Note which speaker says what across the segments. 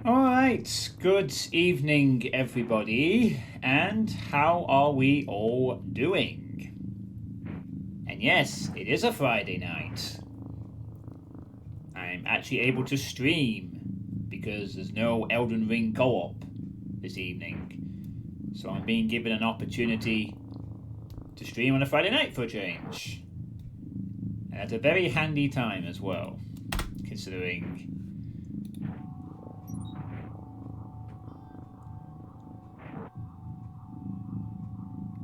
Speaker 1: Alright, good evening everybody, and how are we all doing? And yes, it is a Friday night. I'm actually able to stream because there's no Elden Ring co-op this evening. So I'm being given an opportunity to stream on a Friday night for a change. And at a very handy time as well, considering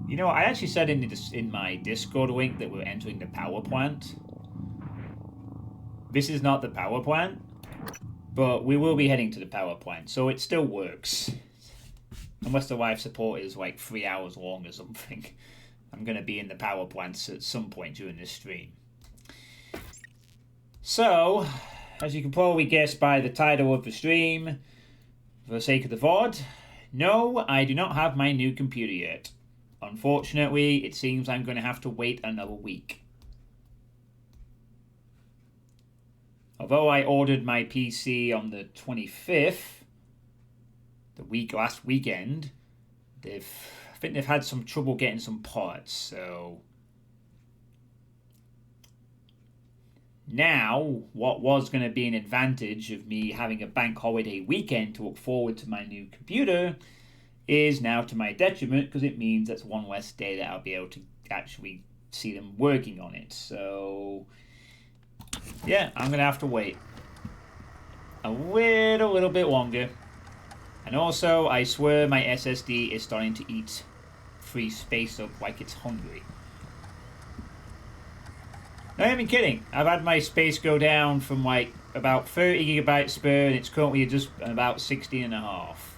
Speaker 1: you know, I actually said in my Discord link that we're entering the power plant. This is not the power plant, but we will be heading to the power plant, so it still works. Unless the live support is like 3 hours long or something. I'm going to be in the power plants at some point during this stream. So, as you can probably guess by the title of the stream, for the sake of the VOD, no, I do not have my new computer yet. Unfortunately, it seems I'm going to have to wait another week. Although I ordered my PC on the 25th, last weekend, I think they've had some trouble getting some parts, so now what was going to be an advantage of me having a bank holiday weekend to look forward to my new computer is now to my detriment, because it means that's one less day that I'll be able to actually see them working on it. So yeah, I'm going to have to wait a little bit longer. And also, I swear my SSD is starting to eat free space up like it's hungry. No, I'm not kidding. I've had my space go down from like about 30 gigabytes per, and it's currently just about 16 and a half.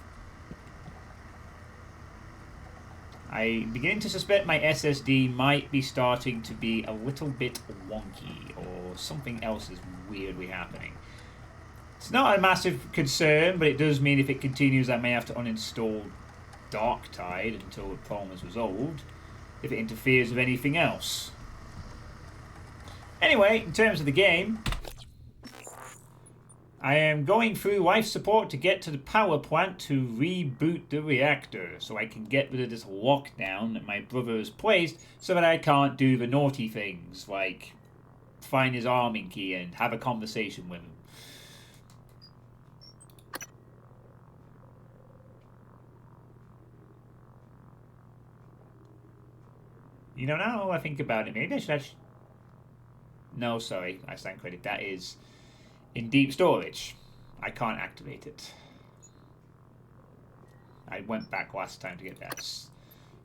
Speaker 1: I'm beginning to suspect my SSD might be starting to be a little bit wonky, or something else is weirdly happening. It's not a massive concern, but it does mean if it continues I may have to uninstall Darktide until the problem is resolved, if it interferes with anything else. Anyway, in terms of the game, I am going through life support to get to the power plant to reboot the reactor, so I can get rid of this lockdown that my brother has placed, so that I can't do the naughty things, like find his arming key and have a conversation with him. You know, now I think about it, maybe I should actually... No, sorry, I stand credit. That is in deep storage. I can't activate it. I went back last time to get that.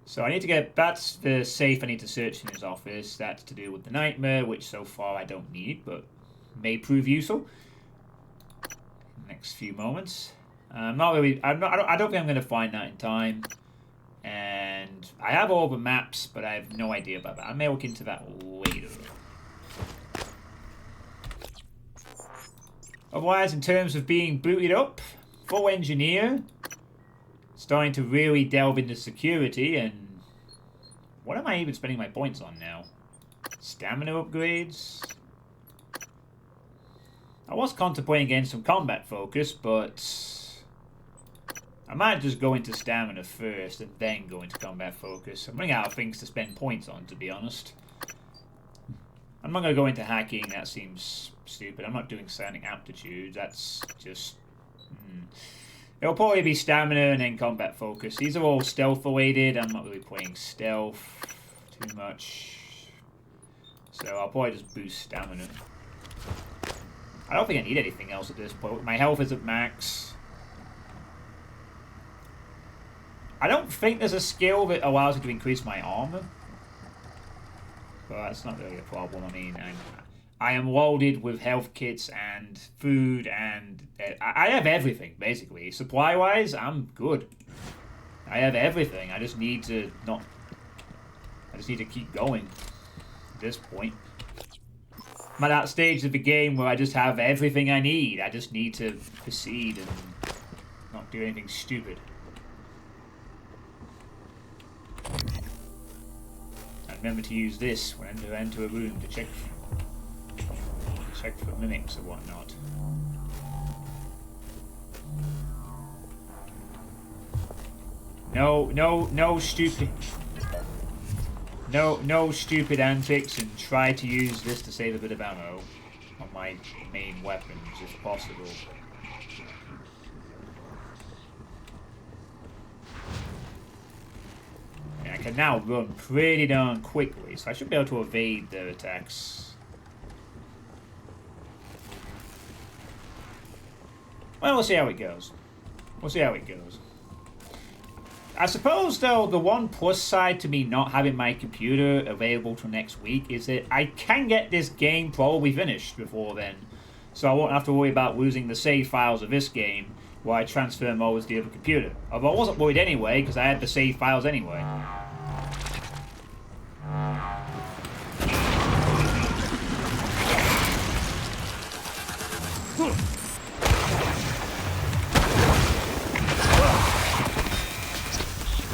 Speaker 1: So I need to get... That's the safe I need to search in his office. That's to do with the nightmare, which so far I don't need, but may prove useful. Next few moments. I don't think I'm going to find that in time. And I have all the maps, but I have no idea about that. I may look into that later. Otherwise, in terms of being booted up, full engineer, starting to really delve into security, and what am I even spending my points on now? Stamina upgrades? I was contemplating getting some combat focus, but I might just go into stamina first and then go into combat focus. I'm running out of things to spend points on, to be honest. I'm not going to go into hacking, that seems stupid. I'm not doing sonic aptitude, that's just... It'll probably be stamina and then combat focus. These are all stealth related. I'm not really playing stealth too much. So I'll probably just boost stamina. I don't think I need anything else at this point. My health is at max. I don't think there's a skill that allows me to increase my armor. But that's not really a problem. I mean, I am loaded with health kits and food, and I have everything, basically. Supply-wise, I'm good. I have everything. I just need to keep going at this point. I'm at that stage of the game where I just have everything I need. I just need to proceed and not do anything stupid. Remember to use this when you enter a room to check for mimics or whatnot. No stupid... No stupid antics, and try to use this to save a bit of ammo on my main weapons, if possible. And I can now run pretty darn quickly, so I should be able to evade their attacks. Well, we'll see how it goes. We'll see how it goes. I suppose, though, the one plus side to me not having my computer available till next week is that I can get this game probably finished before then. So I won't have to worry about losing the save files of this game while I transfer them over to the other computer. Although I wasn't worried anyway, because I had the save files anyway.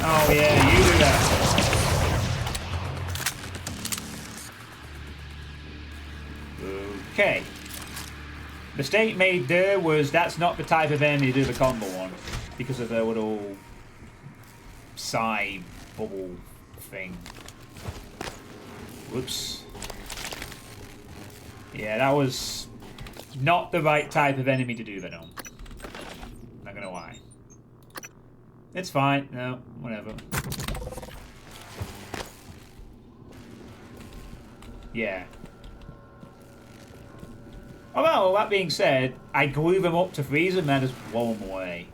Speaker 1: Oh yeah, you do that. Okay. Mistake made there was that's not the type of enemy to do the combo on because of their little side bubble thing. Whoops. Yeah, that was not the right type of enemy to do that on. Not gonna lie. It's fine. No, whatever. Yeah. Although, that being said, I glue them up to freeze them and I just blow them away.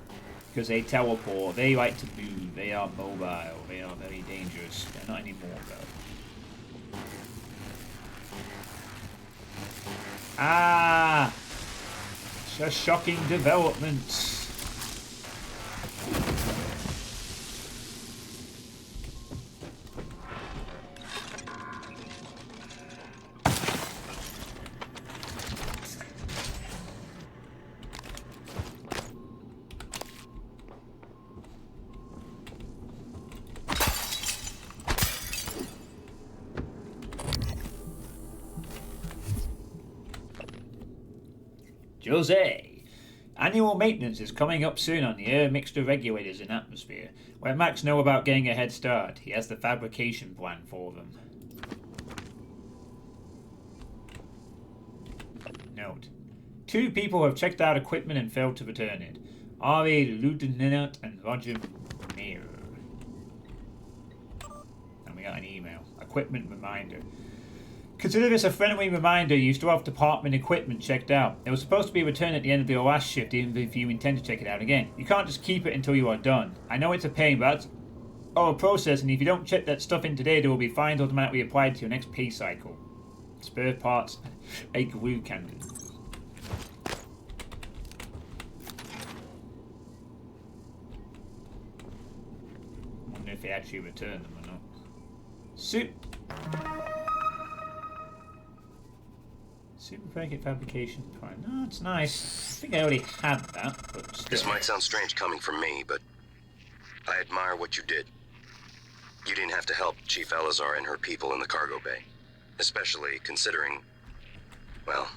Speaker 1: Because they teleport, they like to move, they are mobile, they are very dangerous. They're not anymore, though. Ah! Such a shocking development. Jose. Annual maintenance is coming up soon on the air mixture regulators in atmosphere. Let Max know about getting a head start. He has the fabrication plan for them. Note. 2 people have checked out equipment and failed to return it. R.A. Lieutenant and Roger Mayer. And we got an email. Equipment reminder. Consider this a friendly reminder you still have department equipment checked out. It was supposed to be returned at the end of your last shift even if you intend to check it out again. You can't just keep it until you are done. I know it's a pain, but that's our process, and if you don't check that stuff in today, there will be fines automatically applied to your next pay cycle. Spare parts, a glue cannon. I wonder if they actually return them or not. Super packet fabrication prime. No, it's nice. I think I already had that, but still.
Speaker 2: This might sound strange coming from me, but I admire what you did. You didn't have to help Chief Elazar and her people in the cargo bay. Especially considering, well,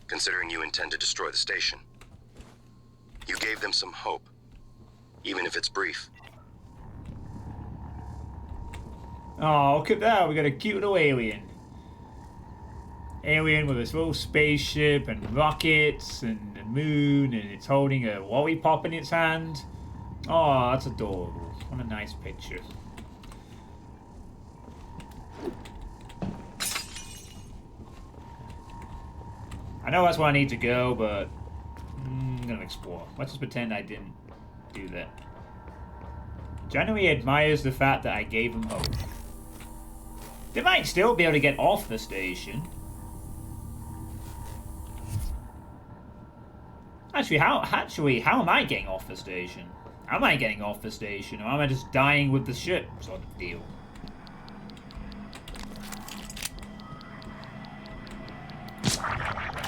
Speaker 2: considering you intend to destroy the station. You gave them some hope, even if it's brief.
Speaker 1: Oh, look at that. We got a cute little alien. Alien with this little spaceship and rockets and the moon, and it's holding a lollipop in its hand. Oh, that's adorable. What a nice picture. I know that's where I need to go, but I'm gonna explore. Let's just pretend I didn't do that. January admires the fact that I gave him hope. They might still be able to get off the station. Actually, how am I getting off the station? Am I getting off the station, or am I just dying with the ship sort of deal?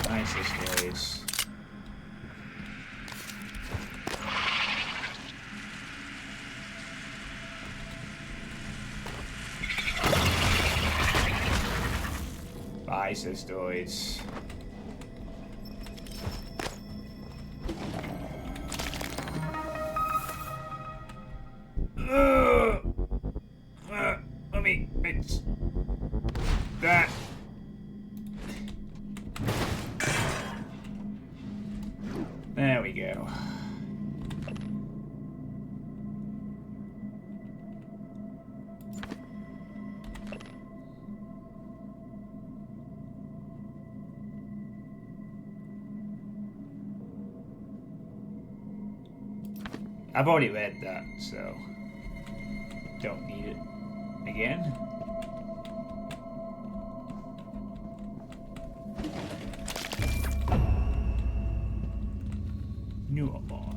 Speaker 1: Nice, this place. Bye, sistoids. There we go. I've already read that, so don't need it again. New Amount.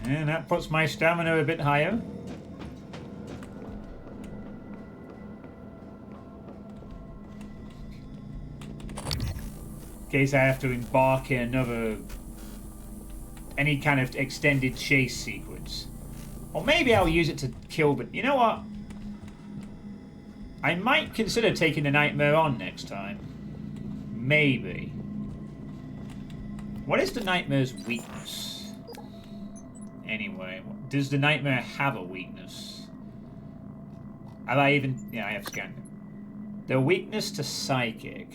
Speaker 1: And that puts my stamina a bit higher. In case I have to embark in any kind of extended chase sequence. Or maybe I'll use it to kill, but you know what? I might consider taking the Nightmare on next time. Maybe. What is the Nightmare's weakness? Anyway, does the Nightmare have a weakness? Have I even... Yeah, I have scanned it. The weakness to Psychic.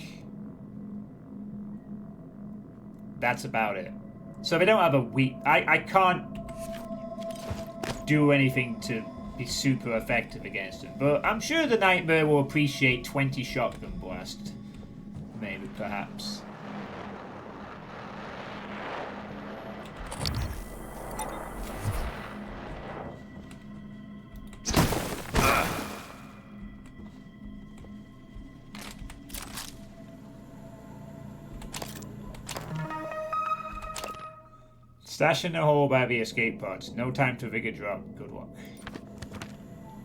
Speaker 1: That's about it. So they don't have a weak... I can't do anything to be super effective against them. But I'm sure the Nightmare will appreciate 20 shotgun blast. Maybe, perhaps. Stash in the hole by the escape pods. No time to vigor drop. Good luck.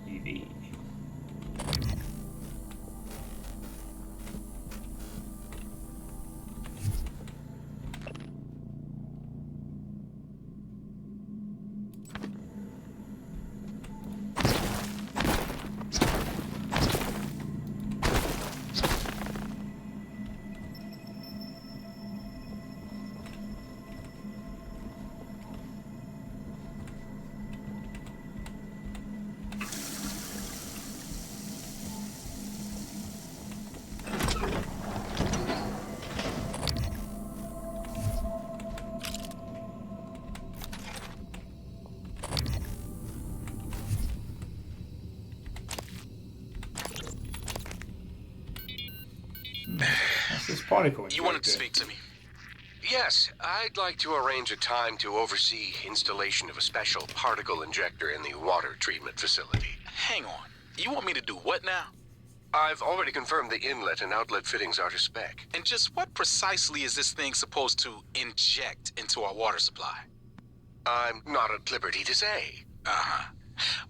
Speaker 1: EV. That's this particle.
Speaker 3: You wanted to speak to me?
Speaker 2: Yes, I'd like to arrange a time to oversee installation of a special particle injector in the water treatment facility.
Speaker 3: Hang on. You want me to do what now?
Speaker 2: I've already confirmed the inlet and outlet fittings are to spec.
Speaker 3: And just what precisely is this thing supposed to inject into our water supply?
Speaker 2: I'm not at liberty to say.
Speaker 3: Uh-huh.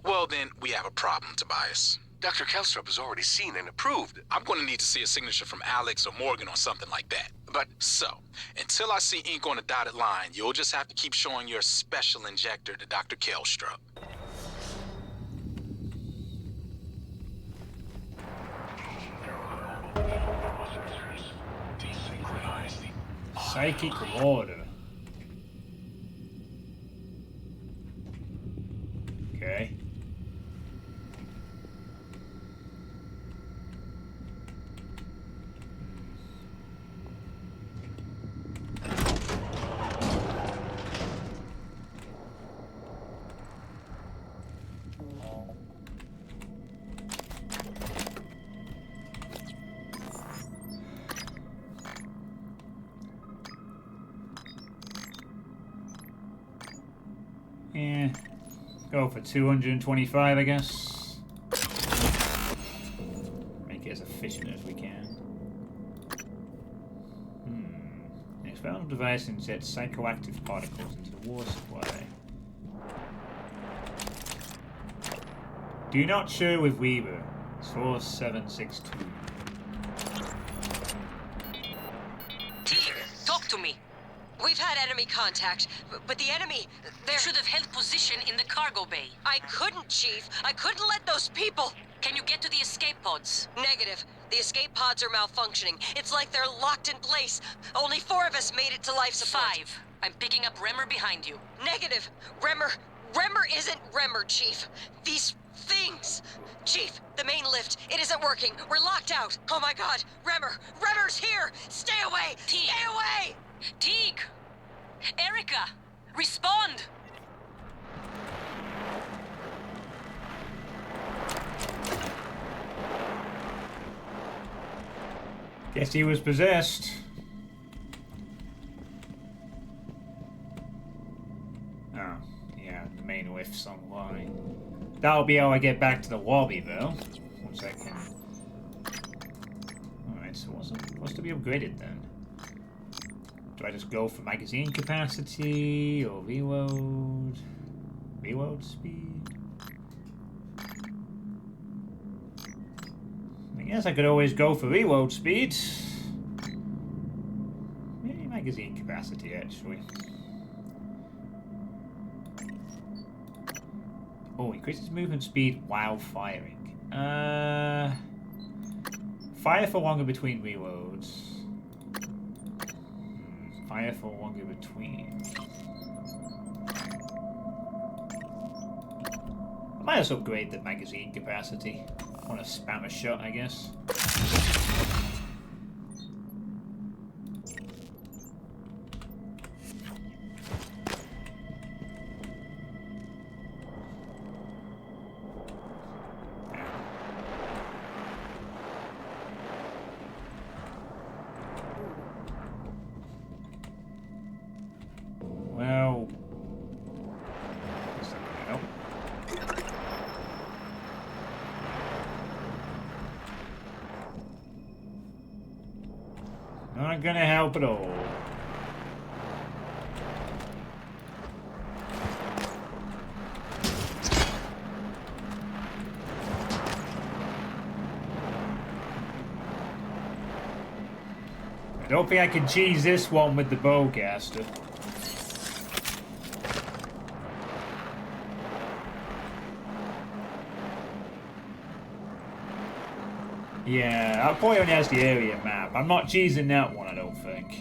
Speaker 3: Well, then, we have a problem, Tobias.
Speaker 2: Dr. Kelstrup has already seen and approved.
Speaker 3: I'm going to need to see a signature from Alex or Morgan or something like that.
Speaker 2: But
Speaker 3: So, until I see ink on a dotted line, you'll just have to keep showing your special injector to Dr. Kelstrup.
Speaker 1: Psychic water. Okay. Yeah, go for 225, I guess. Make it as efficient as we can. The experimental device injects psychoactive particles into the water supply. Do not share with Weaver. Source 762.
Speaker 4: Talk to me. We've had enemy contact, but the enemy, they
Speaker 5: should have held position in the cargo bay.
Speaker 4: I couldn't, Chief. I couldn't let those people...
Speaker 5: Can you get to the escape pods?
Speaker 4: Negative. The escape pods are malfunctioning. It's like they're locked in place. Only 4 of us made it to life support.
Speaker 5: 5. I'm picking up Remmer behind you.
Speaker 4: Negative. Remmer isn't Remmer, Chief. These things. Chief, the main lift. It isn't working. We're locked out. Oh my God. Remmer's here. Stay away.
Speaker 5: Teague.
Speaker 4: Stay away.
Speaker 5: Teague! Erica! Respond!
Speaker 1: Guess he was possessed. Oh, yeah, the main lift's online. That'll be how I get back to the lobby, though. 1 second. Alright, so what's to be upgraded then? Do I just go for magazine capacity or reload? Reload speed? I guess I could always go for reload speed. Maybe magazine capacity, actually. Oh, increases movement speed while firing. Fire for longer between reloads. Fire for longer between. I might just upgrade the magazine capacity. I want to spam a shot, I guess. Well, nope. Not gonna help at all. I don't think I can cheese this one with the bowcaster. Yeah, that probably only has the area map. I'm not cheesing that one, I don't think.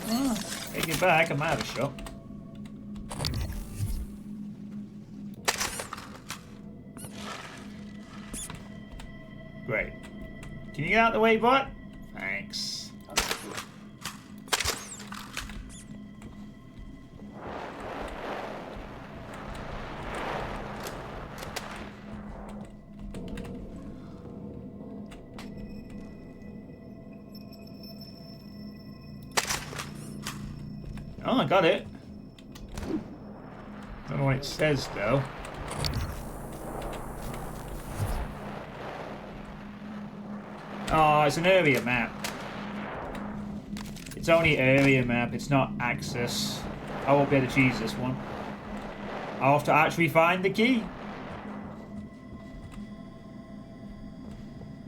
Speaker 1: Oh, take it back, I'm out of shot. Great. Can you get out of the way, bot? Thanks. Oh, I got it. Don't know what it says, though. Oh, it's an area map. It's only area map, it's not access. I won't be able to cheese this one. I'll have to actually find the key.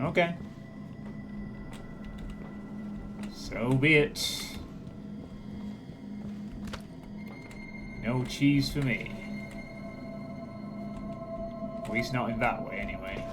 Speaker 1: Okay. So be it. No cheese for me. At least not in that way, anyway.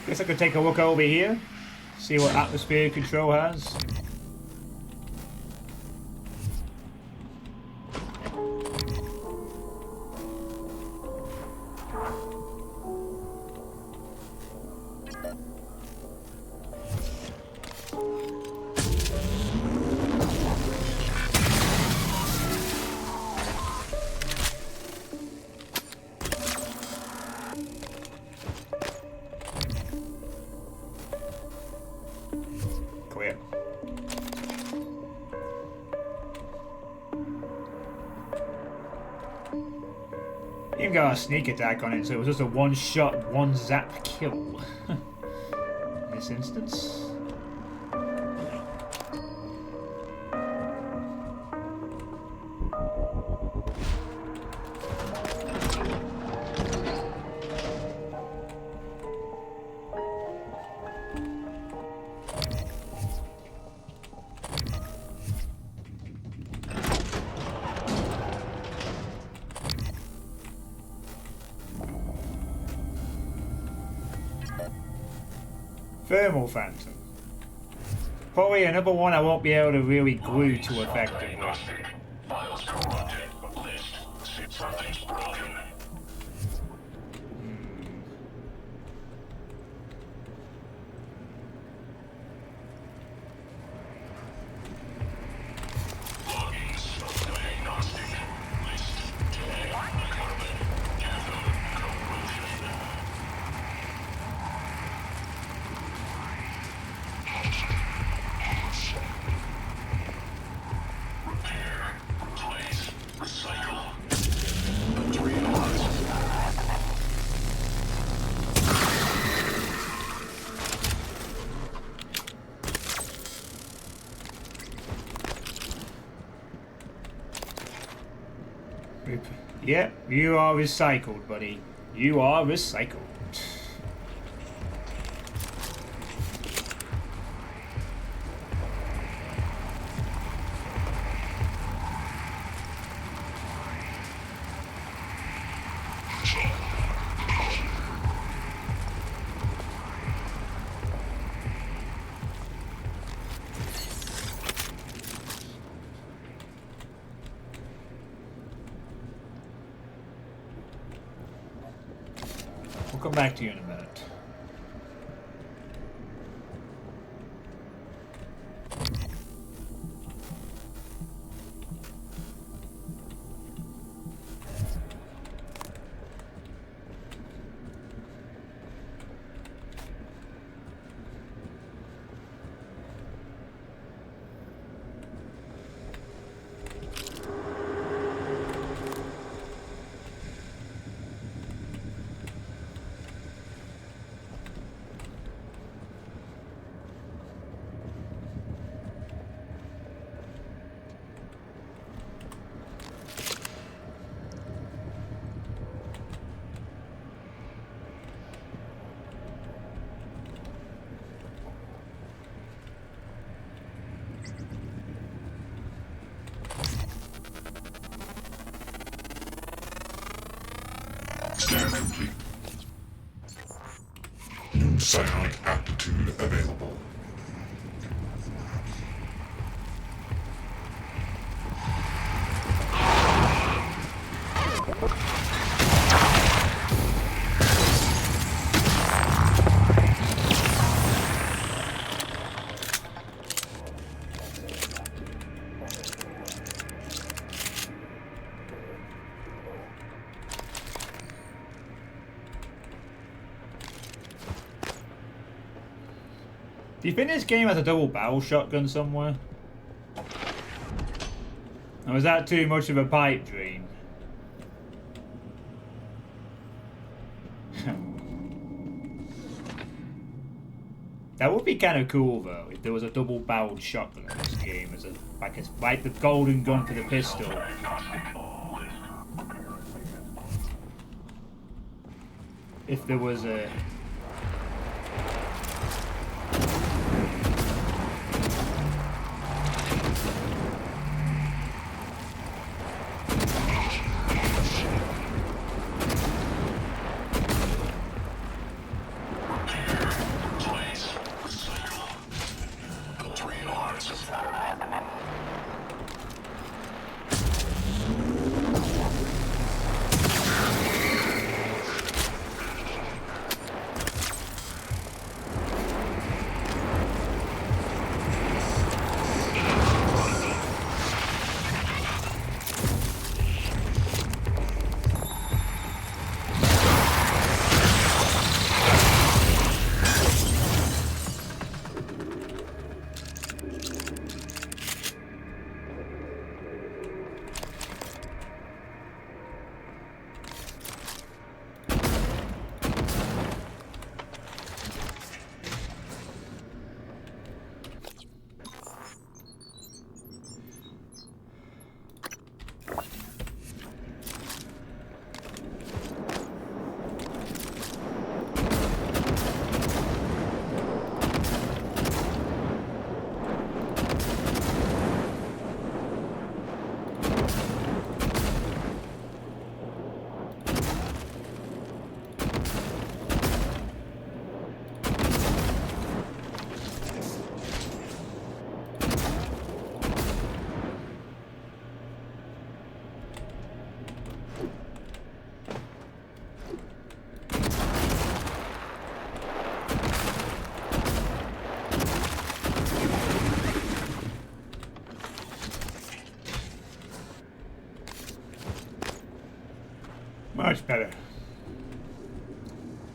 Speaker 1: Guess I could take a look over here, see what atmosphere control has. even got a sneak attack on it, so it was just a one-shot, one-zap kill. In this instance. Thermal Phantom. Probably another one I won't be able to really glue too effectively.
Speaker 6: Files corrupted. List. Something's broken. Loggings. Diagnostic. List. Tag. Carbon. Cathode. Corrosion. Repair. Replace. Recycle. 3 hours.
Speaker 1: Yep, you are recycled, buddy. You are recycled. We'll come back to you in a minute.
Speaker 6: Scan complete. New psionic aptitude available.
Speaker 1: Do you think this game has a double barrel shotgun somewhere? Or was that too much of a pipe dream? That would be kind of cool though, if there was a double barreled shotgun in this game as like the golden gun for the pistol. If there was a Much better.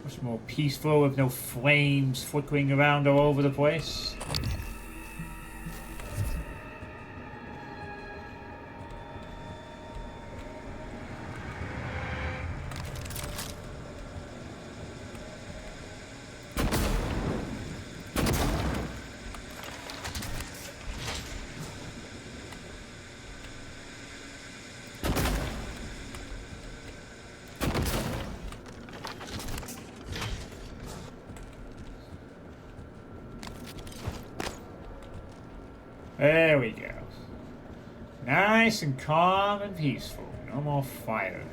Speaker 1: Much more peaceful with no flames flickering around all over the place. There we go. Nice and calm and peaceful. No more fire.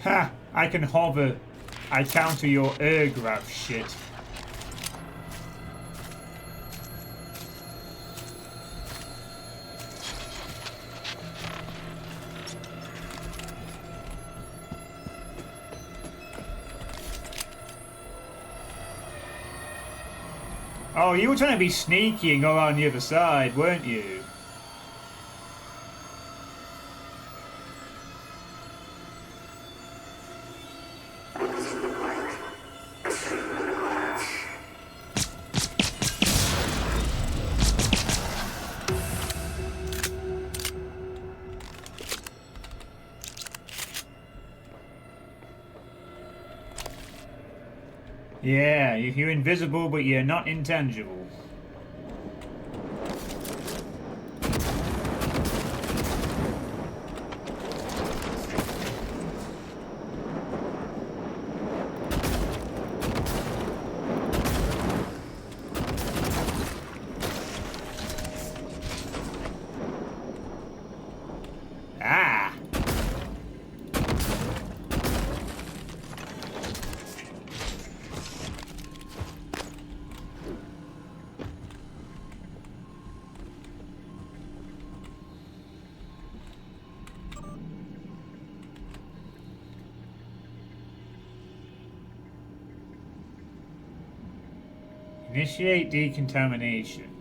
Speaker 1: Ha! I can hover. I counter your air grab shit. Oh, you were trying to be sneaky and go around the other side, weren't you? Yeah, you're invisible, but you're not intangible. Ah! Initiate decontamination.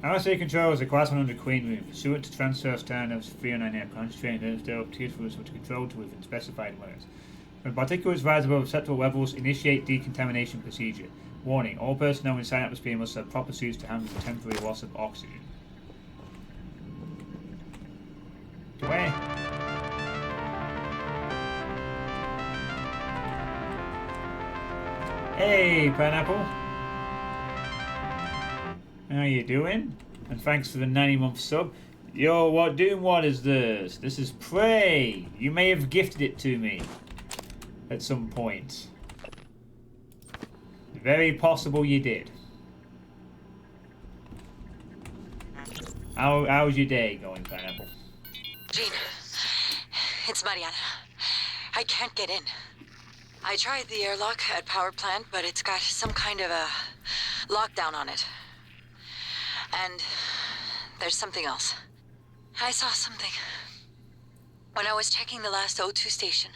Speaker 1: RSA control is a Class 100 Queen room, pursuant to transfer standards 309F, concentrating the particular fluids which are controlled within specified limits. When particulates rise above acceptable levels, initiate decontamination procedure. Warning, all personnel inside the atmosphere must have proper suits to handle the temporary loss of oxygen. Do I? Hey, Pineapple. How you doing? And thanks for the 90-month sub. Yo, what is this? This is Prey. You may have gifted it to me at some point. Very possible you did. How's your day going, Pineapple?
Speaker 4: Jean, it's Mariana. I can't get in. I tried the airlock at power plant, but it's got some kind of a lockdown on it. And there's something else. I saw something when I was checking the last O2 station.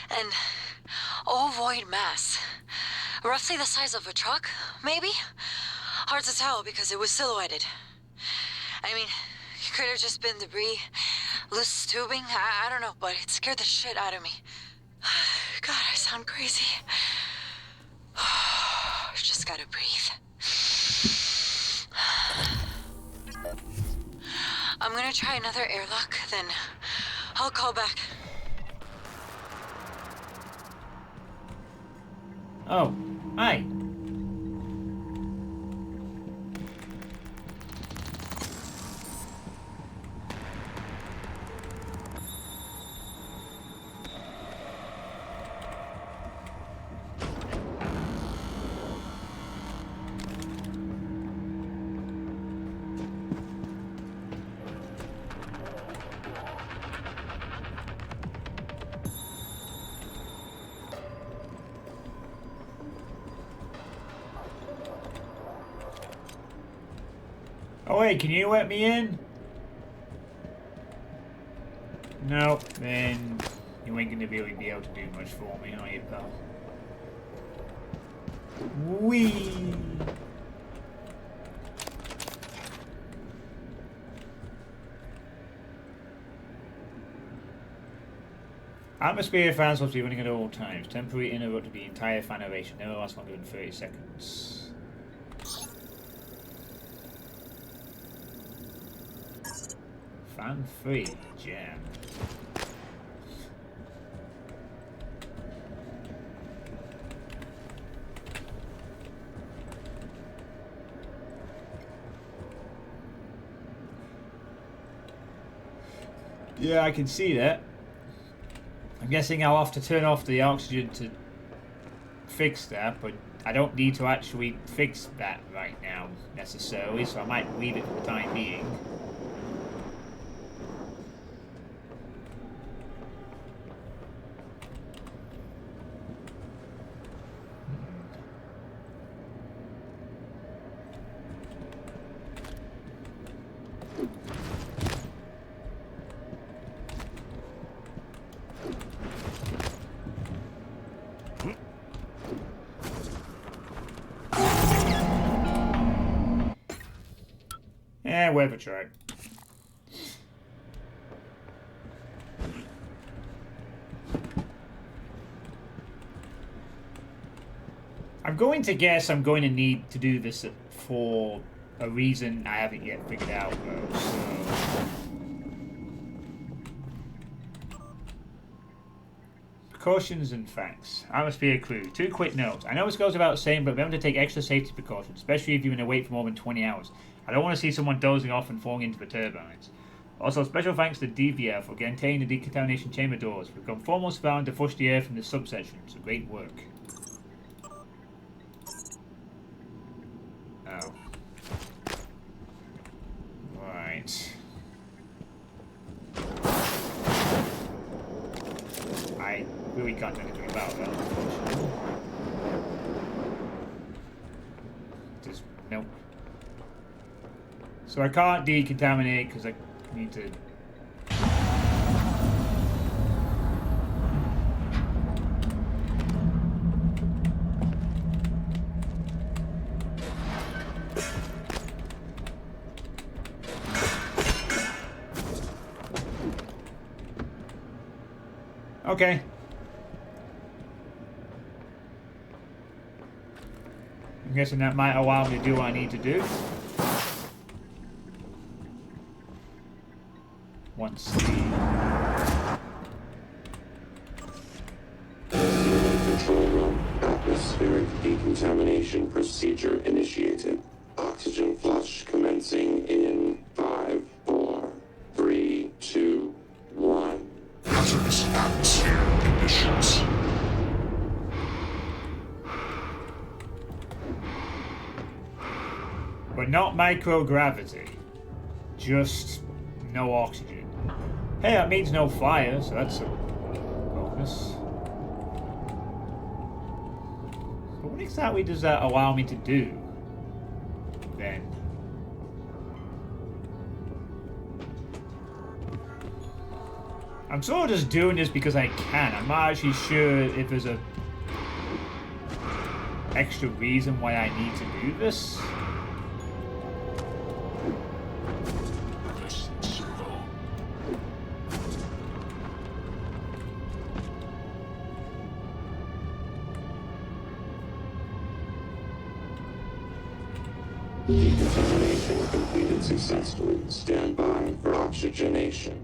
Speaker 4: An ovoid mass, roughly the size of a truck, maybe? Hard to tell because it was silhouetted. I mean, it could have just been debris loose tubing. I don't know, but it scared the shit out of me. God, I sound crazy. Just gotta breathe. I'm gonna try another airlock, then I'll call back.
Speaker 1: Oh, hi. Oh wait, can you let me in? No, then you ain't gonna really be able to do much for me, are you, pal? Whee! Atmosphere fans must be running at all times. Temporary interrupt to the entire fan ovation. Never lasts longer than 30 seconds. Fan free jam. Yeah, I can see that. I'm guessing I'll have to turn off the oxygen to fix that, but I don't need to actually fix that right now necessarily, so I might leave it for the time being. Yeah, we've tried. I'm going to guess I'm going to need to do this for a reason I haven't yet figured out, though, so... Precautions and facts. Atmosphere crew. 2 quick notes. I know this goes without saying, but remember to take extra safety precautions, especially if you're in a wait for more than 20 hours. I don't want to see someone dozing off and falling into the turbines. Also, special thanks to DVF for maintaining the decontamination chamber doors. We've gone foremost bound to push the air from the subsection, so great work. Oh. Right. I really can't do anything about that, unfortunately. Just, nope. So I can't decontaminate because I need to... Okay. I'm guessing that might allow me to do what I need to do. Once the...
Speaker 7: Control room. Atmospheric decontamination procedure initiated. Oxygen flush commencing in 5, 4, 3, 2, 1.
Speaker 6: Hazardous atmosphere conditions.
Speaker 1: But not microgravity. Just no oxygen. Hey, that means no fire, so that's a bonus. But what exactly does that allow me to do, then? I'm sort of just doing this because I can. I'm not actually sure if there's a extra reason why I need to do this.
Speaker 7: Decontamination completed successfully. Stand by for oxygenation.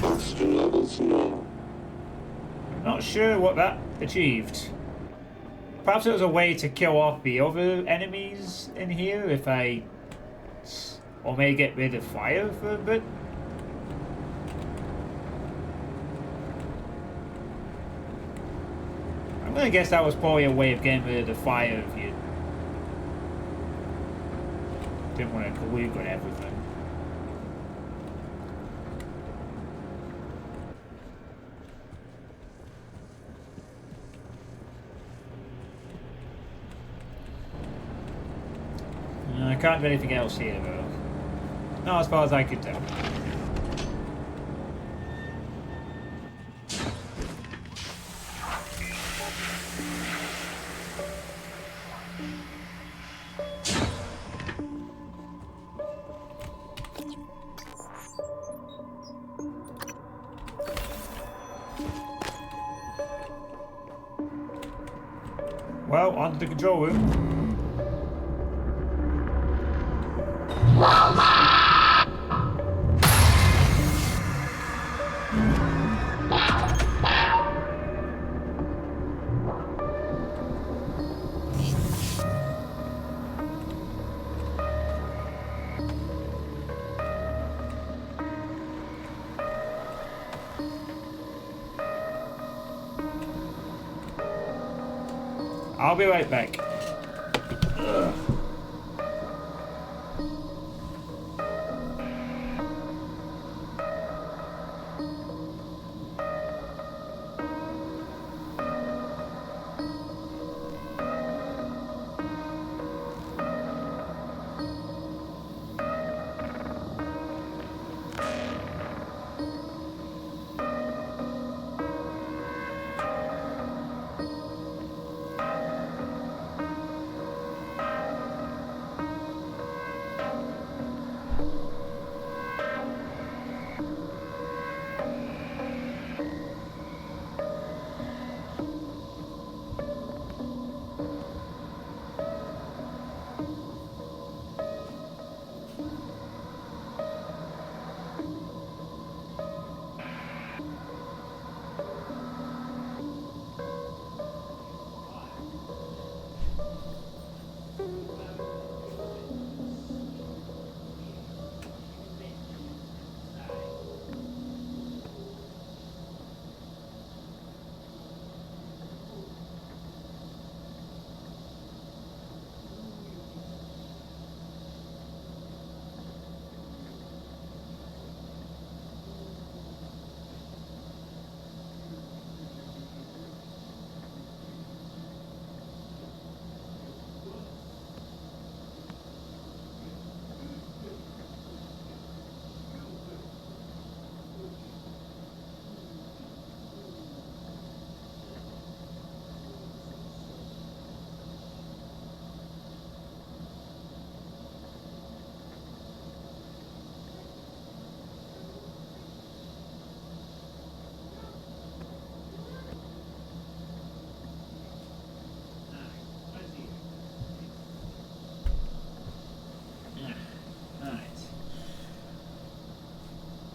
Speaker 7: Oxygen levels normal.
Speaker 1: Not sure what that achieved. Perhaps it was a way to kill off the other enemies in here if I... Or maybe get rid of fire for a bit. I'm gonna guess that was probably a way of getting rid of the fire if you didn't want to collude with everything. I can't do anything else here though. Not as far as I could tell. Well, on to the control room. I'll be right back.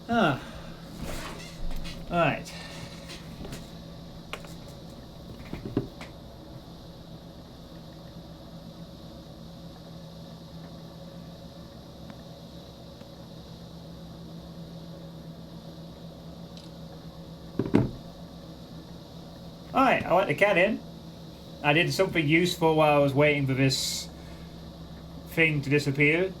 Speaker 1: Ugh. Alright. Alright, I let the cat in. I did something useful while I was waiting for this thing to disappear.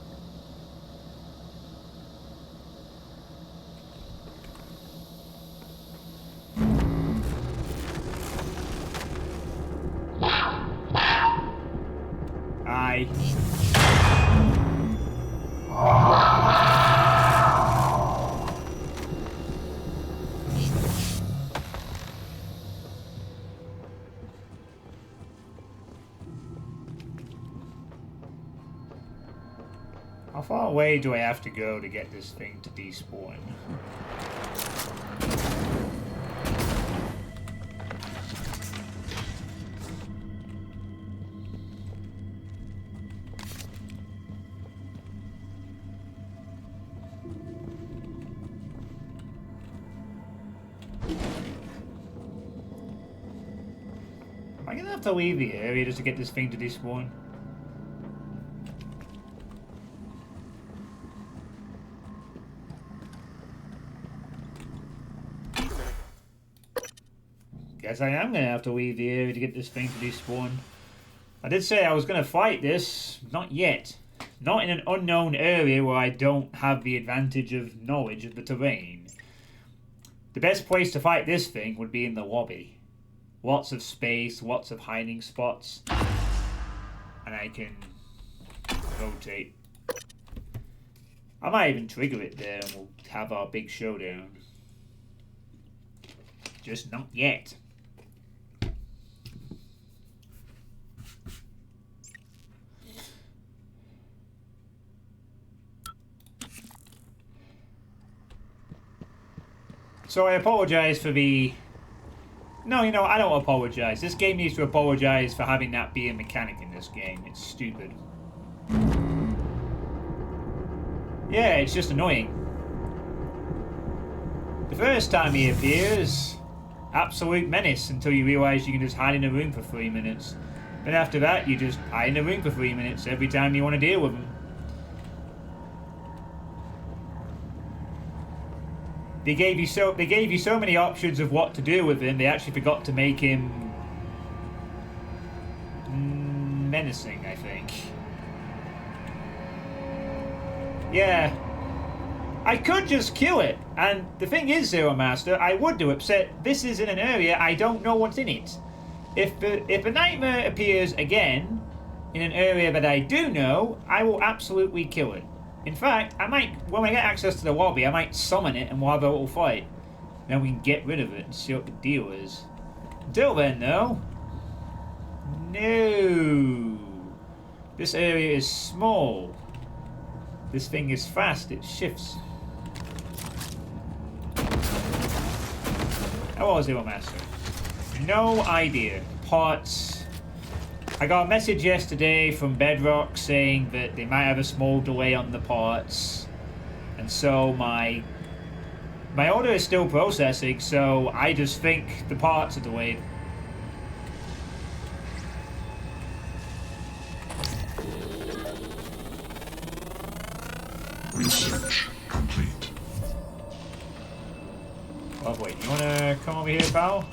Speaker 1: How far away do I have to go to get this thing to despawn? I gonna have to leave the area just to get this thing to despawn? Guess I am gonna have to leave the area to get this thing to despawn. I did say I was gonna fight this. Not yet. Not in an unknown area where I don't have the advantage of knowledge of the terrain. The best place to fight this thing would be in the lobby. Lots of space, lots of hiding spots. And I can rotate. I might even trigger it there and we'll have our big showdown. Just not yet. So I apologize for the... No, you know, I don't apologize. This game needs to apologize for having that be a mechanic in this game. It's stupid. Yeah, it's just annoying. The first time he appears, absolute menace until you realise you can just hide in a room for 3 minutes. Then after that, you just hide in a room for 3 minutes every time you want to deal with him. They gave you so many options of what to do with him. They actually forgot to make him menacing, I think. Yeah, I could just kill it. And the thing is, Zero Master, I would do, except this is in an area I don't know what's in it. If a nightmare appears again in an area that I do know, I will absolutely kill it. In fact, I might, when I get access to the lobby, I might summon it and we'll have a little fight. Then we can get rid of it and see what the deal is. Until then, though... No! This area is small. This thing is fast, it shifts. Hello, Zero Master. No idea. Parts... I got a message yesterday from Bedrock saying that they might have a small delay on the parts, and so my order is still processing, so I just think the parts are delayed.
Speaker 6: Research complete.
Speaker 1: Lovely. You wanna come over here, pal?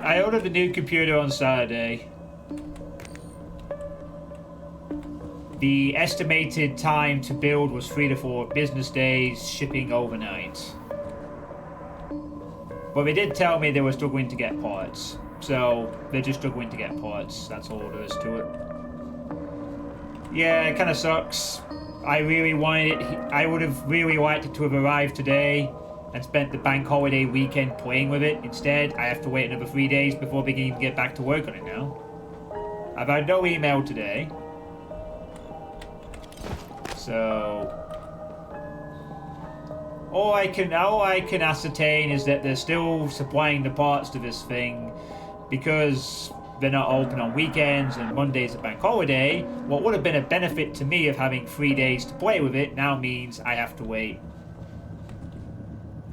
Speaker 1: I ordered the new computer on Saturday. The estimated time to build was 3 to 4 business days, shipping overnight. But they did tell me they were struggling to get parts. So, they're just struggling to get parts. That's all there is to it. Yeah, it kind of sucks. I really wanted it. I would have really liked it to have arrived today and spent the bank holiday weekend playing with it. Instead, I have to wait another 3 days before we can even get back to work on it now. I've had no email today. So... All I can ascertain is that they're still supplying the parts to this thing because they're not open on weekends and Monday's a bank holiday. What would have been a benefit to me of having 3 days to play with it now means I have to wait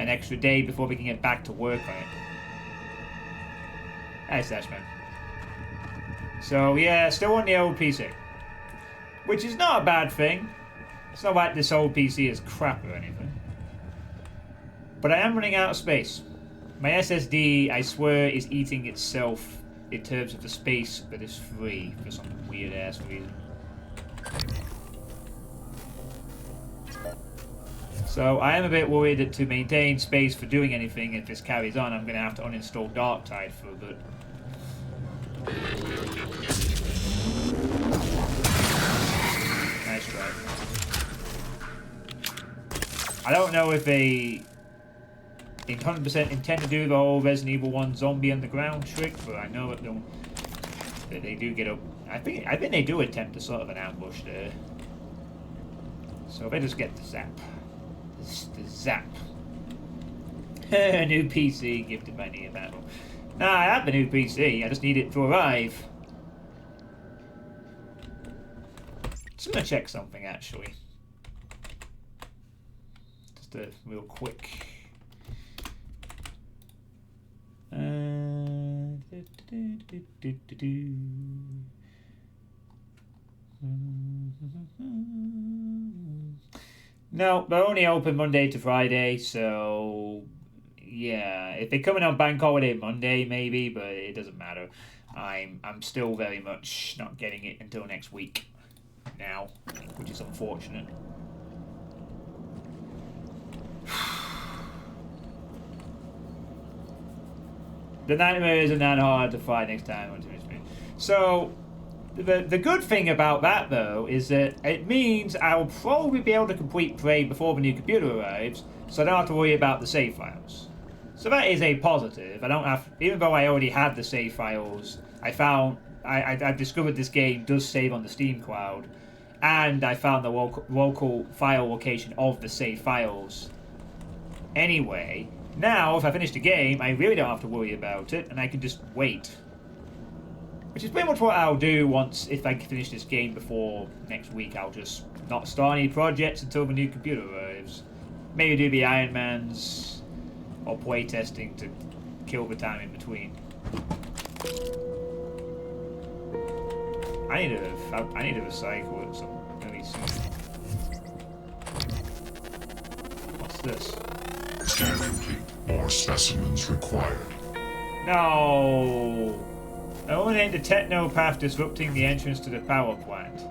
Speaker 1: an extra day before we can get back to work on it. Nice, Dashman. So yeah, still on the old PC. Which is not a bad thing. It's not like this old PC is crap or anything. But I am running out of space. My SSD, I swear, is eating itself in terms of the space that is free for some weird ass reason. So I am a bit worried that to maintain space for doing anything, if this carries on, I'm going to have to uninstall Darktide for a bit. Nice try. I don't know if they 100% intend to do the whole Resident Evil 1 zombie underground trick, but I know that they'll... But they do get up. I think they do attempt a sort of an ambush there. So if I just get the zap. The zap. A new PC gifted by Neo Battle. Nah, I have the new PC. I just need it to arrive. Just gonna check something actually. Just a real quick. No, they're only open Monday to Friday, so yeah. If they're coming on Bank Holiday Monday, maybe, but it doesn't matter. I'm still very much not getting it until next week now, which is unfortunate. The nightmare isn't that hard to fight next time. So, the good thing about that, though, is that it means I'll probably be able to complete Prey before the new computer arrives, so I don't have to worry about the save files. So that is a positive. I don't have, even though I already had the save files, I've discovered this game does save on the Steam cloud, and I found the local file location of the save files. Anyway, now if I finish the game, I really don't have to worry about it, and I can just wait. Which is pretty much what I'll do if I finish this game before next week. I'll just not start any projects until the new computer arrives. Maybe do the Iron Mans or playtesting to kill the time in between. I need to recycle it some really soon. What's this?
Speaker 6: Scan complete. More specimens required.
Speaker 1: No! Eliminate the technopath disrupting the entrance to the power plant.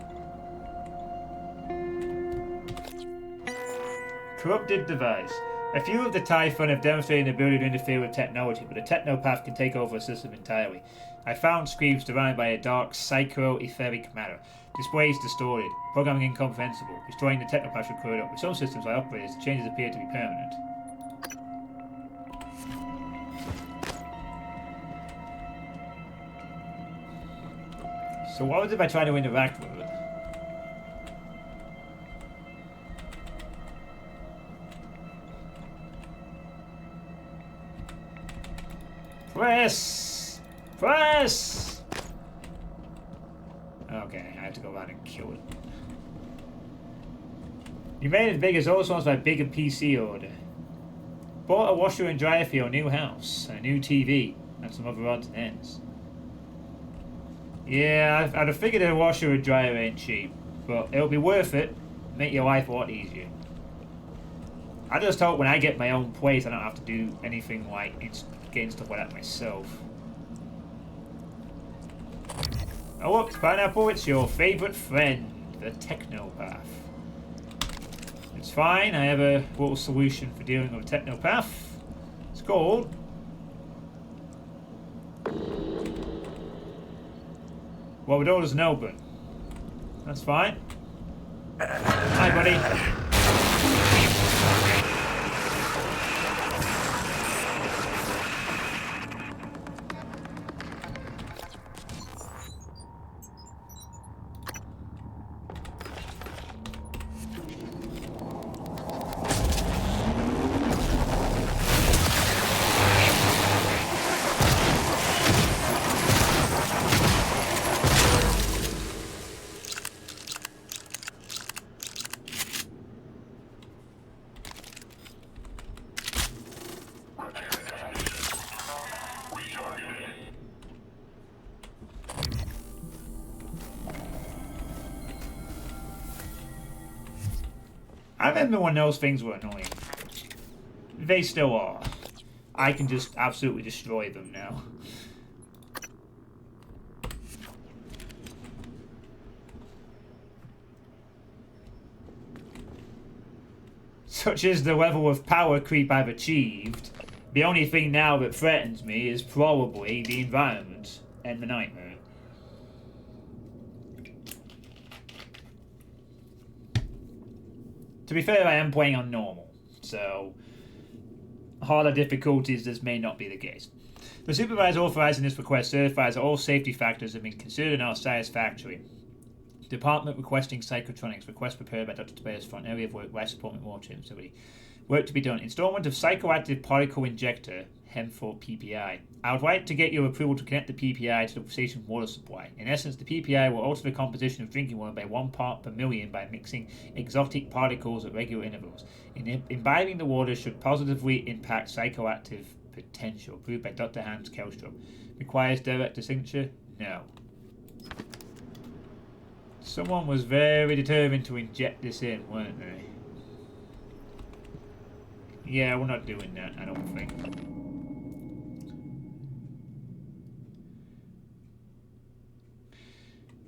Speaker 1: Corrupted device. A few of the Typhon have demonstrated an ability to interfere with technology, but a technopath can take over a system entirely. I found screams derived by a dark psycho-etheric matter. Displays distorted. Programming incomprehensible. Destroying the technopath should clear it up. With some systems by operators, the changes appear to be permanent. So what was it by trying to interact with it? Press! Press! Okay, I have to go around and kill it. You made it big as all sorts by bigger PC order. Bought a washer and dryer for your new house, a new TV, and some other odds and ends. Yeah, I'd have figured a washer and dryer ain't cheap, but it'll be worth it. Make your life a lot easier. I just hope when I get my own place, I don't have to do anything like getting stuff like that myself. Oh look, Pineapple, it's your favourite friend, the Technopath. It's fine, I have a little solution for dealing with a Technopath. It's called... Well, the door doesn't open. That's fine. Hi, buddy. I remember when those things were annoying. They still are. I can just absolutely destroy them now. Such is the level of power creep I've achieved, the only thing now that threatens me is probably the environment and the nightmare. To be fair, I am playing on normal, so harder difficulties, this may not be the case. The supervisor authorizing this request certifies that all safety factors have been considered and are satisfactory. Department requesting psychotronics. Request prepared by Dr. Tobias Front Area of Work, Life Support and Water Facility. Work to be done. Installment of psychoactive particle injector, HEM4 PPI. I would like to get your approval to connect the PPI to the station water supply. In essence, the PPI will alter the composition of drinking water by 1 part per million by mixing exotic particles at regular intervals. Imbibing the water should positively impact psychoactive potential. Approved by Dr. Hans Kelstrom. Requires director signature? No. Someone was very determined to inject this in, weren't they? Yeah, we're not doing that, I don't think.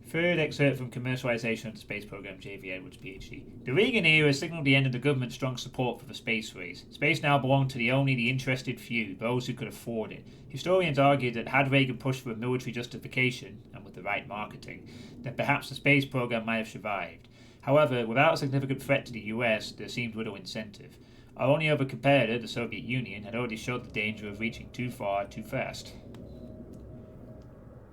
Speaker 1: Third excerpt from Commercialization of the Space Program, J.V. Edwards, Ph.D. The Reagan era signaled the end of the government's strong support for the space race. Space now belonged to only the interested few, those who could afford it. Historians argued that had Reagan pushed for a military justification, and with the right marketing, then perhaps the space program might have survived. However, without a significant threat to the US, there seemed little incentive. Our only other competitor, the Soviet Union, had already showed the danger of reaching too far, too fast.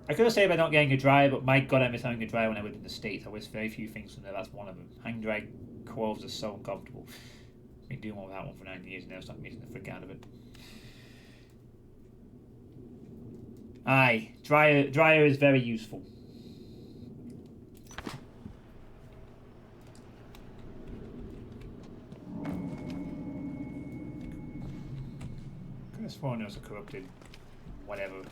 Speaker 1: I could have said about not getting a dryer, but my god, I miss having a dryer when I lived in the States. I wish very few things from there, that's one of them. Hang dry clothes are so uncomfortable. I've been doing one without one for 9 years now, so I'm missing the frick out of it. Aye, dryer is very useful. Could have sworn there was a corrupted whatever.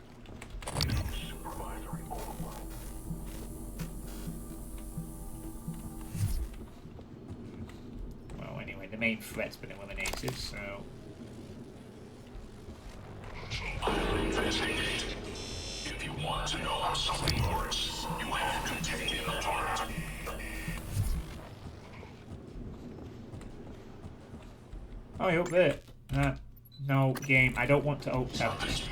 Speaker 1: Well, anyway, the main threat's been eliminated, so...
Speaker 6: If you want to know how something works, you have to take it apart.
Speaker 1: Oh, you're up there. No, game, I don't want to alt tab. Next.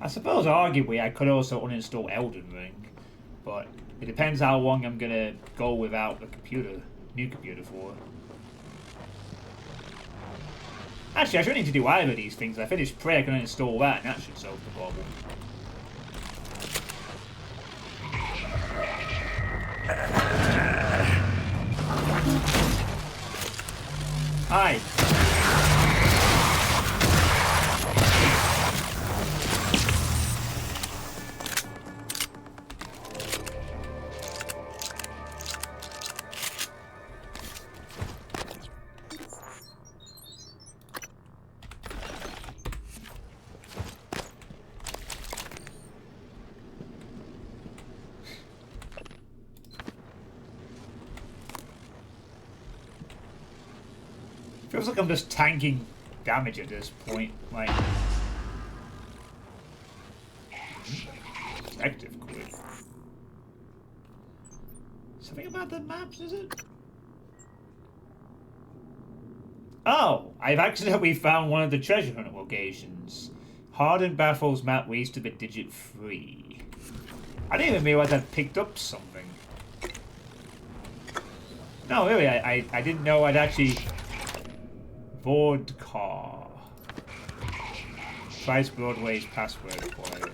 Speaker 1: I suppose arguably I could also uninstall Elden Ring, but it depends how long I'm gonna go without a new computer for. Actually, I shouldn't need to do either of these things. I finished Prey, I can uninstall that, and that should solve the problem. Hi. Feels like I'm just tanking damage at this point, like... Detective quick. Something about the maps, is it? Oh! I've accidentally found one of the treasure hunt locations. Hardened Baffles map leads to the digit 3. I didn't even realize I'd picked up something. No, really, I didn't know I'd actually... Board car. Price Broadway's password acquired.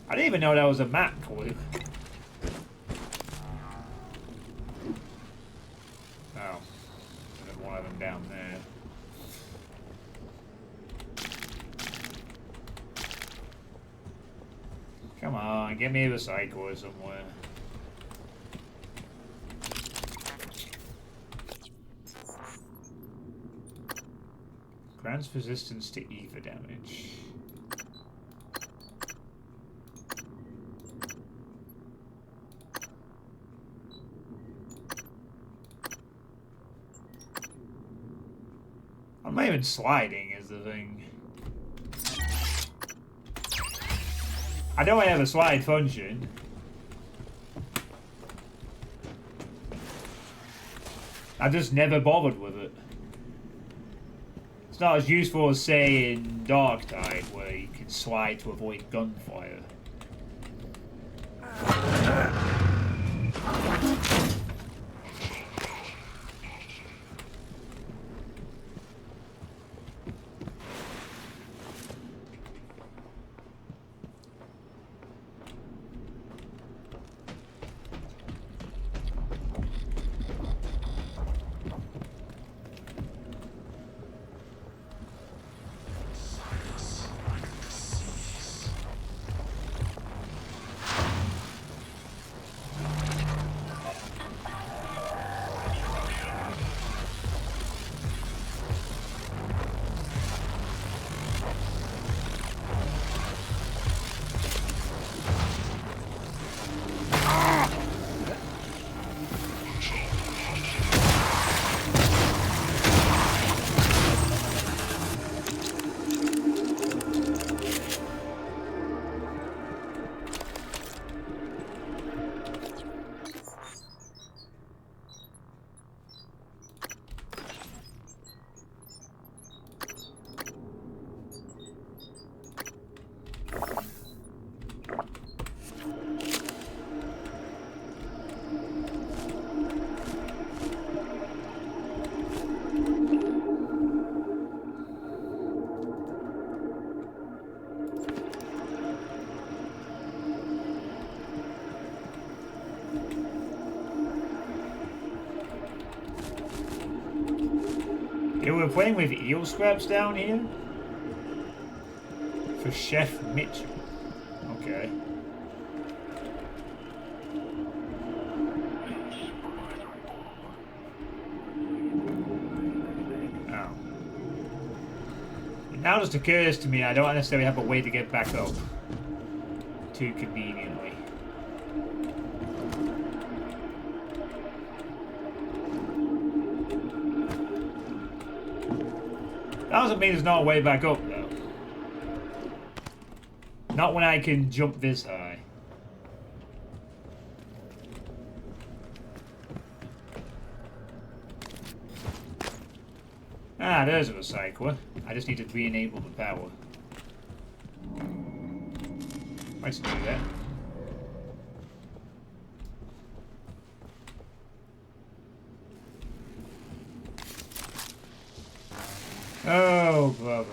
Speaker 1: I didn't even know that was a map called. Oh. There's one of them down there. Come on, get me the cycle somewhere. Grants resistance to ether damage. I'm not even sliding is the thing. I know I have a slide function. I just never bothered with it. It's not as useful as, say, in Dark Tide, where you can slide to avoid gunfire. Yeah, we're playing with eel scraps down here? For Chef Mitchell. Okay. Oh. It now just occurs to me I don't necessarily have a way to get back up too conveniently. That doesn't mean there's not a way back up, though. Not when I can jump this high. Ah, there's a recycler. I just need to re-enable the power. Let's do that. Oh, brother.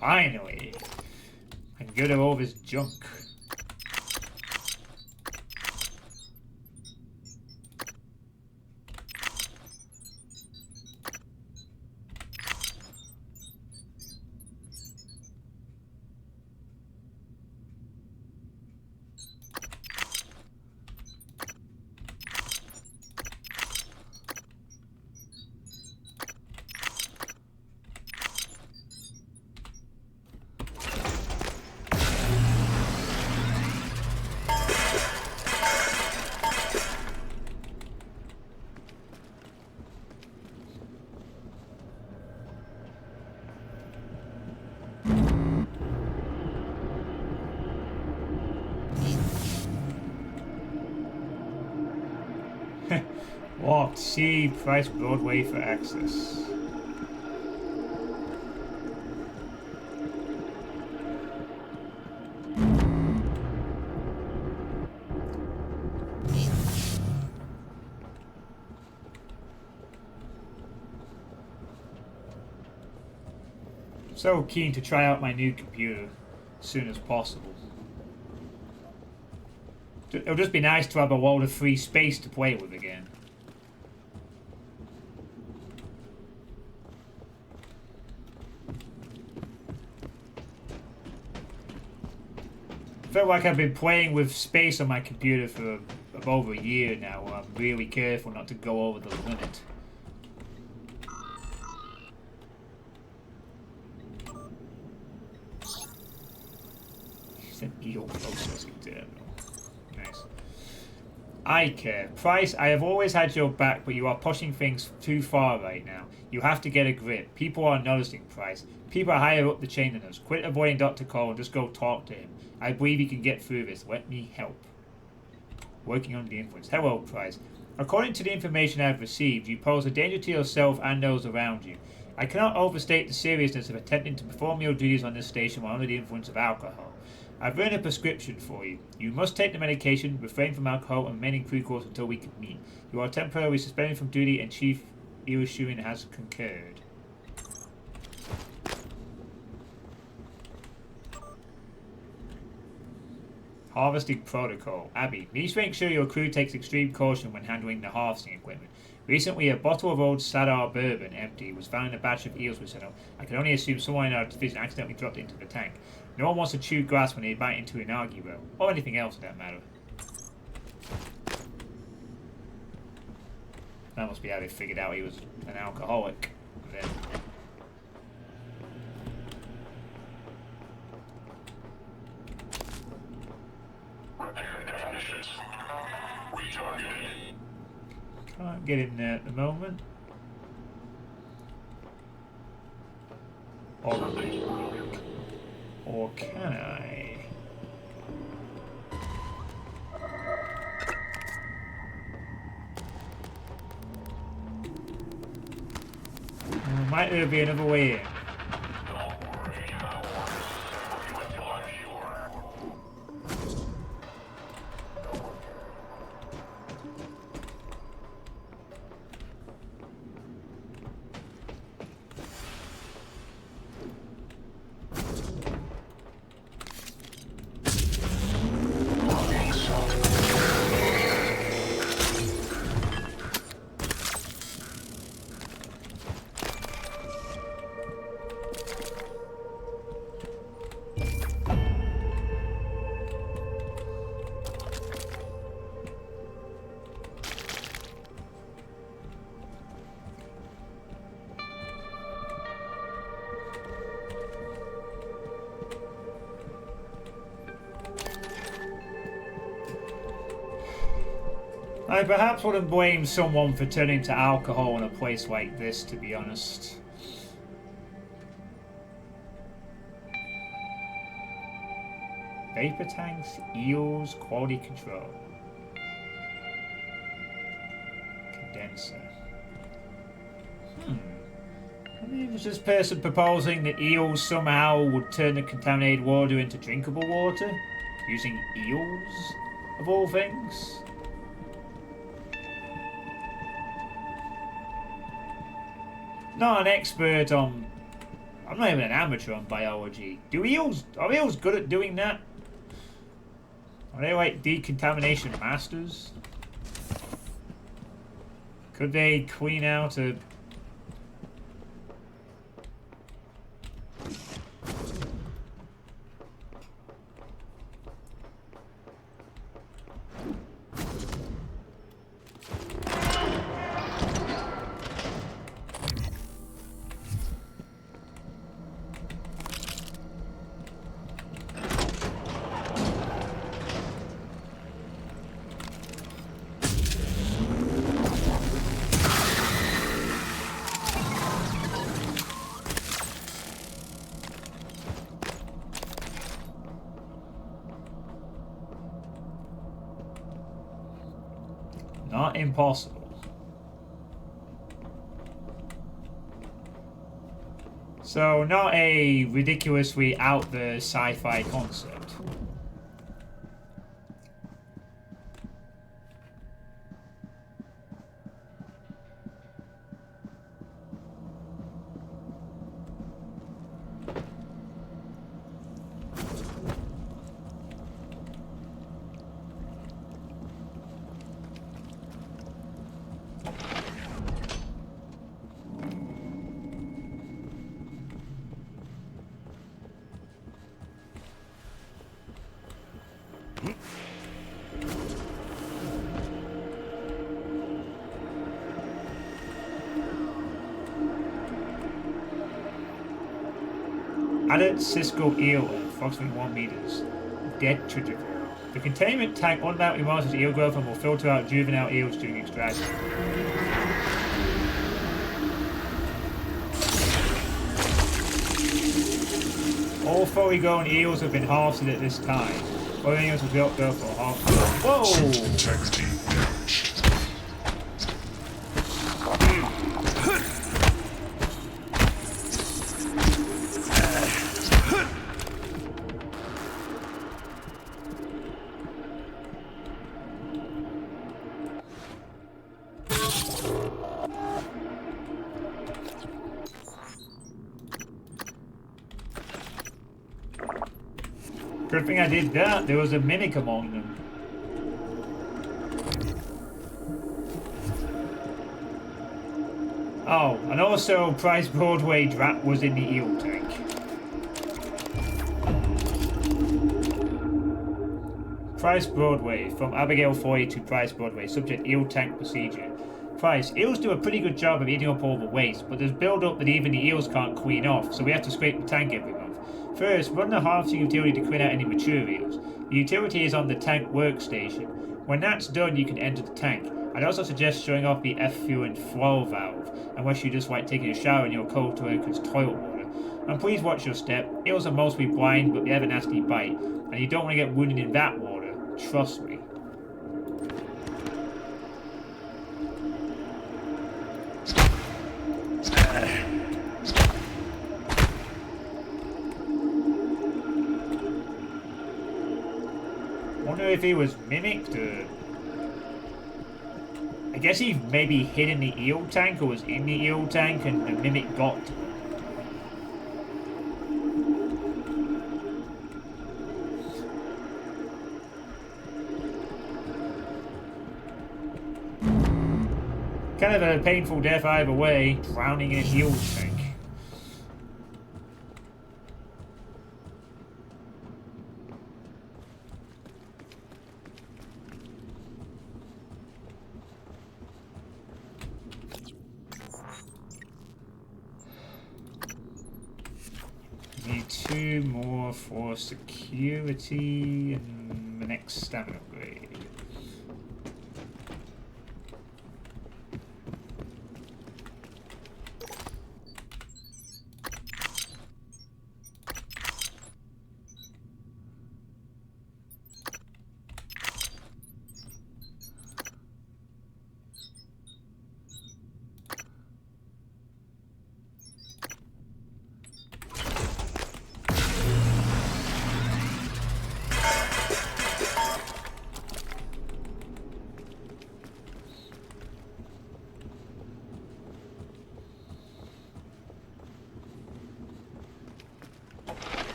Speaker 1: Finally, I can get all this junk. Walked, see, price Broadway for access. So keen to try out my new computer as soon as possible. It'll just be nice to have a world of free space to play with again. I feel like I've been playing with space on my computer for over a year now. I'm really careful not to go over the limit. It's an eel processing terminal. Nice. I care. Price, I have always had your back, but you are pushing things too far right now. You have to get a grip. People are noticing, Price. People are higher up the chain than us. Quit avoiding Dr. Cole and just go talk to him. I believe you can get through this. Let me help. Working on the influence. Hello, Price. According to the information I have received, you pose a danger to yourself and those around you. I cannot overstate the seriousness of attempting to perform your duties on this station while under the influence of alcohol. I've written a prescription for you. You must take the medication, refrain from alcohol, and remain in crew quarters until we can meet. You are temporarily suspended from duty, and Chief Irishuin has concurred. Harvesting protocol. Abby, needs to make sure your crew takes extreme caution when handling the harvesting equipment. Recently, a bottle of old Sadar bourbon, empty, was found in a batch of eels we set up. I can only assume someone in our division accidentally dropped it into the tank. No one wants to chew grass when they bite into an algae well, or anything else for that matter. That must be how they figured out he was an alcoholic. And then can't get in there at the moment. Or can I? Might there be another way in? I perhaps wouldn't blame someone for turning to alcohol in a place like this, to be honest. Vapor tanks, eels, quality control. Condenser. I mean, was this person proposing that eels somehow would turn the contaminated water into drinkable water? Using eels, of all things? Not an expert on... I'm not even an amateur on biology. Are eels good at doing that? Are they like decontamination masters? Could they clean out a... Not impossible. So, not a ridiculously out there sci-fi concept. Added Cisco eel at approximately 1 meters. Dead trajectory. The containment tank automatically monitors eel growth and will filter out juvenile eels during extraction. All fully grown eels have been harvested at this time. All eels will be up there for half. Whoa!
Speaker 6: Integrity damaged.
Speaker 1: Good thing I did that. There was a mimic among them. Oh, and also Price Broadway Drat was in the eel tank. Price Broadway, from Abigail Foy to Price Broadway, subject eel tank procedure. Price, eels do a pretty good job of eating up all the waste, but there's build-up that even the eels can't clean off, so we have to scrape the tank every month. First, run the harvesting utility to clean out any mature eels. The utility is on the tank workstation. When that's done, you can enter the tank. I'd also suggest showing off the effluent flow valve, unless you just like taking a shower in your co-worker's toilet water. And please watch your step. Eels are mostly blind, but they have a nasty bite, and you don't want to get wounded in that water. Trust me. Wonder if he was mimicked or... I guess he maybe hid in the eel tank or was in the eel tank and the mimic got to him. Kind of a painful death either way, drowning in an eel tank. Need 2 more for security and the next stamina upgrade.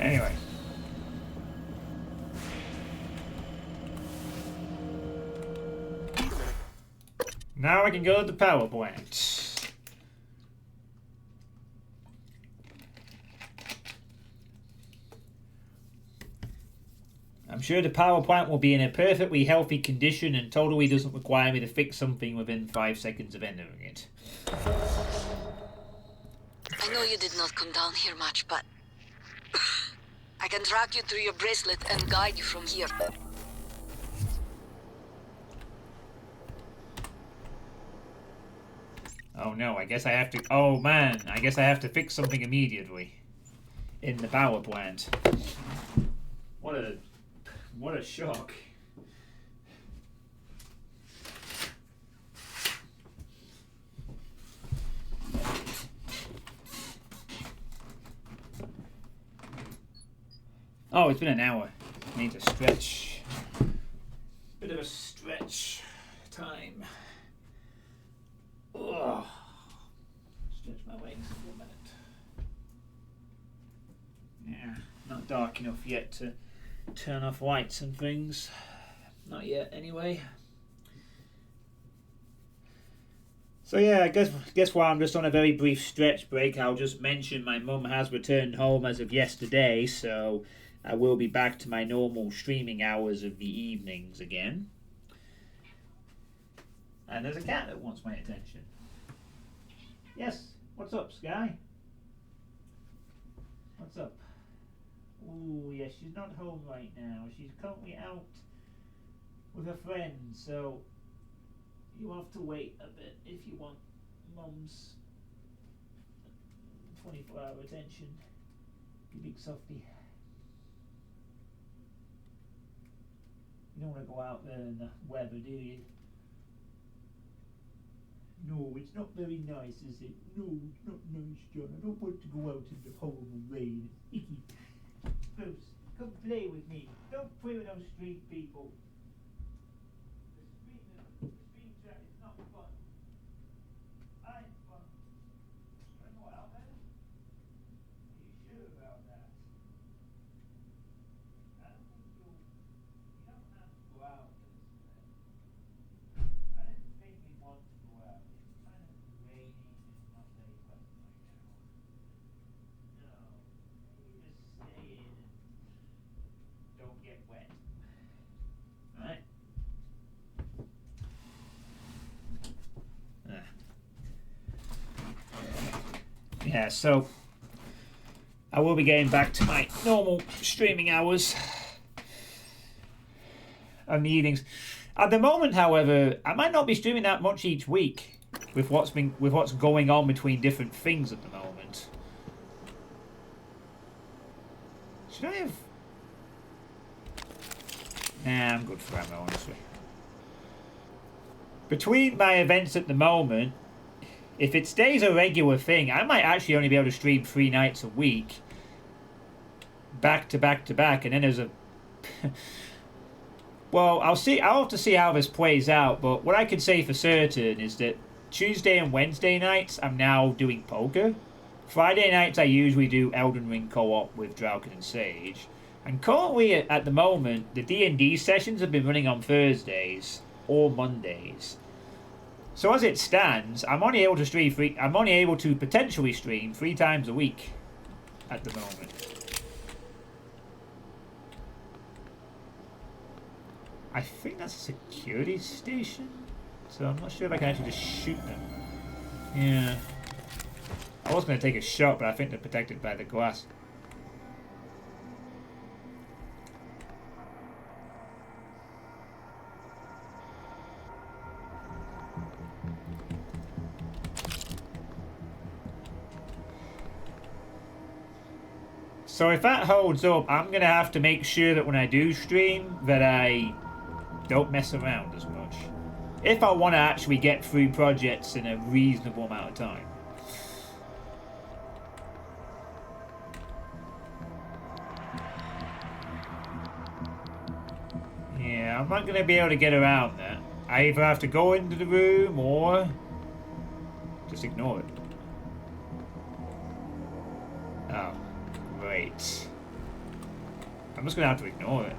Speaker 1: Anyway. Now I can go to the power plant. I'm sure the power plant will be in a perfectly healthy condition and totally doesn't require me to fix something within 5 seconds of entering it.
Speaker 4: I know you did not come down here much, but I can track you through your bracelet and guide you from here.
Speaker 1: Oh no, I guess I have to... Oh man, I guess I have to fix something immediately. In the power plant. What a shock. Oh, it's been an hour. I need to stretch. Bit of a stretch time. Ugh. Stretch my legs for a minute. Yeah, not dark enough yet to turn off lights and things. Not yet, anyway. So yeah, I guess while I'm just on a very brief stretch break, I'll just mention my mum has returned home as of yesterday, so I will be back to my normal streaming hours of the evenings again. And there's a cat that wants my attention. Yes, what's up, Sky? What's up? Ooh, yes, she's not home right now. She's currently out with her friends, so you'll have to wait a bit if you want Mum's 24-hour attention. You big softy. You don't want to go out there in the weather, do you? No, it's not very nice, is it? No, it's not nice, John. I don't want to go out in the horrible rain. Icky. Bruce, come play with me. Don't play with those street people. The street track is not fun. I'm fun. I go out there? Are you sure about that? I don't think you don't have to go out this way. I didn't think we want to go out. It's kind of rainy and it's not very pleasant right now. No, maybe just stay in and don't get wet. Alright? Yeah, so I will be getting back to my normal streaming hours and the evenings. At the moment, however, I might not be streaming that much each week with what's going on between different things at the moment. Should I have? Nah, I'm good for ammo, honestly. Between my events at the moment, if it stays a regular thing, I might actually only be able to stream 3 nights a week, back to back to back, and then there's a. Well, I'll have to see how this plays out, but what I can say for certain is that Tuesday and Wednesday nights I'm now doing poker. Friday nights I usually do Elden Ring co-op with Drauken and Sage. And currently at the moment, the D&D sessions have been running on Thursdays or Mondays. So as it stands, I'm only able to potentially stream 3 times a week at the moment. I think that's a security station, so I'm not sure if I can actually just shoot them. Yeah. I was going to take a shot, but I think they're protected by the glass. So if that holds up, I'm going to have to make sure that when I do stream that I don't mess around as much. If I want to actually get through projects in a reasonable amount of time. Yeah, I'm not going to be able to get around that. I either have to go into the room or just ignore it. Oh, great. I'm just going to have to ignore it.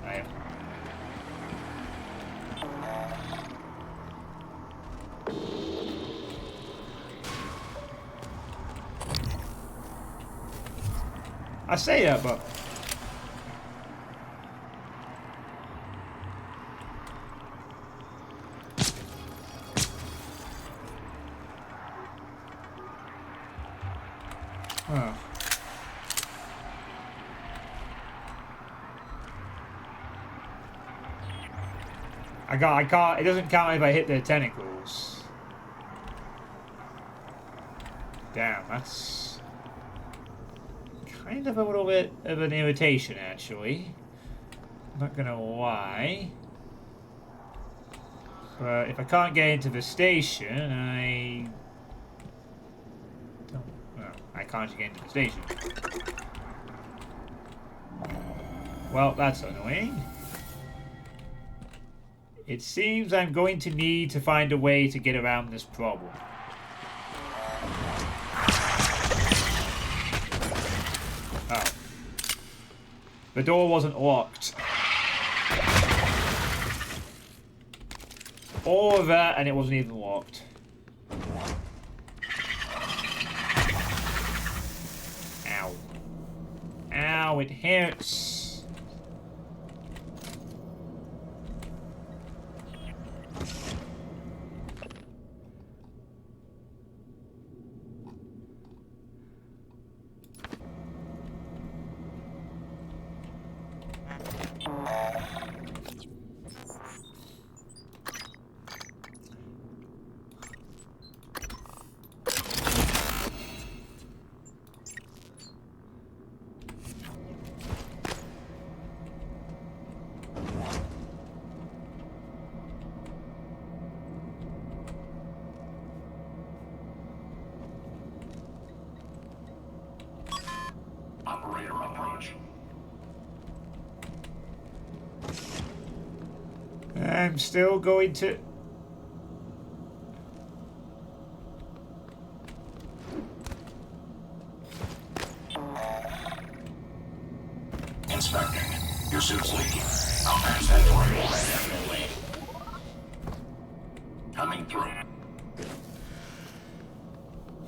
Speaker 1: I say that, but oh. I can't. It doesn't count if I hit the tentacles. Damn, that's kind of a little bit of an irritation, actually. I'm not gonna lie. But if I can't get into the station, I can't get into the station. Well, that's annoying. It seems I'm going to need to find a way to get around this problem. Oh. The door wasn't locked. All of that, and it wasn't even locked. Ow. Ow, it hurts.
Speaker 6: much.
Speaker 1: I'm still going to...
Speaker 6: Inspecting. Your suit's leaking. I'll patch that for you. Definitely. Coming through.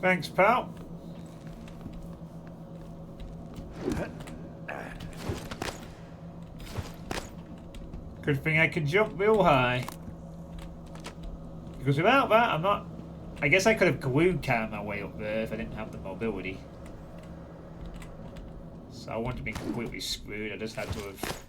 Speaker 1: Thanks, pal. Good thing I can jump real high. Because without that, I'm not... I guess I could have glue canned my way up there if I didn't have the mobility. So I wouldn't have been completely screwed. I just had to have...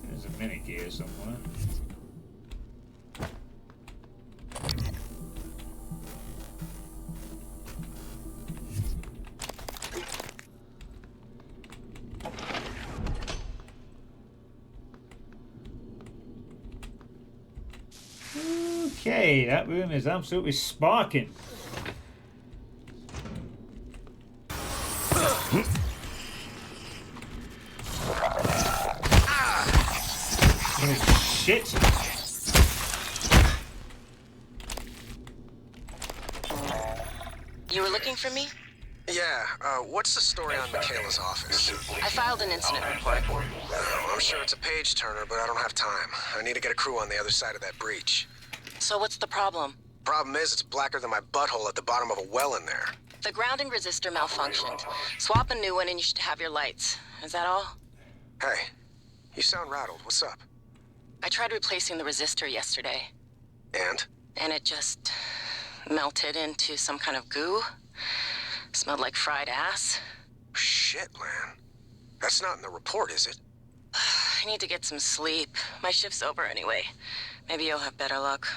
Speaker 1: There's a mini gear somewhere. Okay, that room is absolutely sparking. Oh, shit.
Speaker 8: You were looking for me?
Speaker 9: Yeah, what's the story on Michaela's office?
Speaker 8: I filed an incident report.
Speaker 9: I'm sure it's a page turner, but I don't have time. I need to get a crew on the other side of that breach.
Speaker 8: So what's the problem?
Speaker 9: Problem is, it's blacker than my butthole at the bottom of a well in there.
Speaker 8: The grounding resistor malfunctioned. Swap a new one and you should have your lights. Is that all?
Speaker 9: Hey, you sound rattled. What's up?
Speaker 8: I tried replacing the resistor yesterday.
Speaker 9: And?
Speaker 8: And it just melted into some kind of goo. Smelled like fried ass.
Speaker 9: Shit, man. That's not in the report, is it?
Speaker 8: I need to get some sleep. My shift's over anyway. Maybe you'll have better luck.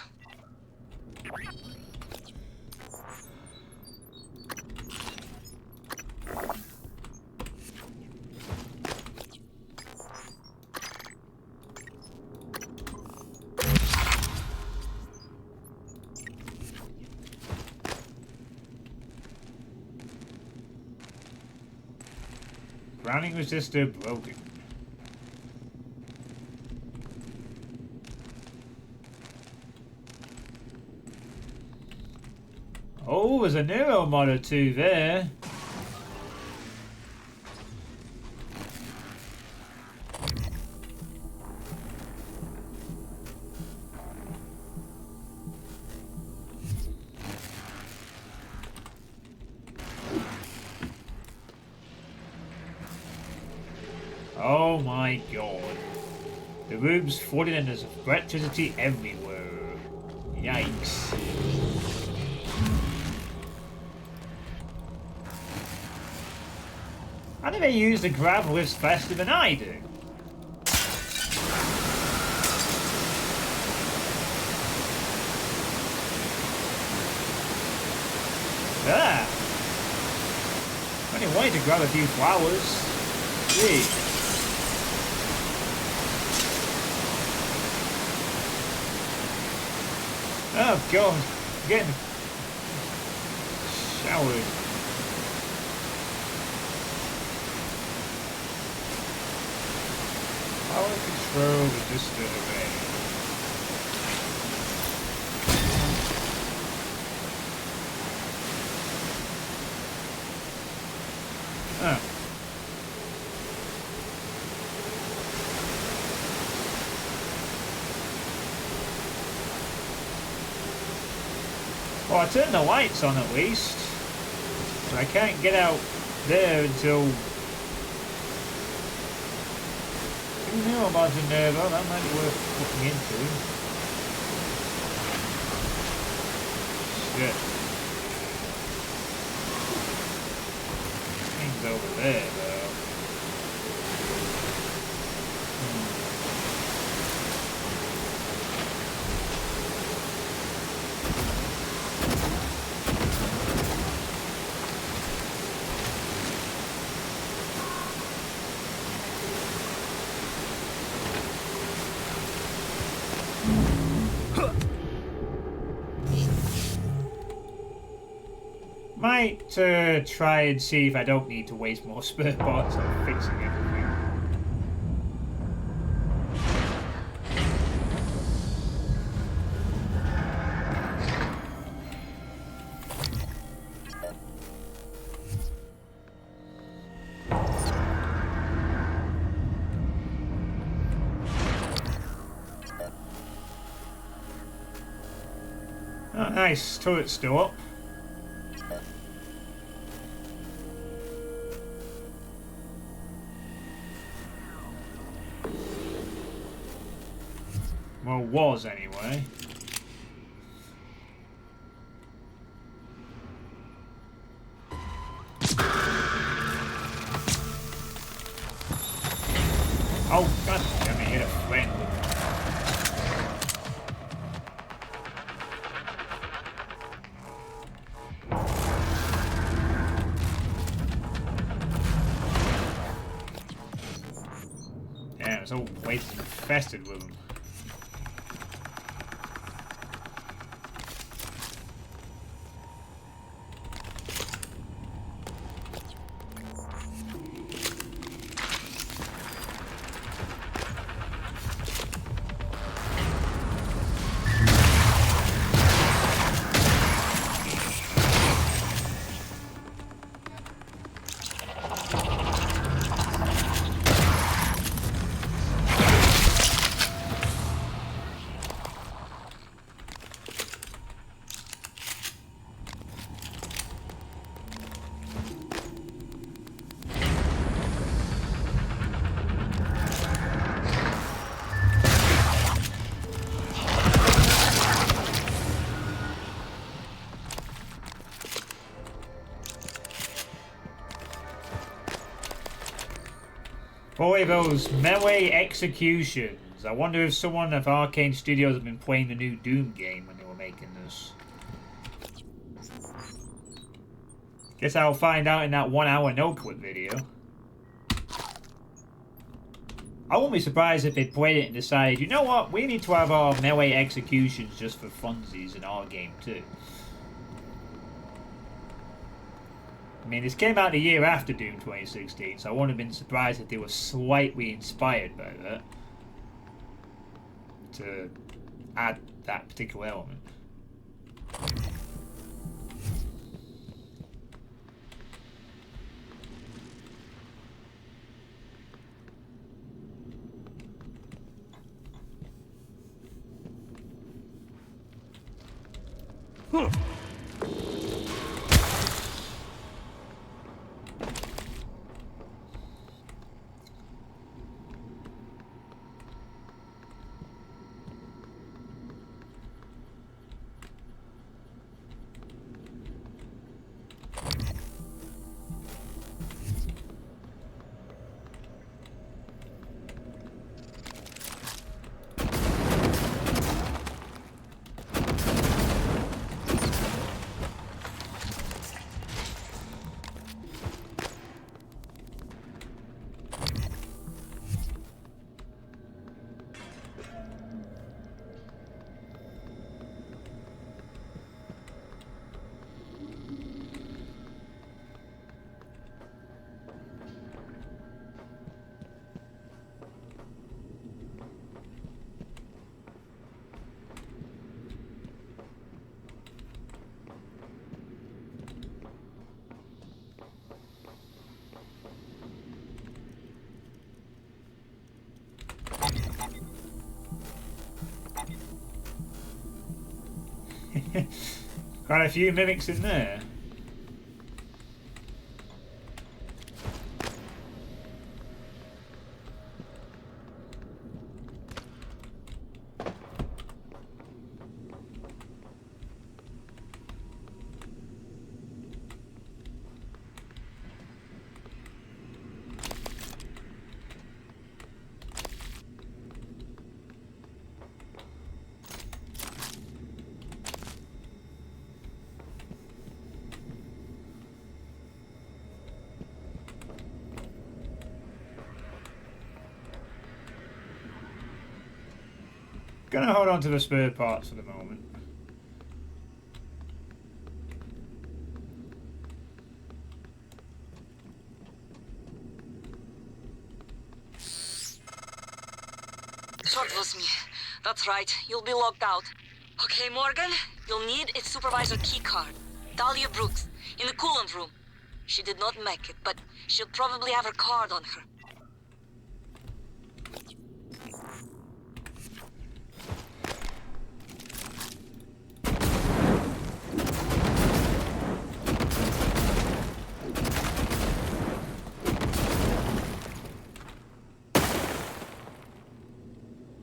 Speaker 1: Grounding resistor broken. Oh, there's a Nero mod or two there. Oh my god. The room's flooded and there's electricity everywhere. Yikes. How do they use the grav lifts faster than I do? Ah! I only wanted to grab a few flowers. Gee. Oh god, I'm getting showered. Power control resistor array. Oh. Well, I turned the lights on at least. But I can't get out there until... Who knew about the Nervo? That might be worth looking into. Shit. Things over there, though. might try and see if I don't need to waste more spare parts on fixing everything. Oh, nice, turret's still up. Well, was anyway. Oh, god damn it, hit a friend with that. Yeah, this whole place is infested with them. Boy, those melee executions. I wonder if someone at Arcane Studios have been playing the new Doom game when they were making this. Guess I'll find out in that 1 hour no-clip video. I won't be surprised if they played it and decided, you know what, we need to have our melee executions just for funsies in our game too. I mean, this came out a year after Doom 2016, so I wouldn't have been surprised if they were slightly inspired by that to add that particular element. Quite a few mimics in there. Gonna hold on to the spare parts for the moment.
Speaker 4: So it was me. That's right. You'll be locked out. Okay, Morgan, you'll need a supervisor keycard. Dahlia Brooks, in the coolant room. She did not make it, but she'll probably have her card on her.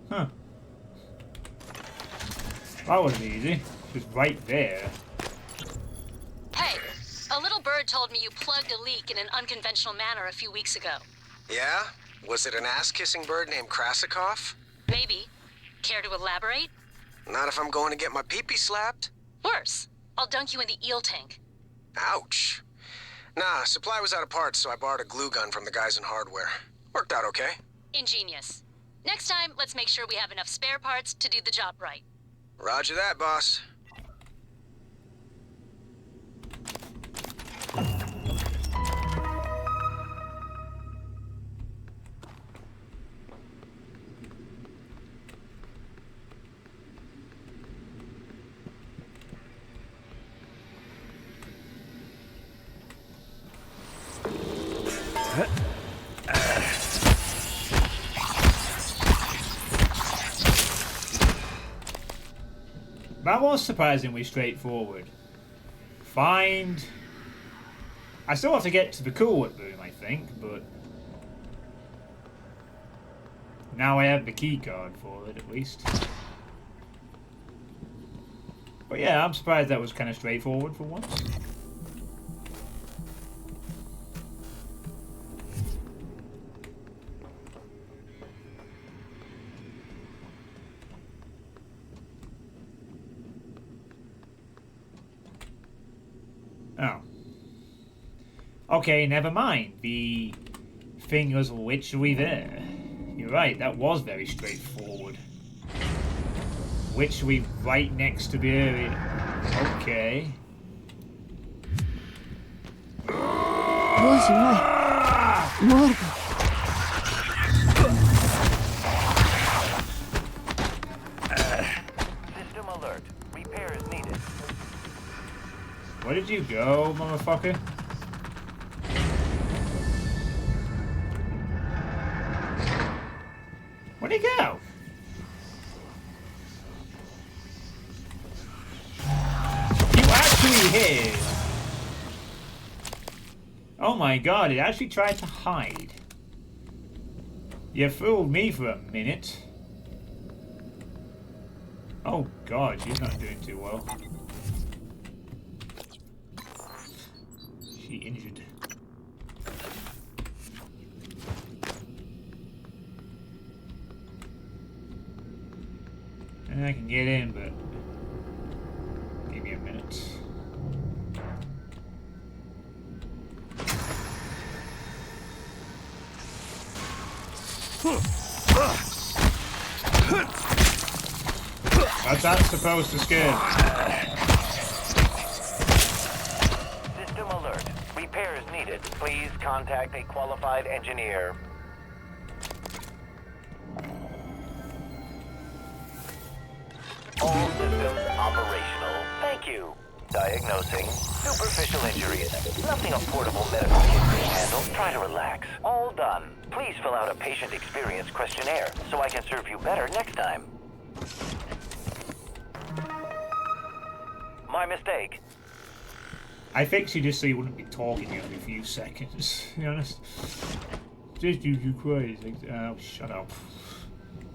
Speaker 1: Huh. That was easy. Just right there.
Speaker 5: Hey, a little bird told me you plugged a leak in an unconventional manner a few weeks ago.
Speaker 9: Yeah? Was it an ass-kissing bird named Krasikov?
Speaker 5: Maybe. Care to elaborate?
Speaker 9: Not if I'm going to get my pee-pee slapped.
Speaker 5: Worse. I'll dunk you in the eel tank.
Speaker 9: Ouch. Nah, supply was out of parts, so I borrowed a glue gun from the guys in hardware. Worked out okay.
Speaker 5: Ingenious. Next time, let's make sure we have enough spare parts to do the job right.
Speaker 9: Roger that, boss.
Speaker 1: That was surprisingly straightforward. Find... I still have to get to the coolant room, I think, but... now I have the key card for it, at least. But yeah, I'm surprised that was kind of straightforward for once. Oh. Okay, never mind. The thing was literally there. You're right, that was very straightforward. Literally right next to the area. Okay.
Speaker 10: 不行了，莫尔。
Speaker 11: System alert. Repair is needed.
Speaker 1: Where did you go, motherfucker? Where'd he go? You actually hid! Oh my god, it actually tried to hide. You fooled me for a minute. Oh god, she's not doing too well. She injured. And I can get in, but give me a minute. What's that supposed to scare?
Speaker 11: System alert. Repair is needed. Please contact a qualified engineer. All systems operational. Thank you. Diagnosing superficial injuries. Nothing a portable medical kit can handle. Try to relax. All done. Please fill out a patient experience questionnaire so I can serve you better next time. My mistake.
Speaker 1: I fixed you just so you wouldn't be talking every few seconds, to be honest. Just you crazy. Oh, shut up.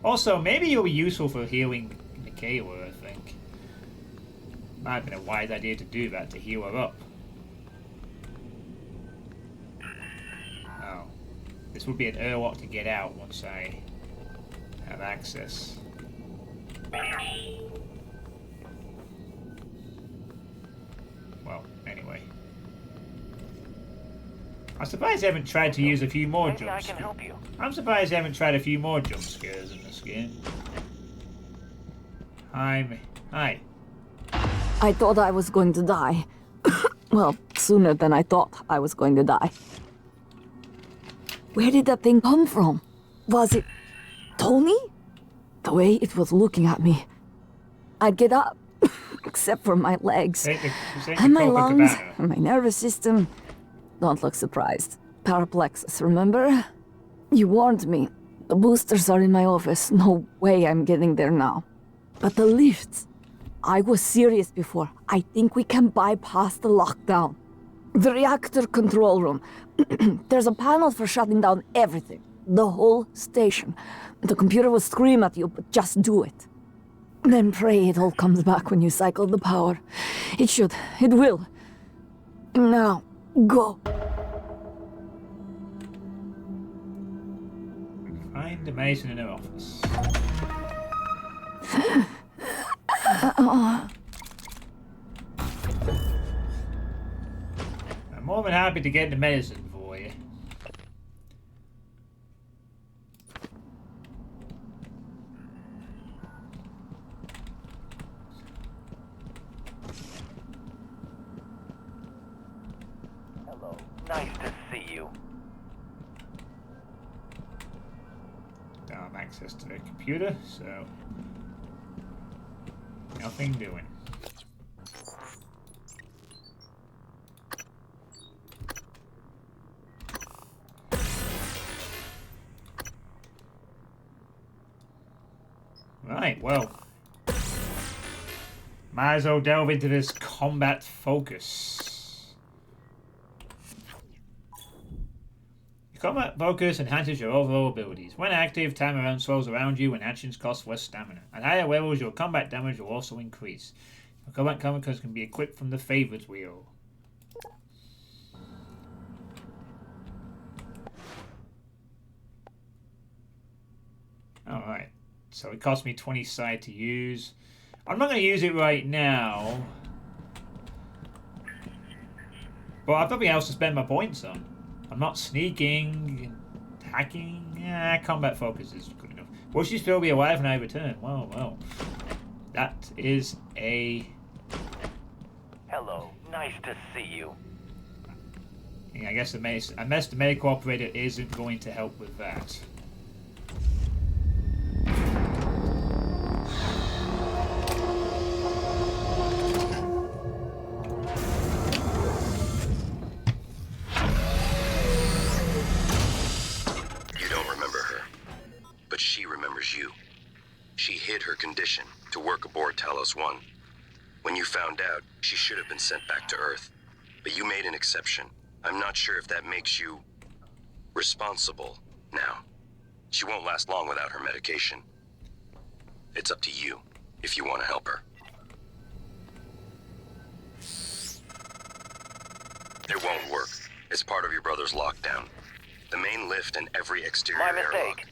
Speaker 1: Also, maybe you'll be useful for healing Michaela, I think. Might have been a wise idea to do that, to heal her up. Oh. This would be an airlock to get out once I have access. Well, anyway. I'm surprised they haven't tried to use a few more
Speaker 11: Maybe I
Speaker 1: jump
Speaker 11: can
Speaker 1: scares.
Speaker 11: help you.
Speaker 1: I'm surprised they haven't tried a few more jump scares in this game. Hi.
Speaker 10: I thought I was going to die. Well, sooner than I thought I was going to die. Where did that thing come from? Was it Tony? The way it was looking at me. I'd get up, except for my legs. And my lungs, and my nervous system. Don't look surprised. Paraplexus, remember? You warned me. The boosters are in my office. No way I'm getting there now. But the lifts. I was serious before. I think we can bypass the lockdown. The reactor control room. There's a panel for shutting down everything. The whole station. The computer will scream at you, but just do it. Then pray it all comes back when you cycle the power. It should. It will. Now, go.
Speaker 1: Find the Mason in her office. I'm more than happy to get the medicine for you.
Speaker 11: Hello. Nice to see you.
Speaker 1: Don't have access to the computer, so nothing doing. Right, well, might as well delve into this combat focus. Your combat focus enhances your overall abilities. When active, time around swells around you and actions cost less stamina. At higher levels, your combat damage will also increase. Your combat focus can be equipped from the favorites wheel. Alright. So it cost me 20 side to use. I'm not going to use it right now. But I've nothing else to spend my points on. I'm not sneaking, hacking. Yeah, combat focus is good enough. Will she still be alive when I return? Well. That is a...
Speaker 11: Hello. Nice to see you.
Speaker 1: Yeah, I guess the medical operator isn't going to help with that.
Speaker 2: She remembers you. She hid her condition to work aboard Talos 1. When you found out, she should have been sent back to Earth. But you made an exception. I'm not sure if that makes you responsible now. She won't last long without her medication. It's up to you if you want to help her. It won't work. It's part of your brother's lockdown. The main lift and every exterior airlock.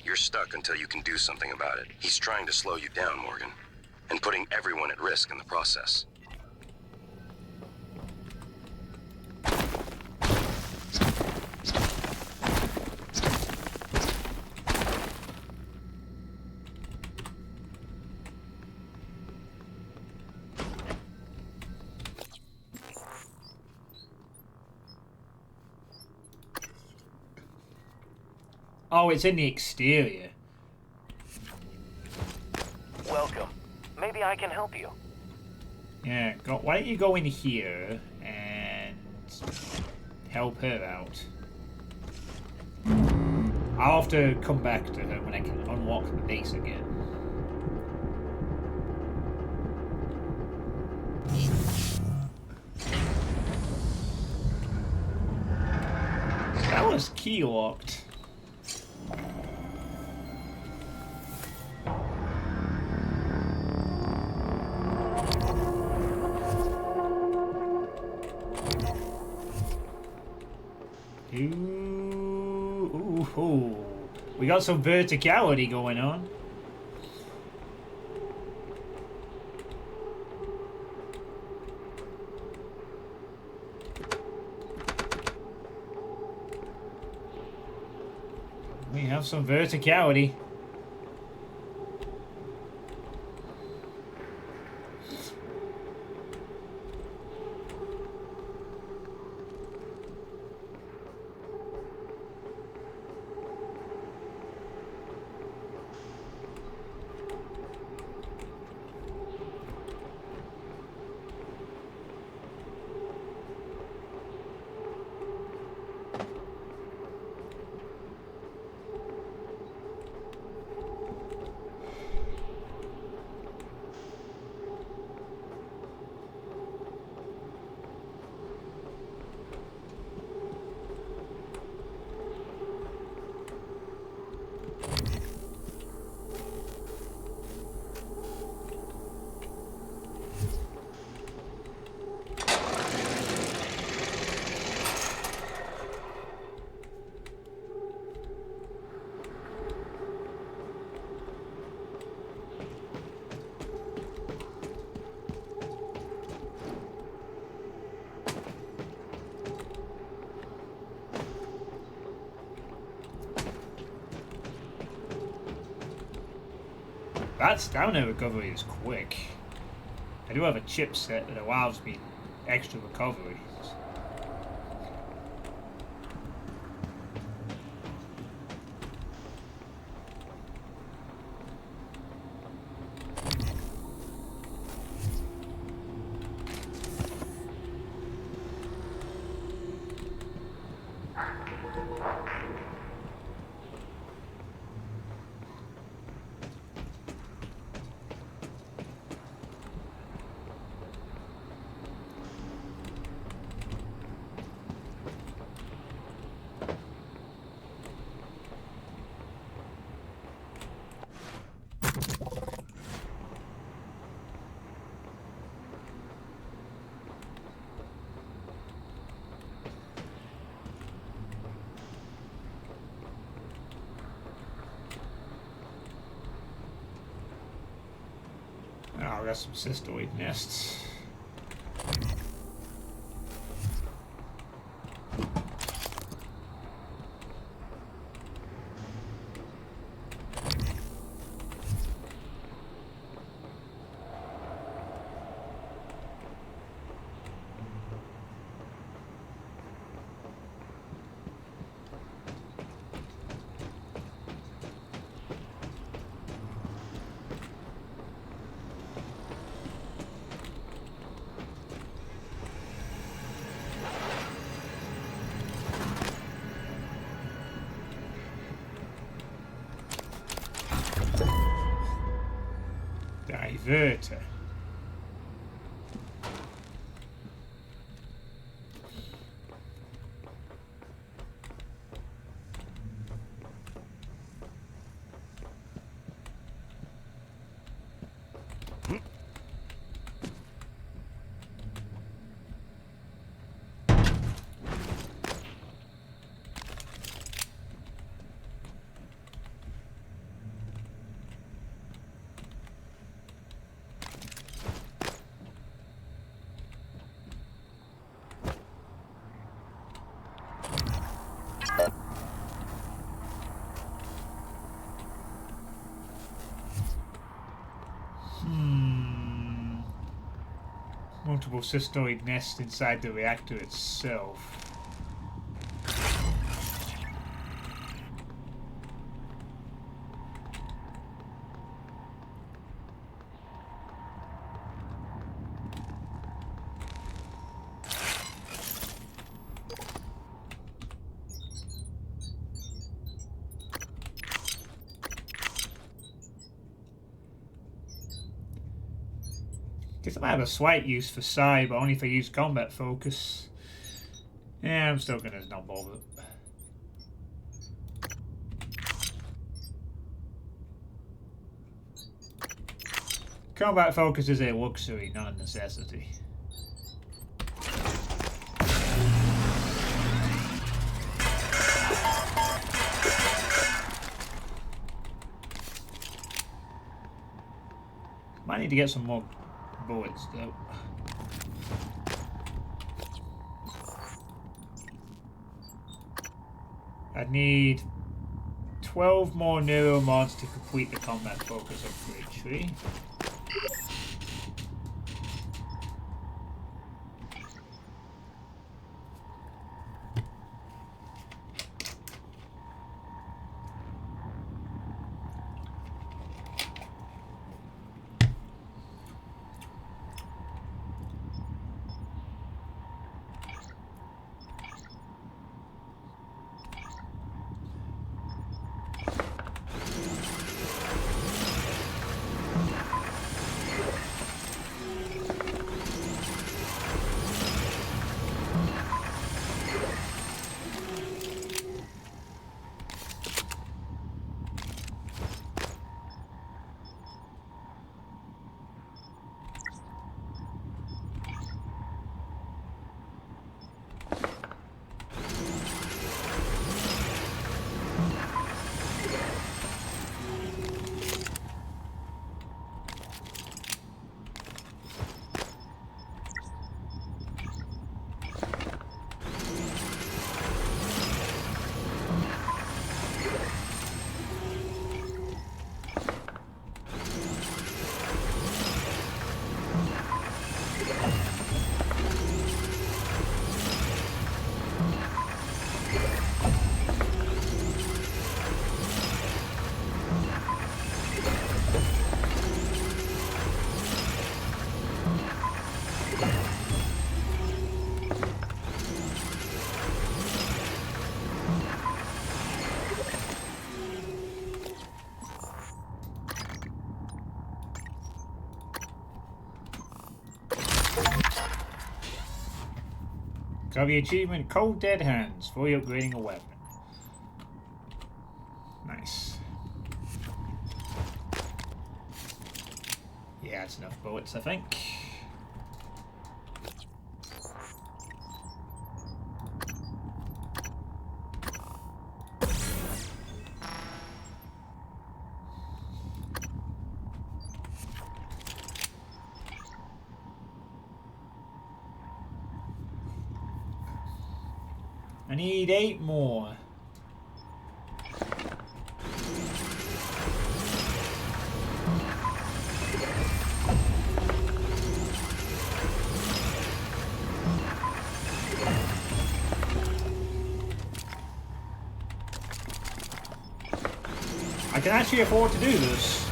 Speaker 2: You're stuck until you can do something about it. He's trying to slow you down, Morgan, and putting everyone at risk in the process.
Speaker 1: Oh, it's in the exterior.
Speaker 11: Welcome. Maybe I can help you.
Speaker 1: Yeah, why don't you go in here and help her out? I'll have to come back to her when I can unlock the base again. That was key locked. Ooh. We got some verticality going on. We have some verticality. That stamina recovery is quick. I do have a chipset that allows me extra recovery. Oh, we got some cystoid nests. Diverter. Multiple cystoid nests inside the reactor itself. Guess I might have a slight use for Psi, but only if I use combat focus. Yeah, I'm still gonna not bother. Combat focus is a luxury, not a necessity. Might need to get some more bullets though. I need 12 more neuromods to complete the combat focus upgrade tree. Discover the achievement Cold Dead Hands for upgrading a weapon. Nice. Yeah, that's enough bullets, I think. I need 8 more. I can actually afford to do this.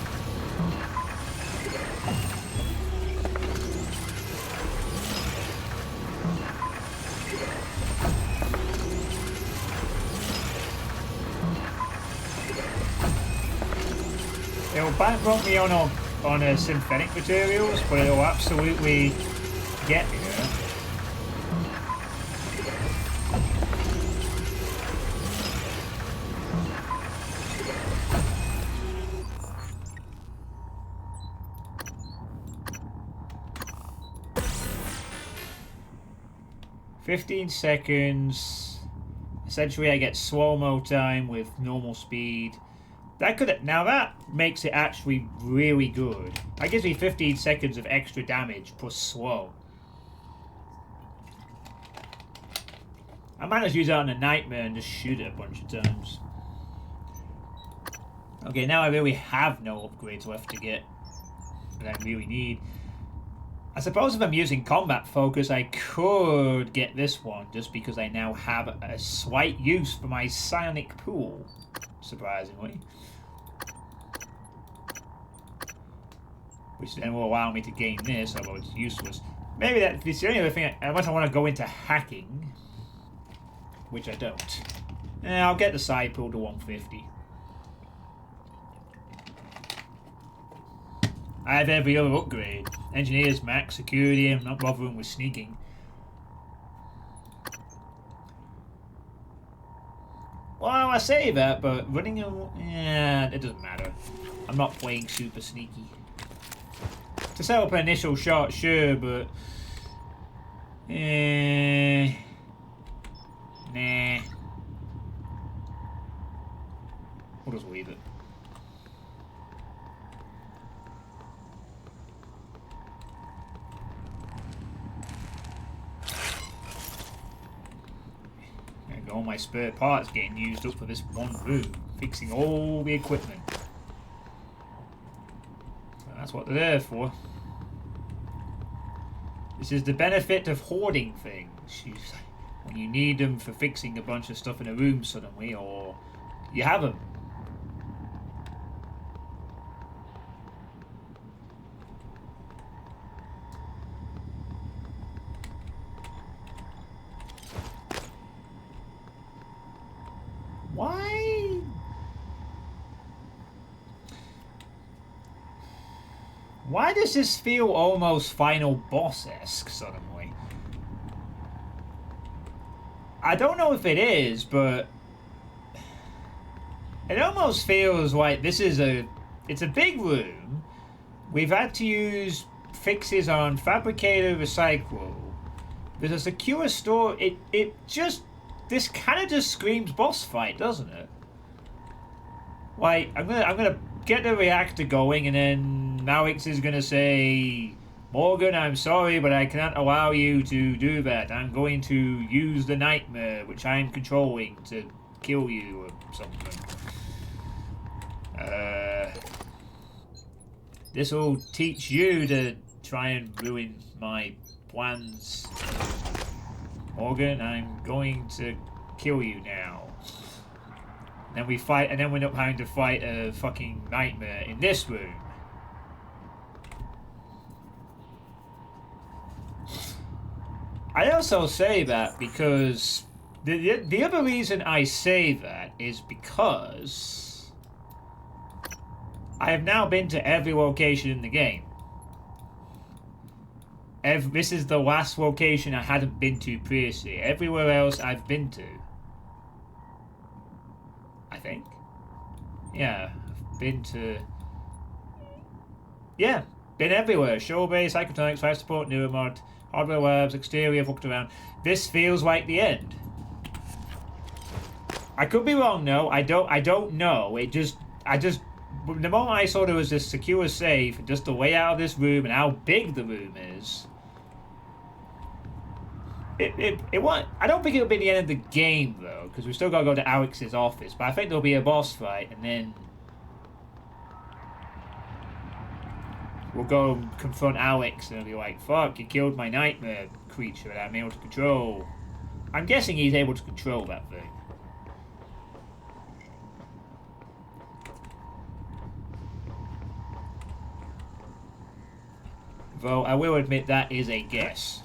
Speaker 1: It'll bankrupt me on synthetic materials, but it'll absolutely get me there. "15 seconds. Essentially, I get slow-mo time with normal speed. Now that makes it actually really good. That gives me 15 seconds of extra damage plus slow. I might just use that on a nightmare and just shoot it a bunch of times. Okay, now I really have no upgrades left to get that I really need. I suppose if I'm using combat focus, I could get this one just because I now have a slight use for my psionic pool, surprisingly. Which then will allow me to gain this, although it's useless. Maybe that's the only other thing, unless I want to go into hacking, which I don't. I'll get the side pool to 150. I have every other upgrade. Engineers, max, security, I'm not bothering with sneaking. Well, I say that, but running it doesn't matter. I'm not playing super sneaky. To set up an initial shot, sure, but... nah. We'll just leave it. There you go, all my spare parts getting used up for this one room, fixing all the equipment. That's what they're there for. This is the benefit of hoarding things. When you need them for fixing a bunch of stuff in a room suddenly, or you have them. Why? Why does this feel almost final boss-esque suddenly? I don't know if it is, but it almost feels like this is it's a big room. We've had to use fixes on fabricator, recycle. There's a secure store. This kind of just screams boss fight, doesn't it? Like, I'm gonna get the reactor going, and then Alex is gonna say, "Morgan, I'm sorry, but I cannot allow you to do that. I'm going to use the nightmare, which I'm controlling, to kill you," or something. This will teach you to try and ruin my plans. Morgan, I'm going to kill you now. Then we fight, and then we end up having to fight a fucking nightmare in this room. I also say that because the other reason I say that is because I have now been to every location in the game. This is the last location I hadn't been to previously. Everywhere else I've been to. I think. Yeah, I've been to... Yeah, been everywhere. Show base, Psychotronics, Fire Support, Neuromod, Hardware Labs, Exterior, I've looked around. This feels like the end. I could be wrong, no. I don't know. The moment I saw there was this secure safe, and just the layout of this room and how big the room is... I don't think it'll be the end of the game, though, because we still got to go to Alex's office. But I think there'll be a boss fight, and then we'll go confront Alex, and he'll be like, fuck, you killed my nightmare creature that I'm able to control. I'm guessing he's able to control that thing. Though I will admit that is a guess.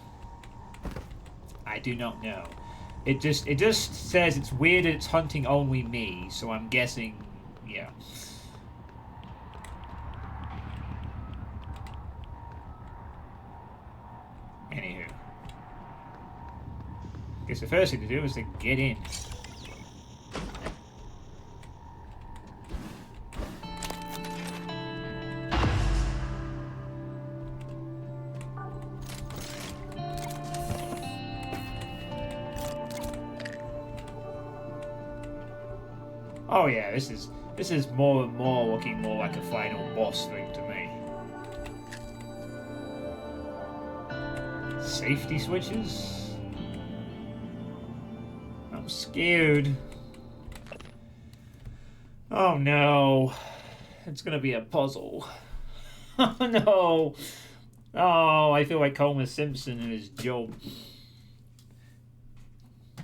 Speaker 1: I do not know. It just says it's weird that it's hunting only me, so I'm guessing, yeah. Anywho. I guess the first thing to do is to get in. Oh yeah, this is more and more looking more like a final boss thing to me. Safety switches? I'm scared. Oh no. It's gonna be a puzzle. Oh no. Oh, I feel like Homer Simpson in his job.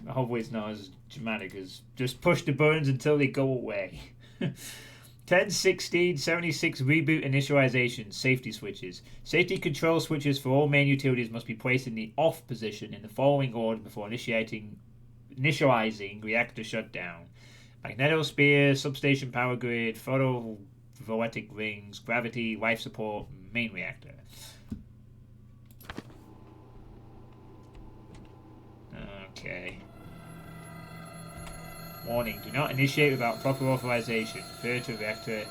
Speaker 1: Hopefully it's not as dramatic as just push the buttons until they go away. 10-16-76 reboot initialization safety switches. Safety control switches for all main utilities must be placed in the off position in the following order before initializing reactor shutdown. Magnetosphere, substation power grid, photovoltaic rings, gravity, life support, main reactor. Okay. Warning, do not initiate without proper authorization. Refer to reactor.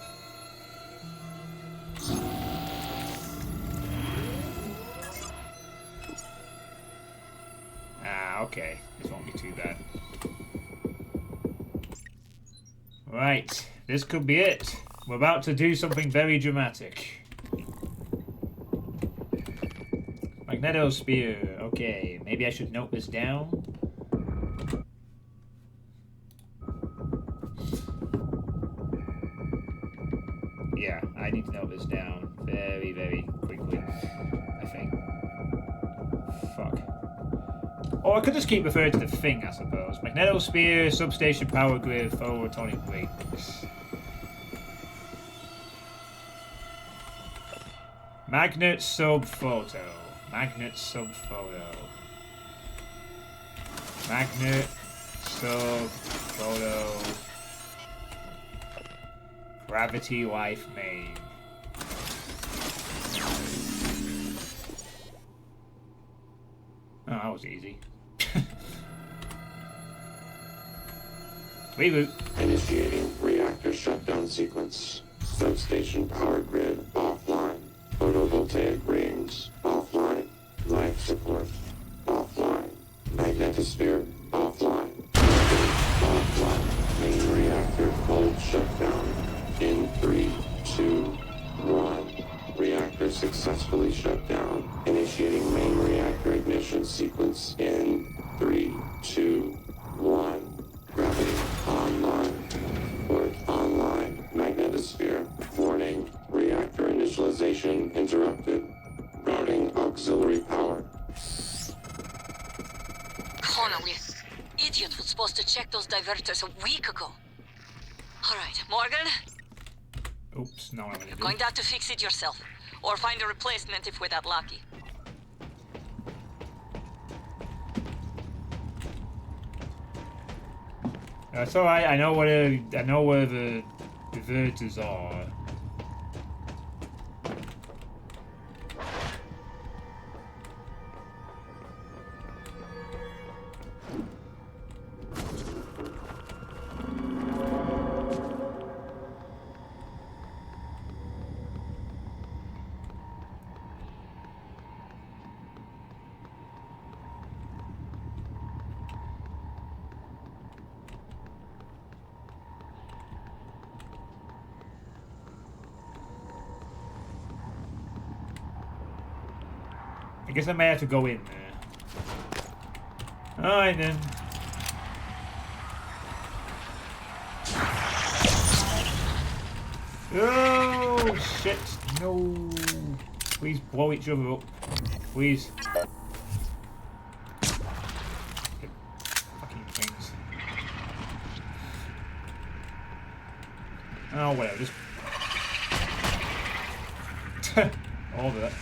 Speaker 1: Ah, okay. This won't be too bad. Right, this could be it. We're about to do something very dramatic. Magnetosphere. Okay, maybe I should note this down. Yeah, I need to note this down very, very quickly, I think. Fuck. Or I could just keep referring to the thing, I suppose. Magnetosphere, substation power grid, photovoltaic rings. Magnet sub-photo. Magnet sub-photo. Magnet sub-photo. Gravity life main. Oh, that was easy. Reboot.
Speaker 7: Initiating reactor shutdown sequence. Substation power grid offline. Photovoltaic rings offline. Life support offline. Magnetosphere offline. Offline. Main reactor cold shutdown. In 3, 2, 1. Reactor successfully shut down. Initiating main reactor ignition sequence in 3, 2, 1. Gravity online. Port online. Magnetosphere. Warning. Reactor initialization interrupted. Routing auxiliary power.
Speaker 4: Connolly, idiot was supposed to check those diverters a week ago. All right, Morgan.
Speaker 1: Oops, no, I'm gonna
Speaker 4: You're
Speaker 1: do.
Speaker 4: going to have to fix it yourself, or find a replacement if we're that lucky.
Speaker 1: That's alright. I know where the diverters are. guess I may have to go in there. Alright then. Oh shit! No! Please blow each other up. Please. Fucking things. Oh, whatever. Just. All that.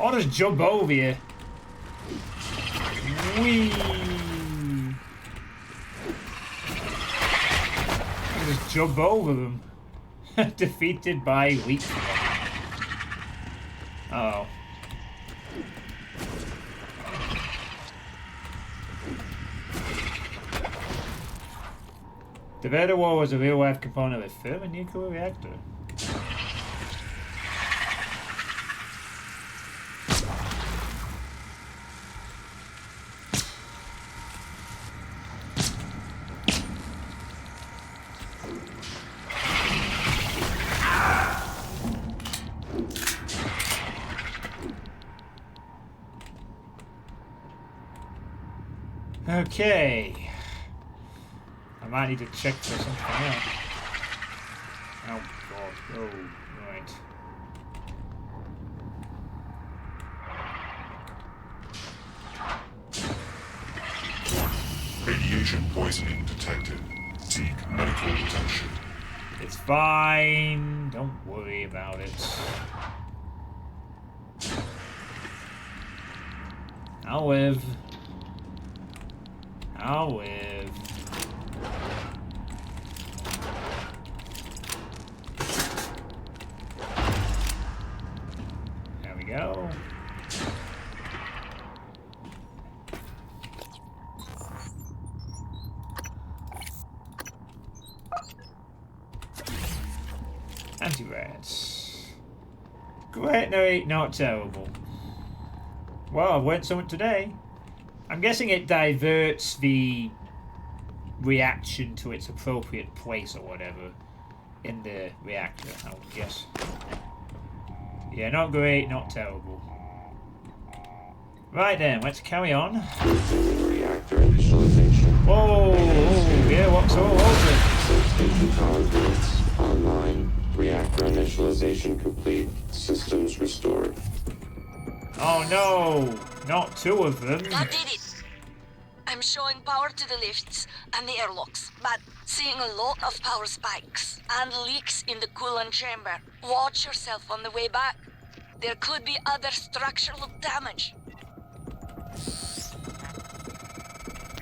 Speaker 1: Oh, just jump over here. Whee! Just jump over them. Defeated by weak. Uh oh. The Vader War was a real-life component of a thermal nuclear reactor. Okay. I might need to check for something else. Oh god. Oh, right.
Speaker 6: Radiation poisoning detected. Seek medical attention.
Speaker 1: It's fine. Don't worry about it. I'll live. I'll live. There we go. Anti-rats. Great, no, not terrible. Well, I've learned something today. I'm guessing it diverts the reaction to its appropriate place or whatever in the reactor, I would guess. Yeah, not great, not terrible. Right then, let's carry on.
Speaker 7: Reactor initialization.
Speaker 1: Whoa, yeah, what's all over?
Speaker 7: Substation power grids online. Reactor initialization complete. Systems restored.
Speaker 1: Oh no, not two of them.
Speaker 4: I did it. I'm showing power to the lifts and the airlocks, but seeing a lot of power spikes and leaks in the coolant chamber. Watch yourself on the way back. There could be other structural damage.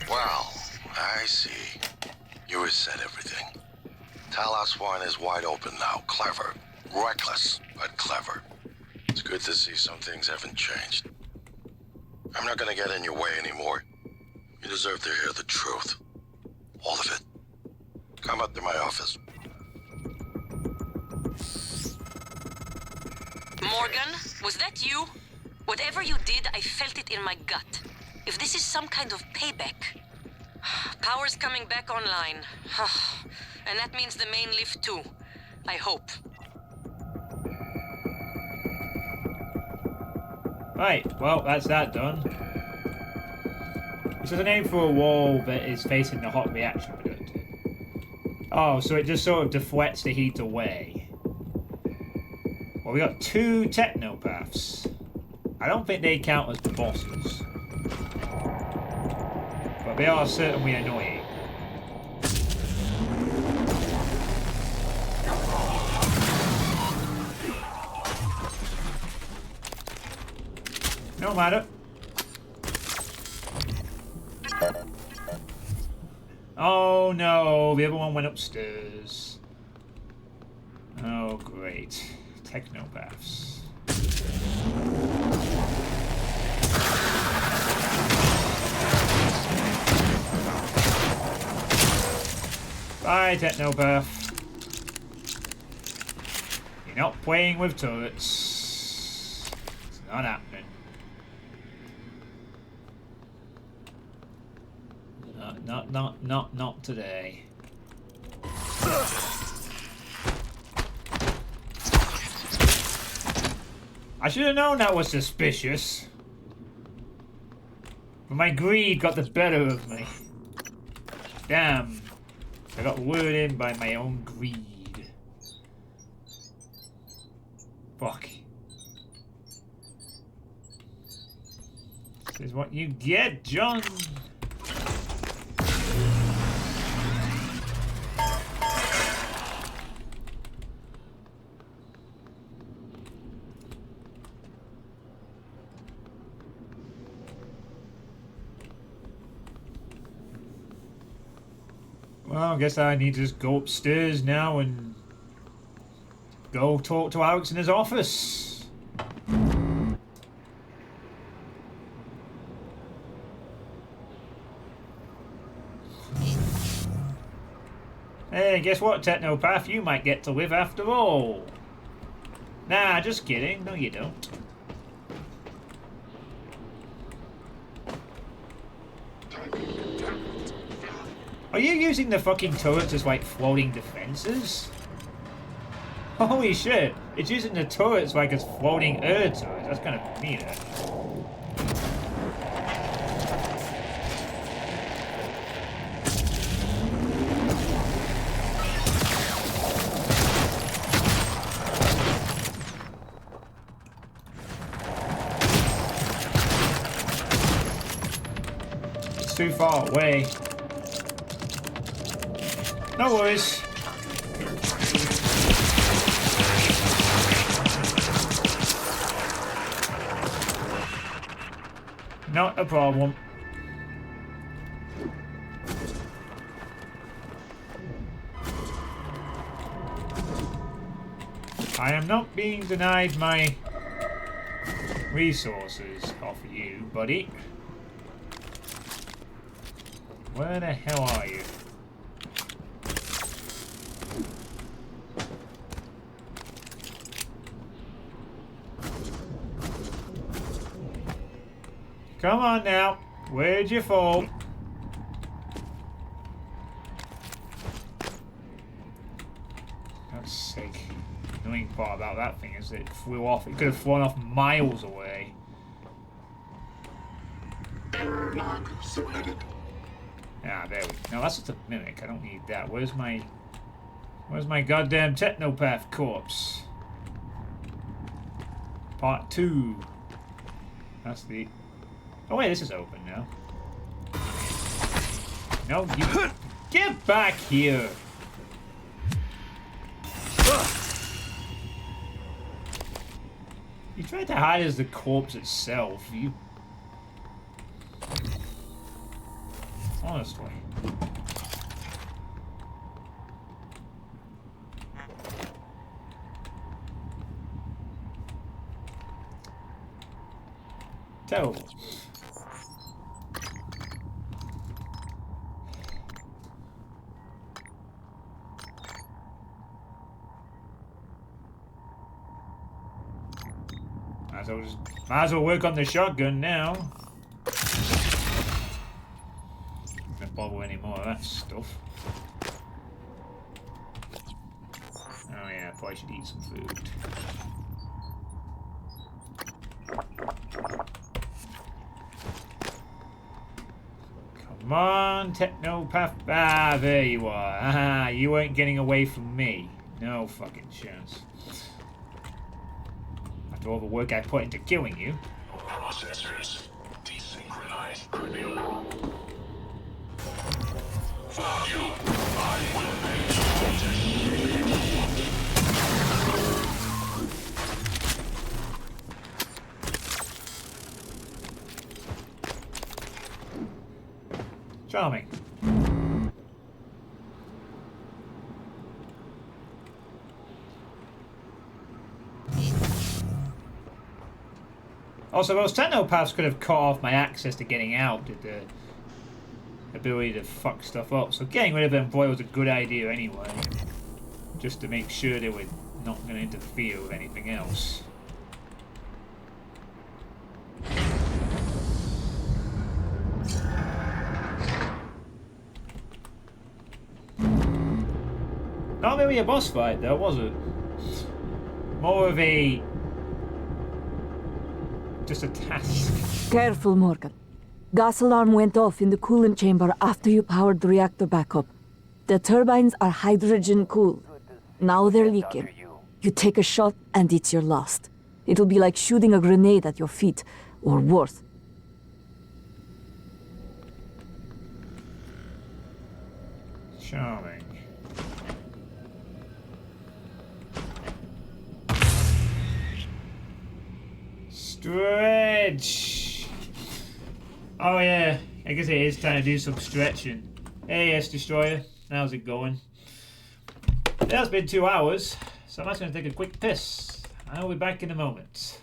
Speaker 2: Well, I see. You reset everything. Talos 1 is wide open now. Clever. Reckless, but clever. It's good to see some things haven't changed. I'm not gonna get in your way anymore. You deserve to hear the truth. All of it. Come up to my office.
Speaker 8: Morgan, was that you? Whatever you did, I felt it in my gut. If this is some kind of payback. Power's coming back online. And that means the main lift too. I hope.
Speaker 1: Right, well, that's that done. This is a name for a wall that is facing the hot reaction productive. Oh, so it just sort of deflects the heat away. Well, we got two technopaths. I don't think they count as the bosses. But they are certainly annoying. No matter. Oh no, the other one went upstairs. Oh great. Technopaths. Bye, Technopath. You're not playing with turrets. It's not happening. Not today. I should have known that was suspicious. But my greed got the better of me. Damn. I got lured in by my own greed. Fuck. This is what you get, John. Well, I guess I need to just go upstairs now and go talk to Alex in his office. Hey, guess what, Technopath? You might get to live after all. Nah, just kidding. No, you don't. Are you using the fucking turrets as, like, floating defenses? Holy shit! It's using the turrets like as floating air turrets. That's kind of neat. It's too far away. No worries. Not a problem. I am not being denied my resources off of you, buddy. Where the hell are you? Come on now. Where'd you fall? God's sake. The annoying part about that thing is that it flew off. It could have flown off miles away.
Speaker 6: Error log submitted.
Speaker 1: Ah, there we go. Now that's just a mimic. I don't need that. Where's my goddamn Technopath corpse? Part 2. That's the... Oh wait, this is open now. No, you... Get back here! You tried to hide as the corpse itself. You... Honestly. Terrible. Might as well work on the shotgun now. Don't bother any more of that stuff. Oh yeah, probably should eat some food. Come on, Technopath. Ah, there you are. Ah, you ain't getting away from me. No fucking chance. After all the work I put into killing you.
Speaker 6: Processors desynchronized critical. Found you. I will make
Speaker 1: Charming. Also, those Technopaths could have cut off my access to getting out with the ability to fuck stuff up. So getting rid of them probably was a good idea anyway. Just to make sure they were not going to interfere with anything else. Not really a boss fight though, was it? More of a just a task.
Speaker 10: Careful, Morgan. Gas alarm went off in the coolant chamber after you powered the reactor back up. The turbines are hydrogen-cooled. Now they're leaking. You take a shot, and it's your last. It'll be like shooting a grenade at your feet, or worse.
Speaker 1: Charming. Stretch! Oh yeah, I guess it is time to do some stretching. Hey, S-Destroyer, how's it going? It's been 2 hours, so I'm just going to take a quick piss. I'll be back in a moment.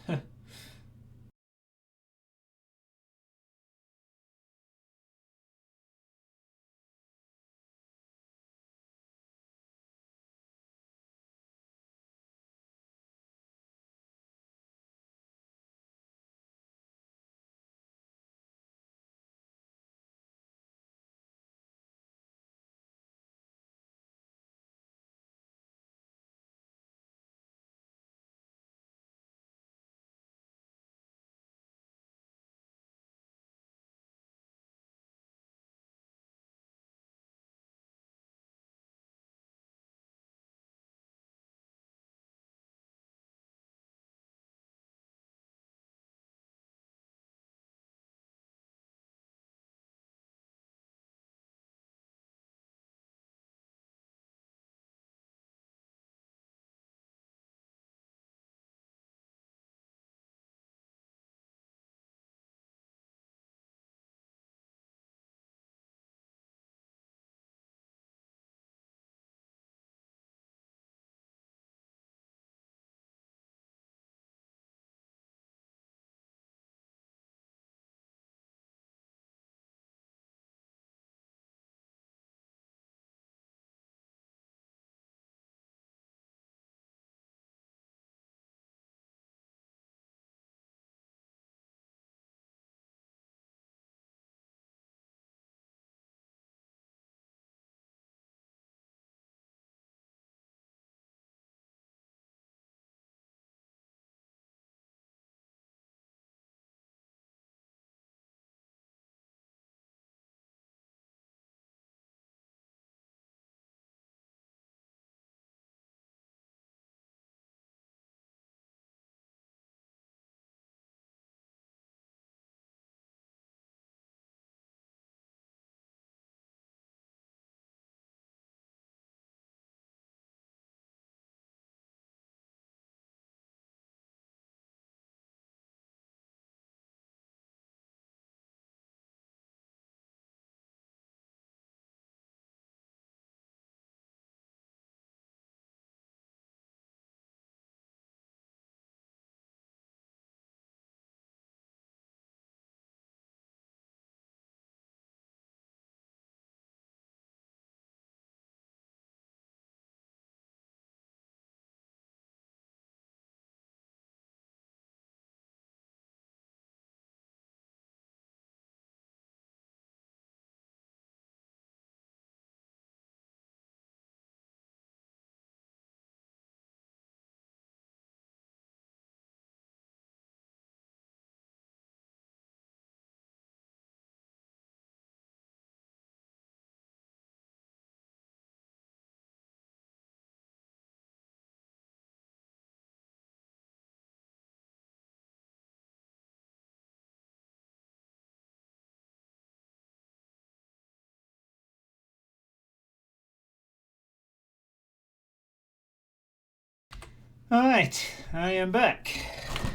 Speaker 1: Alright, I am back.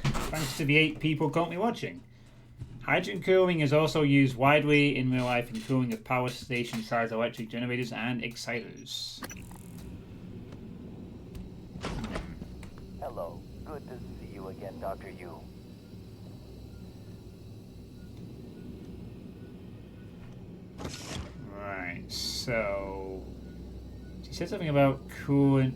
Speaker 1: Thanks to the 8 people currently watching. Hydrogen cooling is also used widely in real life in cooling of power station-sized electric generators and exciters.
Speaker 11: Hello. Good to see you again, Dr. Yu.
Speaker 1: Right, so... She said something about coolant...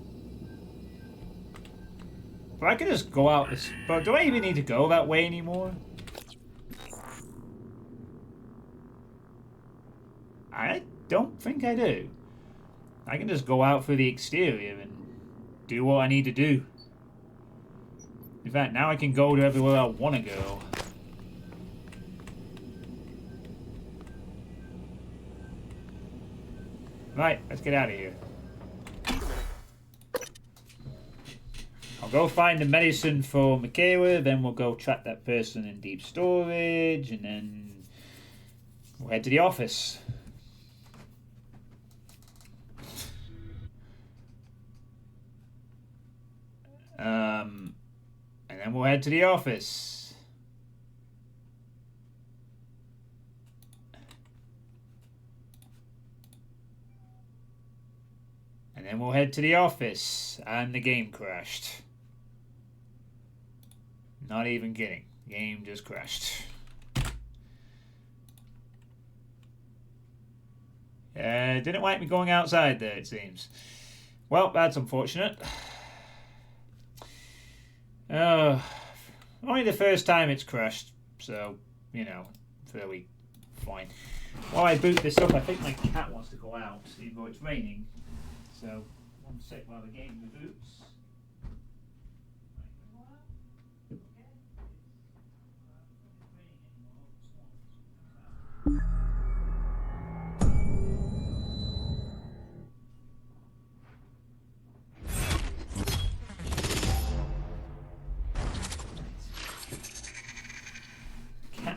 Speaker 1: But I could just go out this... But do I even need to go that way anymore? I don't think I do. I can just go out through the exterior and do what I need to do. In fact, now I can go to everywhere I want to go. Right, let's get out of here. I'll go find the medicine for Michaela, then we'll go track that person in deep storage, and then we'll head to the office. And then we'll head to the office. And then we'll head to the office. And the game crashed. Not even kidding. Game just crashed. Didn't like me going outside there, it seems. Well, that's unfortunate. Only the first time it's crashed, so, you know, fairly fine. While I boot this up, I think my cat wants to go out, even though it's raining. So, one sec while the game reboots.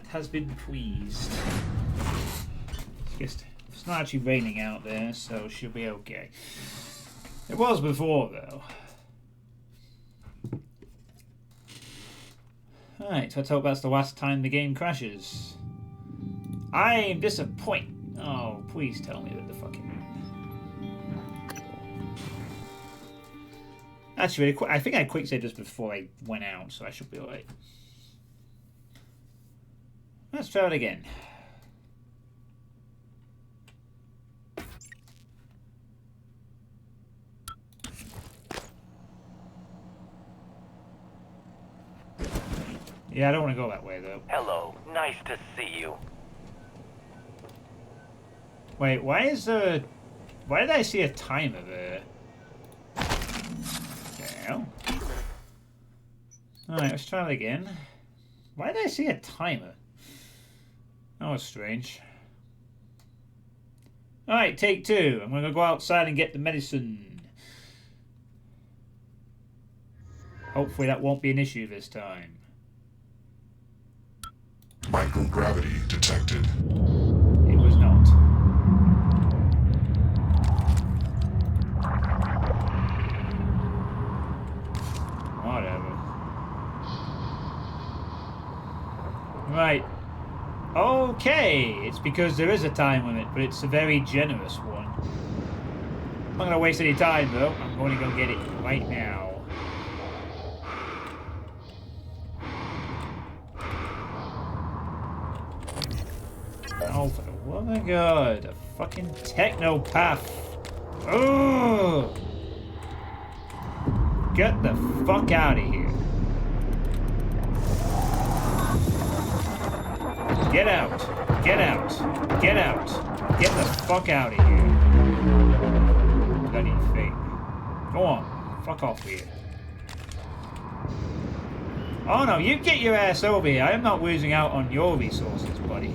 Speaker 1: Has been pleased. It's not actually raining out there, so she'll be okay. It was before, though. Alright, so let's hope that's the last time the game crashes. I'm disappointed. Oh, please tell me that the fucking... Actually, I think I quick saved just before I went out, so I should be alright. Let's try it again. Yeah, I don't want to go that way, though.
Speaker 11: Hello. Nice to see you.
Speaker 1: Wait, why is there... Why did I see a timer there? Hell. Alright, let's try it again. Why did I see a timer? That was strange. Alright, take two. I'm going to go outside and get the medicine. Hopefully that won't be an issue this time.
Speaker 6: Microgravity detected.
Speaker 1: It was not. Whatever. Right. Okay, it's because there is a time limit, but it's a very generous one. I'm not going to waste any time, though. I'm going to go get it right now. Oh, for the love of God. A fucking technopath. Oh! Get the fuck out of here. Get out! Get out! Get out! Get the fuck out of here! Bloody thing. Go on. Fuck off here. Oh no, you get your ass over here. I am not losing out on your resources, buddy.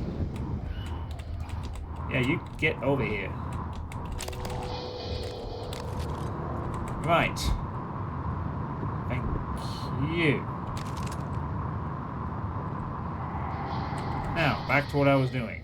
Speaker 1: Yeah, you get over here. Right. Thank you. Now, back to what I was doing.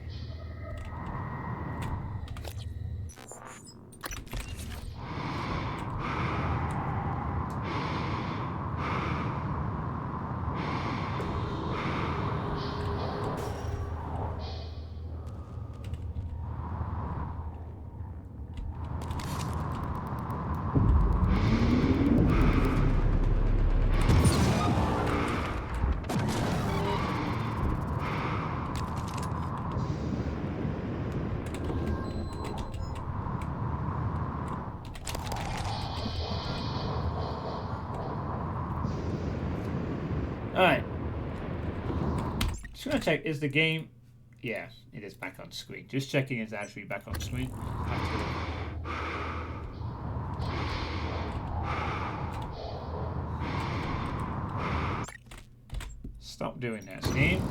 Speaker 1: Alright. Just gonna check, is the game... Yeah, it is back on screen. Just checking it's actually back on screen. Stop doing that, game.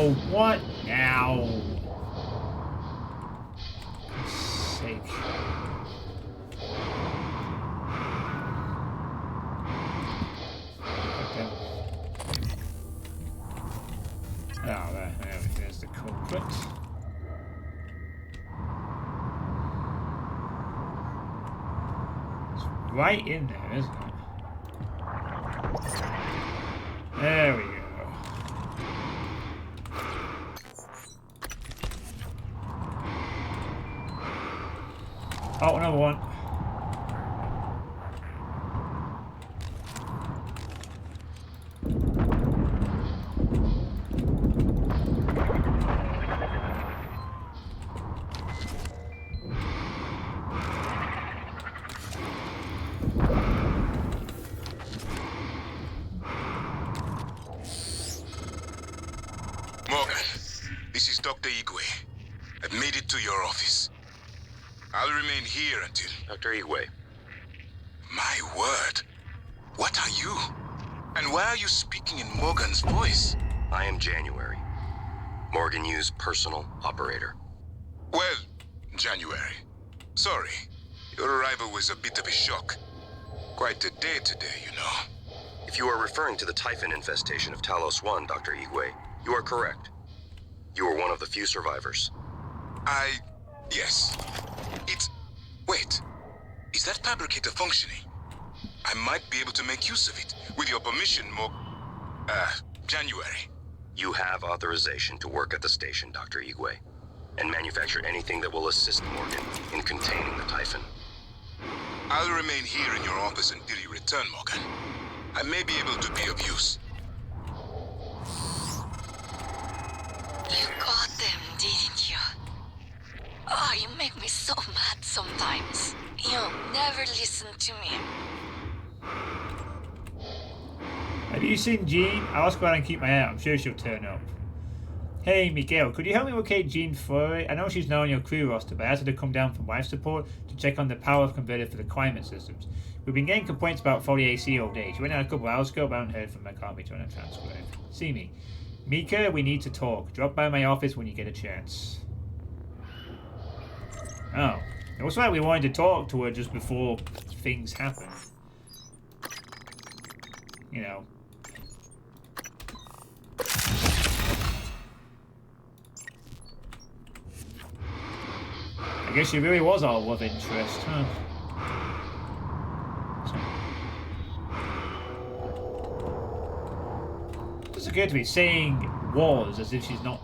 Speaker 1: now? What now? For God's sake. Oh, there's the culprit. It's right in there, isn't it? There we go. Oh, another one.
Speaker 12: Morgan, this is Dr. Igwe. I've made it to your office. I'll remain here until...
Speaker 2: Dr. Igwe.
Speaker 12: My word. What are you? And why are you speaking in Morgan's voice?
Speaker 2: I am January. Morgan Yu's personal operator.
Speaker 12: Well, January. Sorry. Your arrival was a bit of a shock. Quite a day today, you know.
Speaker 2: If you are referring to the Typhon infestation of Talos 1, Dr. Igwe, you are correct. You are one of the few survivors.
Speaker 12: Yes. It's... Wait. Is that fabricator functioning? I might be able to make use of it. With your permission, January.
Speaker 2: You have authorization to work at the station, Dr. Igwe, and manufacture anything that will assist Morgan in containing the Typhon.
Speaker 12: I'll remain here in your office until you return, Morgan. I may be able to be of use.
Speaker 4: You got them, didn't you? Oh, you make me so mad sometimes. You never listen to me.
Speaker 1: Have you seen Jean? I'll ask her and keep my eye out. I'm sure she'll turn up. Hey, Miguel, could you help me locate Jean Fleury? I know she's now on your crew roster, but I asked her to come down from life support to check on the power converter for the climate systems. We've been getting complaints about faulty AC all day. She went out a couple hours ago, but I haven't heard from her. Can't return a transcript. See me. Mika, we need to talk. Drop by my office when you get a chance. Oh. It looks like we wanted to talk to her just before things happen. You know. I guess she really was our love interest, huh? It's good to be saying was as if she's not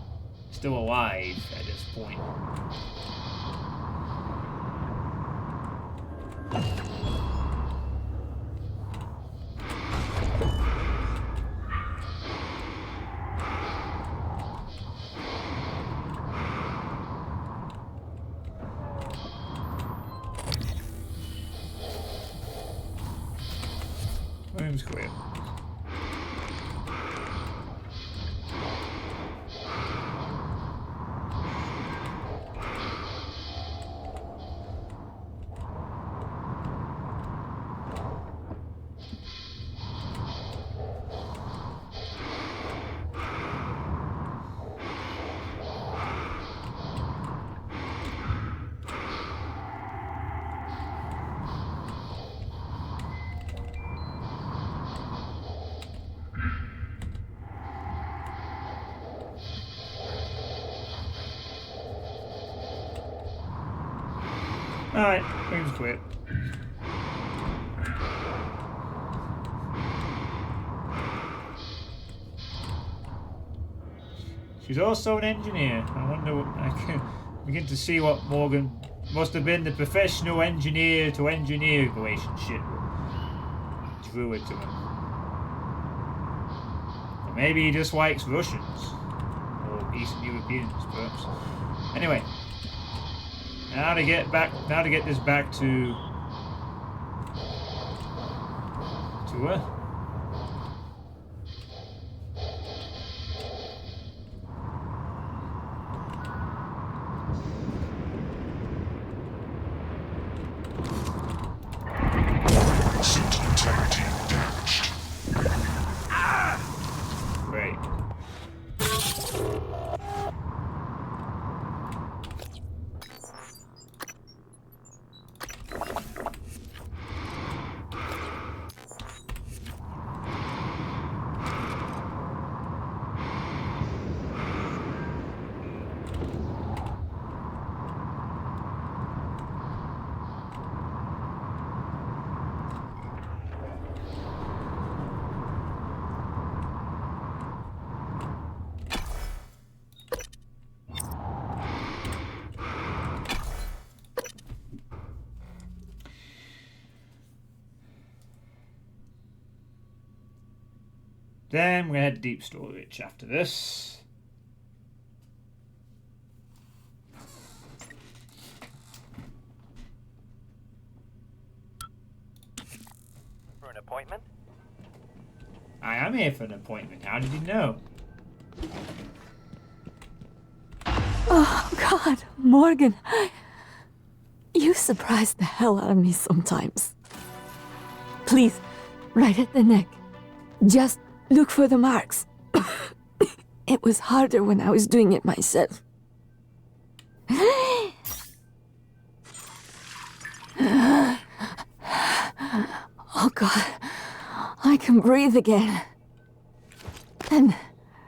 Speaker 1: still alive at this point. Room's clear. Alright, room's clear. She's also an engineer. I wonder what I can begin to see what Morgan must have been the professional engineer to engineer relationship drew it to him. Or maybe he just likes Russians. Or Eastern Europeans, perhaps. Anyway. Now to get this back to her.
Speaker 6: Suit integrity damaged.
Speaker 1: Great. Then we're gonna head to deep storage after this.
Speaker 11: For an appointment?
Speaker 1: I am here for an appointment. How did you know?
Speaker 10: Oh, God, Morgan. You surprise the hell out of me sometimes. Please, right at the neck. Just look for the marks. It was harder when I was doing it myself. Oh, God. I can breathe again. And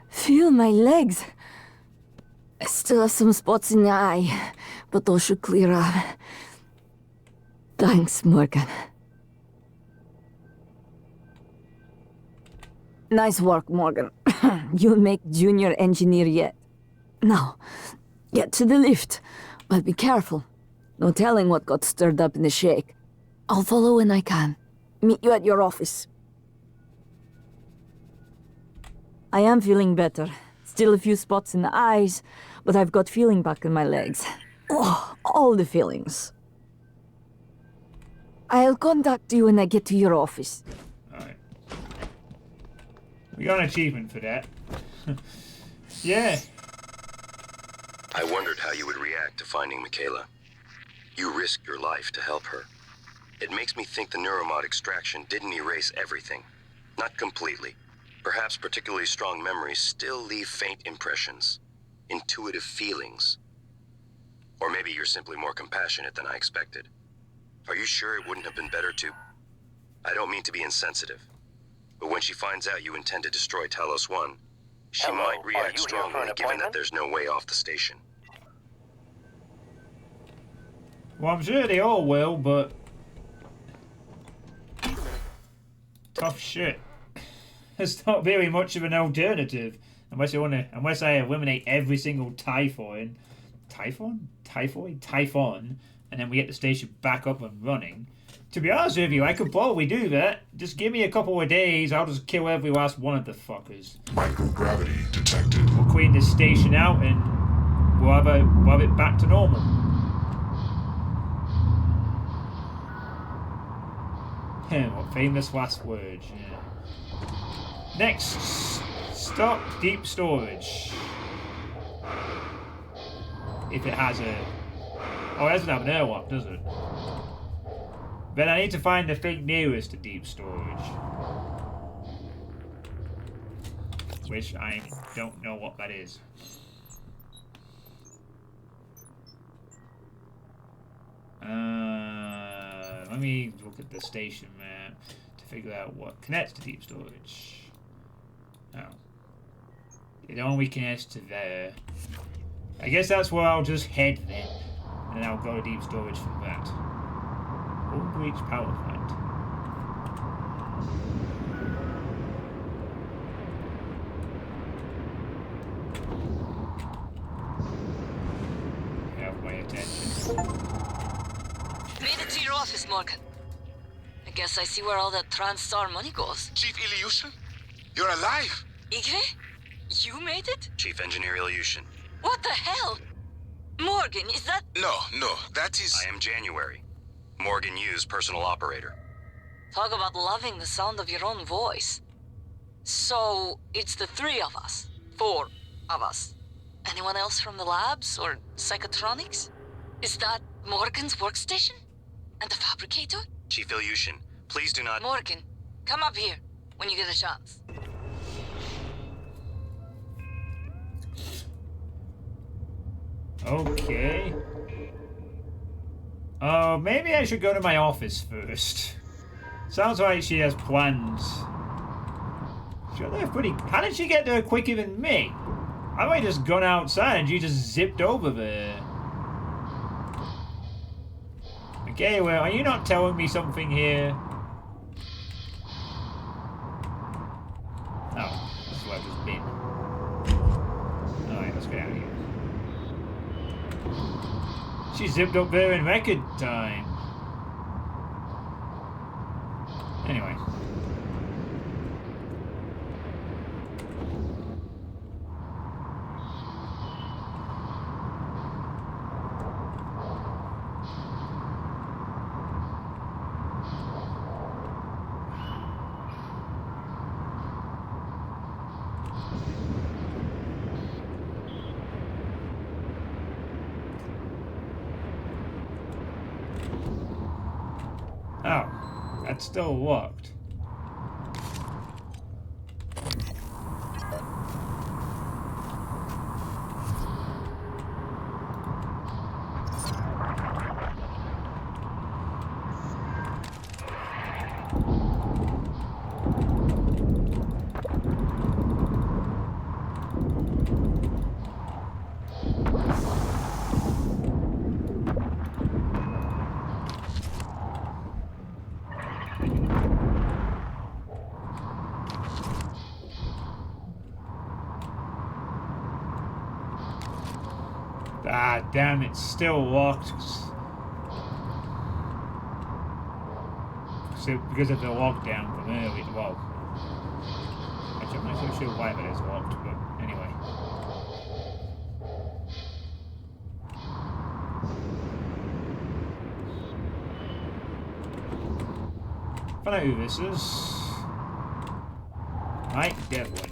Speaker 10: feel my legs. I still have some spots in the eye, but those should clear up. Thanks, Morgan. Nice work, Morgan. You'll make junior engineer yet. Now, get to the lift, but be careful. No telling what got stirred up in the shake. I'll follow when I can. Meet you at your office. I am feeling better. Still a few spots in the eyes, but I've got feeling back in my legs. Oh, all the feelings. I'll contact you when I get to your office.
Speaker 1: Alright. We got an achievement for that. Yeah.
Speaker 2: I wondered how you would react to finding Michaela. You risked your life to help her. It makes me think the neuromod extraction didn't erase everything. Not completely. Perhaps particularly strong memories still leave faint impressions. Intuitive feelings. Or maybe you're simply more compassionate than I expected. Are you sure it wouldn't have been better to... I don't mean to be insensitive, but when she finds out you intend to destroy Talos 1, she might react strongly given that there's no way off the station.
Speaker 1: Well, I'm sure they all will, but... tough shit. There's not very much of an alternative. Unless I eliminate every single Typhon, and then we get the station back up and running. To be honest with you, I could probably do that. Just give me a couple of days, I'll just kill every last one of the fuckers.
Speaker 6: Microgravity detected.
Speaker 1: We'll clean this station out and we'll have it back to normal. What famous last words, yeah. Next, stop deep storage. If it has a... oh, it doesn't have an airlock, does it? Then I need to find the thing nearest to deep storage. Which I don't know what that is. Let me look at the station map to figure out what connects to deep storage. Oh. It only connects to there. I guess that's where I'll just head then. And then I'll go to deep storage from that. Breach Power Plant. Have my attention.
Speaker 4: Made it to your office, Morgan. I guess I see where all that TranStar money goes.
Speaker 12: Chief Ilyushin? You're alive!
Speaker 4: Igre? You made it?
Speaker 2: Chief Engineer Ilyushin.
Speaker 4: What the hell? Morgan, is that...
Speaker 12: No, that is...
Speaker 2: I am January. Morgan Yu's personal operator.
Speaker 4: Talk about loving the sound of your own voice. So, it's the 3 of us. 4 of us. Anyone else from the labs or psychotronics? Is that Morgan's workstation? And the fabricator?
Speaker 2: Chief Ilyushin, please do not...
Speaker 4: Morgan, come up here when you get a chance.
Speaker 1: Okay. Oh, maybe I should go to my office first. Sounds like she has plans. Sure, they're pretty... how did she get there quicker than me? I might have just gone outside and she just zipped over there. Okay, well, are you not telling me something here? Oh, this is where I've just been. Alright, let's get out of here. She zipped up there in record time. Anyway. That's still locked. Ah, damn, it's still locked. So, because of the lockdown from earlier. Well, actually, I'm not so sure why that is locked, but anyway. Find out who this is. Mike Devlin.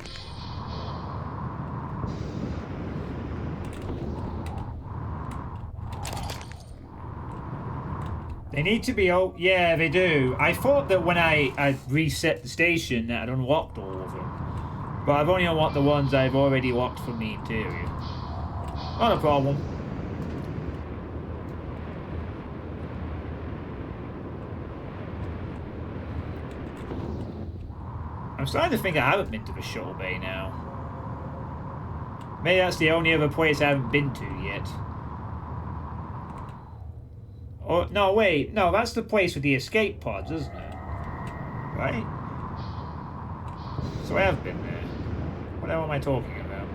Speaker 1: They need to be oh yeah, they do. I thought that when I reset the station that I'd unlocked all of them. But I've only unlocked the ones I've already locked from the interior. Not a problem. I'm starting to think I haven't been to the shuttle bay now. Maybe that's the only other place I haven't been to yet. Oh, no, wait. No, that's the place with the escape pods, isn't it? Right? So I have been there. What the hell am I talking about?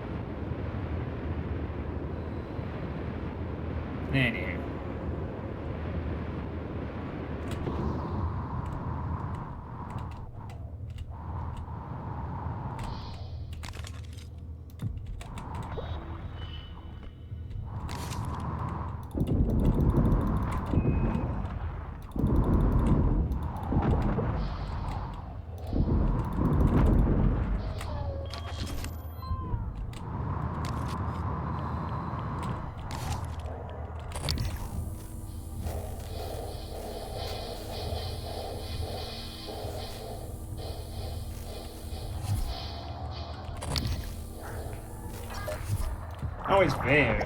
Speaker 1: Anywho. Oh, it's there.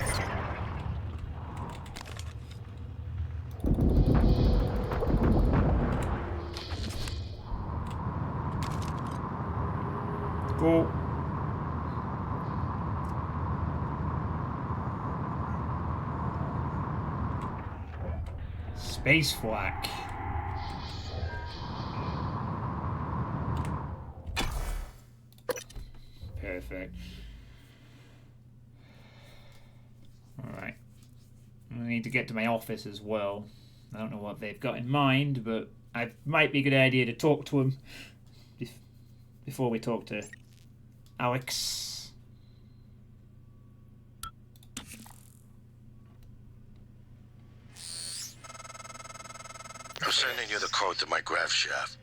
Speaker 1: Cool. Space flak. Perfect. Alright. I need to get to my office as well. I don't know what they've got in mind, but it might be a good idea to talk to them before we talk to Alex.
Speaker 13: I'm sending you the code to my grav shaft,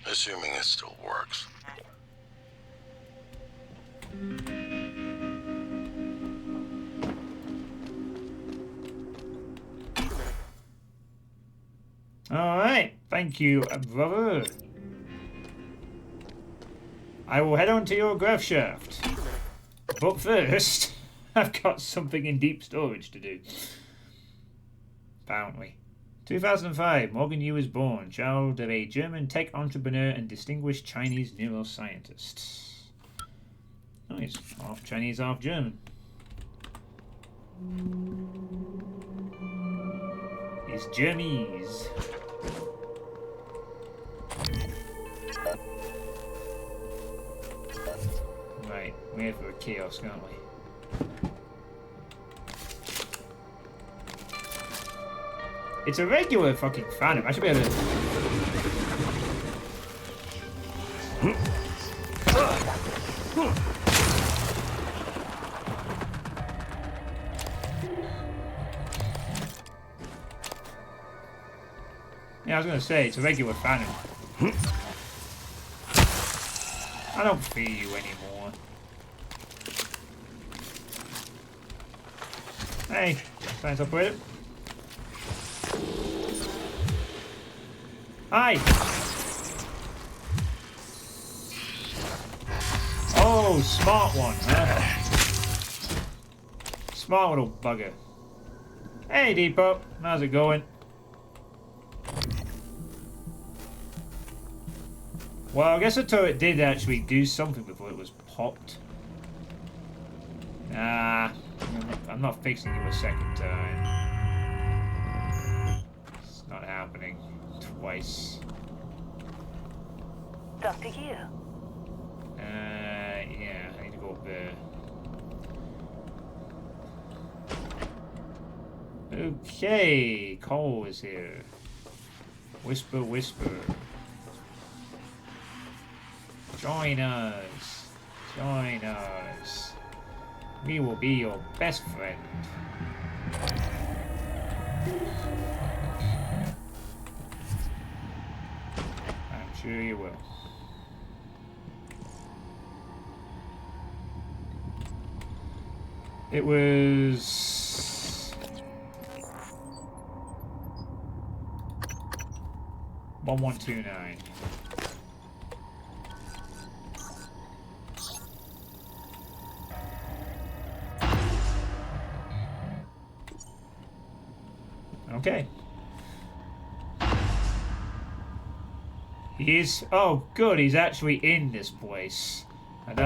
Speaker 13: assuming it still works.
Speaker 1: Alright, thank you, brother. I will head on to your grav shaft. But first, I've got something in deep storage to do. Apparently. 2005, Morgan Yu was born, child of a German tech entrepreneur and distinguished Chinese neuroscientist. Oh, he's half Chinese, half German. He's Germese. Right, we're here for a kiosk, aren't we? It's a regular fucking phantom. I should be able to... Yeah, I was going to say, it's a regular phantom. I don't fear you anymore. Hey, science operator. Hi! Oh, smart one, huh? Smart little bugger. Hey, Depot. How's it going? Well, I guess the turret did actually do something before it was popped. Nah, I'm not fixing you a second time. It's not happening twice.
Speaker 11: Doctor here.
Speaker 1: Yeah, I need to go up there. Okay, Cole is here. Whisper, whisper. Join us. Join us. We will be your best friend. I'm sure you will. It was 1129. Okay. He is. Oh, good. He's actually in this place. And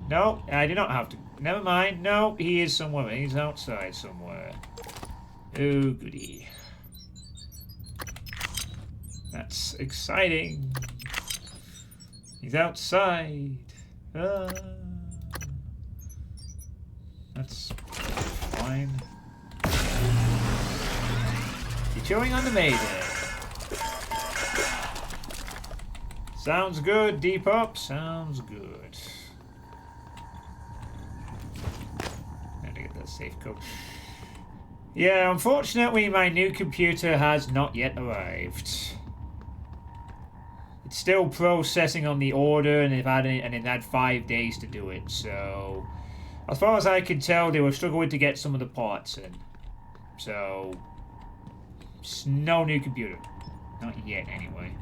Speaker 1: no, I do not have to. Never mind. No, he is somewhere. He's outside somewhere. Oh, goody. That's exciting. He's outside. That's fine. You're chewing on the Mayday. Sounds good, Depop. Sounds good. Need to get that safe code. Yeah, unfortunately, my new computer has not yet arrived. It's still processing on the order, and it had 5 days to do it. So, as far as I can tell, they were struggling to get some of the parts in. So, no new computer, not yet, anyway.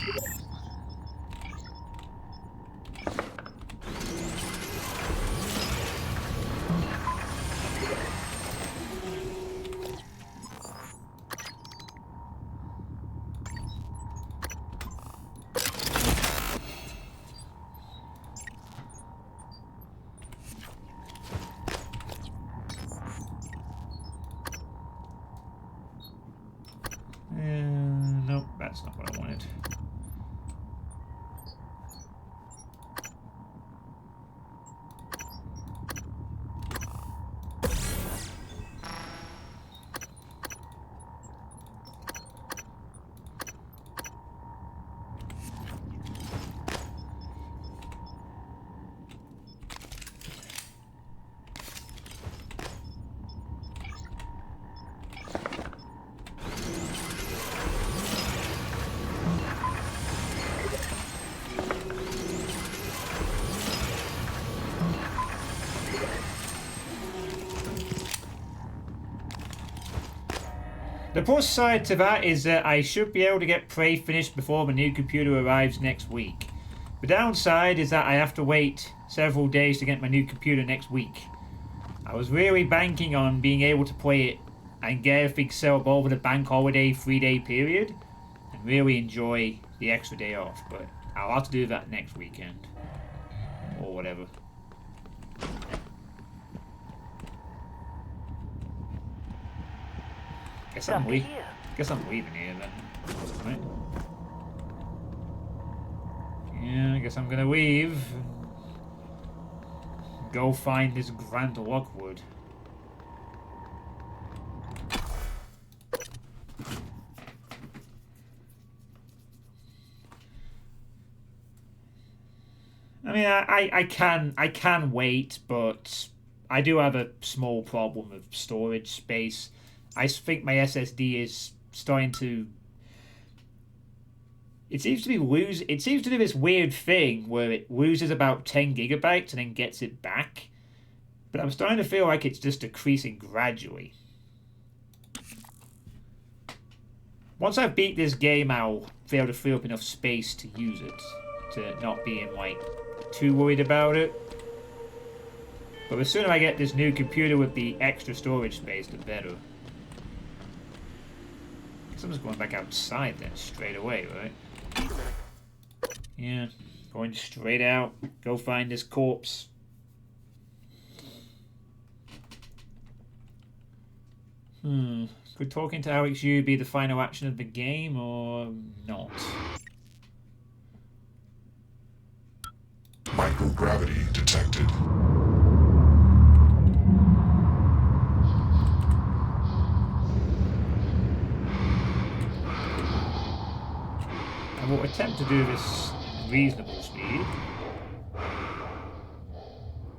Speaker 1: Nope, that's not what I wanted. The plus side to that is that I should be able to get Prey finished before my new computer arrives next week. The downside is that I have to wait several days to get my new computer next week. I was really banking on being able to play it and get everything set up over the bank holiday 3-day period and really enjoy the extra day off, but I'll have to do that next weekend or whatever. Guess I'm leaving here then. Right? Yeah, I guess I'm gonna leave. Go find this Grand Lockwood. I mean, I can wait, but I do have a small problem of storage space. I think my SSD is starting to. It seems to do this weird thing where it loses about 10 gigabytes and then gets it back. But I'm starting to feel like it's just decreasing gradually. Once I beat this game, I'll be able to free up enough space to use it, to not being like too worried about it. But the sooner I get this new computer with the extra storage space, the better. Guess I'm just going back outside then straight away, right? Yeah, going straight out. Go find this corpse. Could talking to Alex Yu be the final action of the game or not?
Speaker 6: Microgravity detected.
Speaker 1: I will attempt to do this at reasonable speed.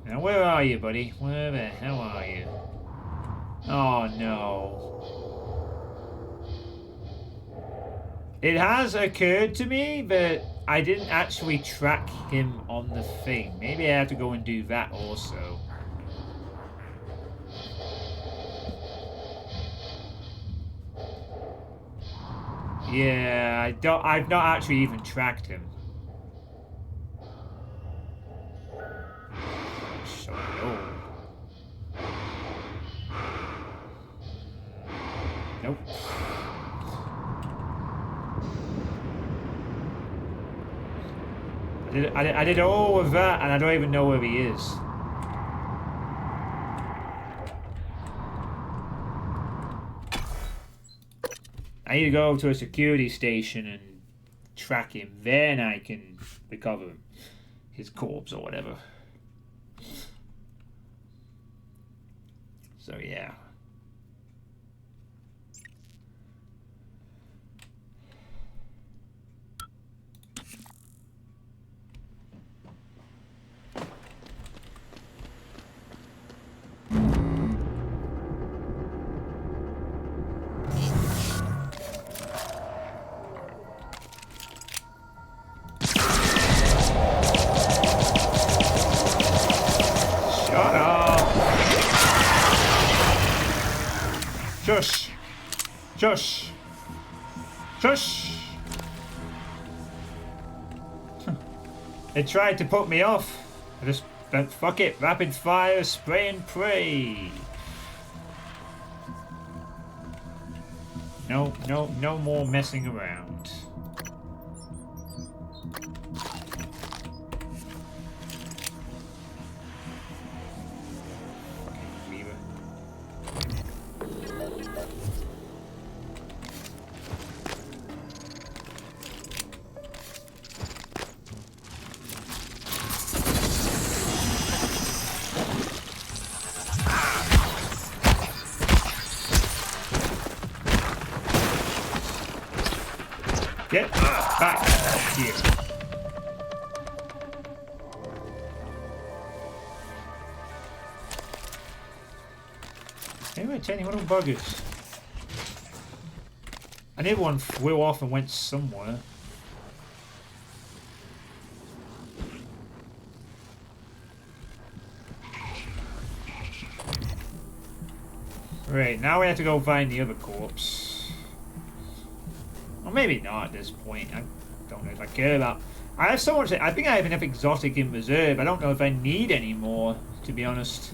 Speaker 1: Now, where are you, buddy? Where the hell are you? Oh, no. It has occurred to me that I didn't actually track him on the thing. Maybe I have to go and do that also. Yeah, I've not actually even tracked him. So low. Nope. I did all of that and I don't even know where he is. I need to go to a security station and track him. Then I can recover his corpse or whatever. So yeah. Shush! Shush! Shush! They tried to put me off. I just went, fuck it, rapid fire, spray and pray. No more messing around. Get back here. Anyway, tiny little buggers. And everyone flew off and went somewhere. Right, now we have to go find the other corpse. Or maybe not at this point. I don't know if I care about. I have so much. I think I have enough exotic in reserve. I don't know if I need any more, to be honest.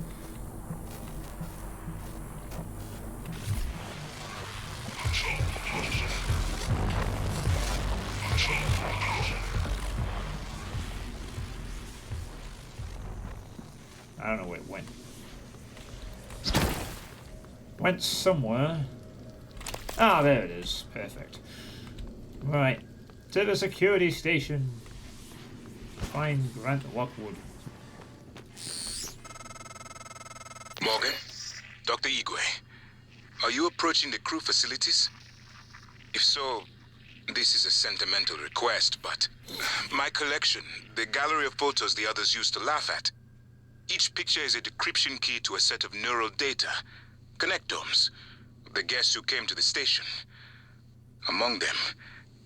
Speaker 1: I don't know where it went. Went somewhere. Ah, there it is. Perfect. Right. To the security station. Find Grant Lockwood.
Speaker 12: Morgan? Dr. Igwe, are you approaching the crew facilities? If so, this is a sentimental request, but my collection, the gallery of photos the others used to laugh at. Each picture is a decryption key to a set of neural data, connectomes, the guests who came to the station. Among them,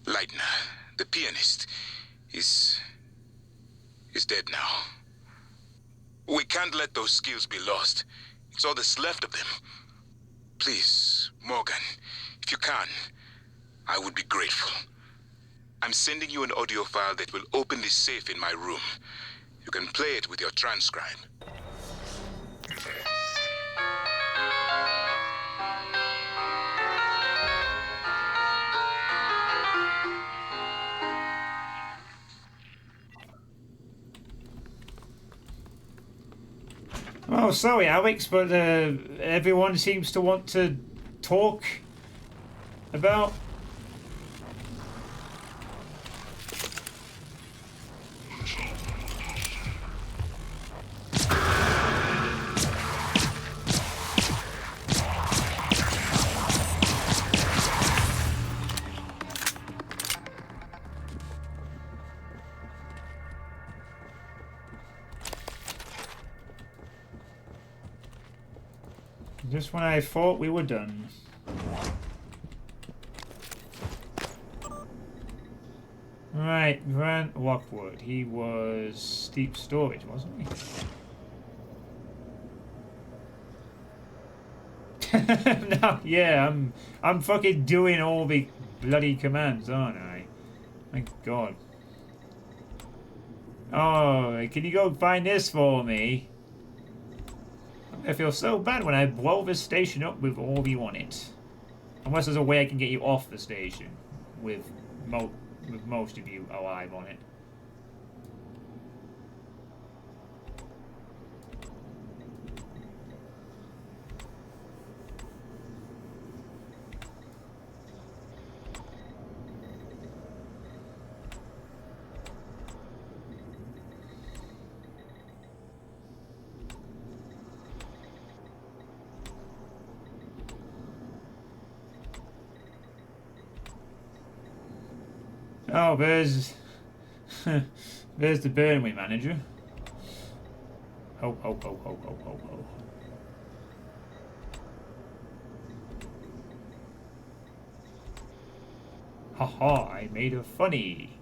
Speaker 12: Leitner, the pianist, is dead now. We can't let those skills be lost. It's all that's left of them. Please, Morgan, if you can, I would be grateful. I'm sending you an audio file that will open this safe in my room. You can play it with your transcribe.
Speaker 1: Oh, sorry, Alex, but everyone seems to want to talk about... Just when I thought we were done. Right, Grant Lockwood. He was deep storage, wasn't he? No, yeah, I'm fucking doing all the bloody commands, aren't I? Thank God. Oh, can you go find this for me? I feel so bad when I blow this station up with all you on it. Unless there's a way I can get you off the station with most of you alive on it. Oh, there's the Burnway manager. Ho ho ho ho ho ho ho. Haha, I made a funny.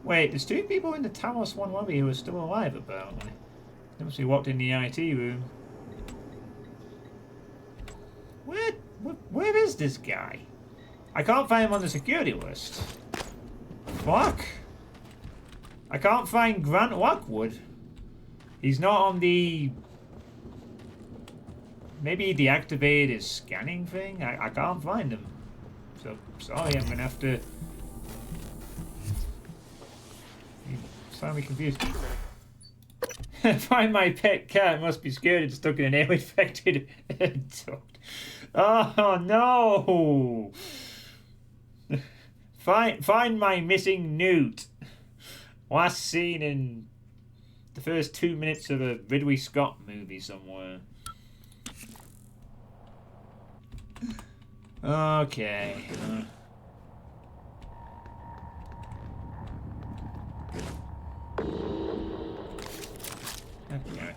Speaker 1: Wait, there's two people in the Talos 1 lobby who are still alive, apparently. They must be walked in the IT room. Where is this guy? I can't find him on the security list. Fuck. I can't find Grant Lockwood. He's not on the... Maybe he deactivated his scanning thing? I can't find him. So, sorry, I'm gonna have to... I'm slightly confused. Find my pet cat. Must be scared it's stuck in an air-infected duct. Oh no! Find my missing newt. Last seen in the first 2 minutes of a Ridley Scott movie somewhere. Okay. Okay.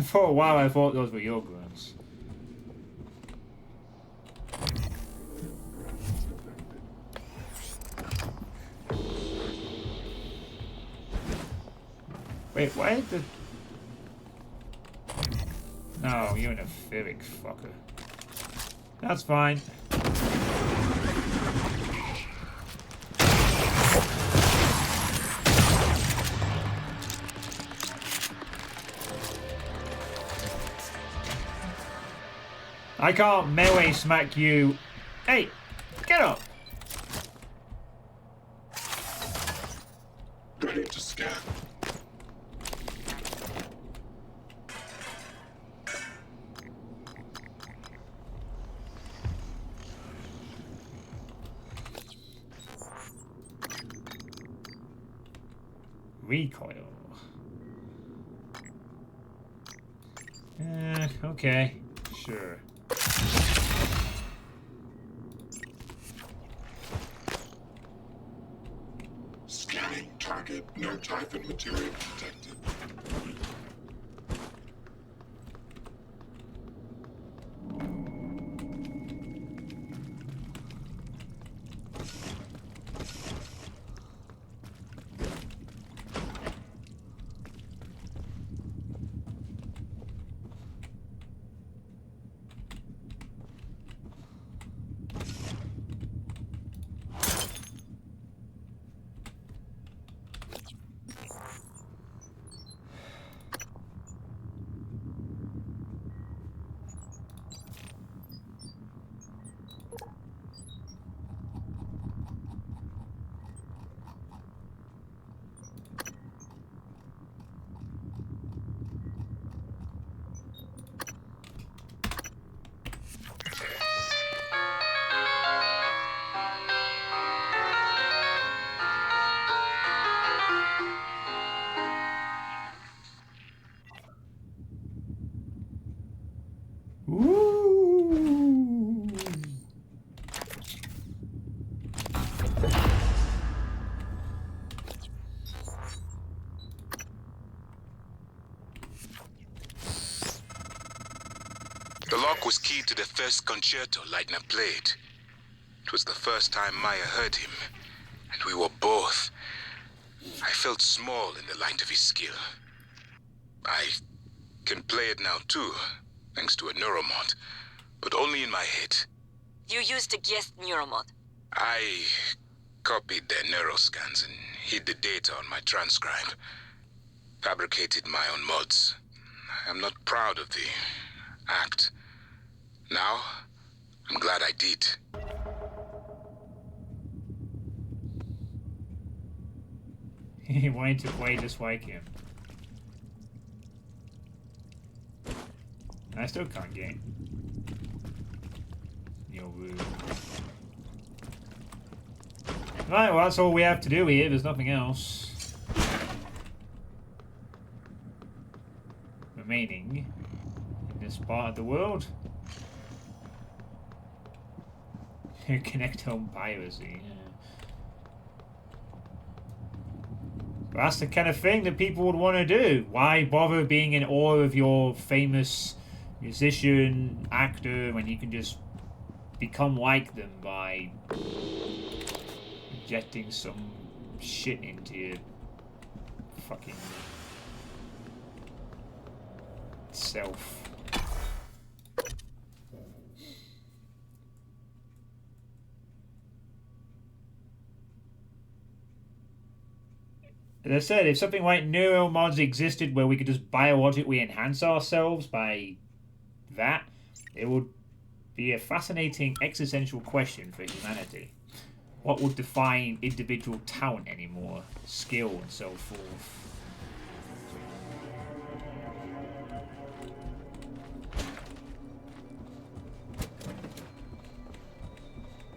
Speaker 1: For a while I thought those were your grunts. Wait, why did the... No, you're an etheric fucker. That's fine. I can't melee smack you. Hey, get up.
Speaker 6: Ready to scan.
Speaker 1: Recoil. Okay. Sure.
Speaker 6: Scanning target. No Typhon material detected.
Speaker 1: Ooh.
Speaker 12: The lock was key to the first concerto Leitner played. It was the first time Maya heard him, and we were both. I felt small in the light of his skill. I can play it now too, thanks to a neuromod, but only in my head.
Speaker 8: You used a guest neuromod.
Speaker 12: I copied their neuroscans and hid the data on my transcribe. Fabricated my own mods. I'm not proud of the act. Now, I'm glad I did.
Speaker 1: He wanted to play just like him. I still can't get your room. Right, well that's all we have to do here, there's nothing else remaining in this part of the world. Connect home piracy. Yeah. But that's the kind of thing that people would want to do. Why bother being in awe of your famous musician, actor, when you can just become like them by injecting some shit into your fucking self. As I said, if something like neuromods existed where we could just biologically enhance ourselves by that, it would be a fascinating existential question for humanity. What would define individual talent anymore? Skill and so forth.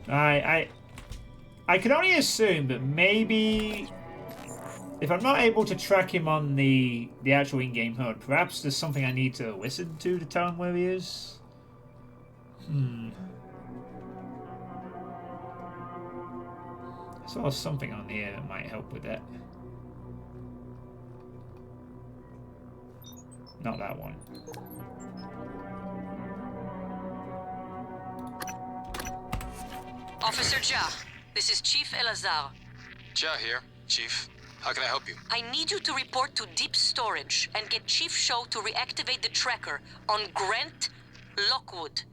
Speaker 1: I can only assume that maybe if I'm not able to track him on the actual in-game HUD, perhaps there's something I need to listen to tell him where he is. I saw something on here that might help with that. Not that one.
Speaker 8: Officer Ja, this is Chief Elazar.
Speaker 3: Ja here, Chief. How can I help you?
Speaker 8: I need you to report to Deep Storage and get Chief Show to reactivate the tracker on Grant Lockwood.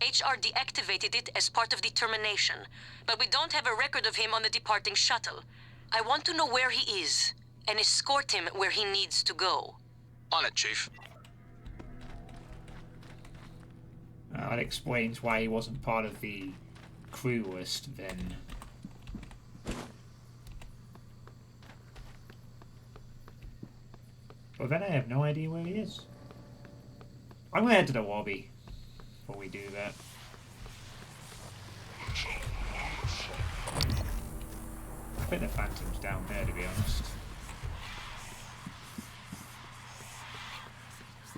Speaker 8: HR deactivated it as part of the termination, but we don't have a record of him on the departing shuttle. I want to know where he is and escort him where he needs to go.
Speaker 3: On it, Chief.
Speaker 1: That explains why he wasn't part of the crew list then. But then I have no idea where he is. I'm gonna head to the lobby before we do that. I think the Phantom's down there, to be honest.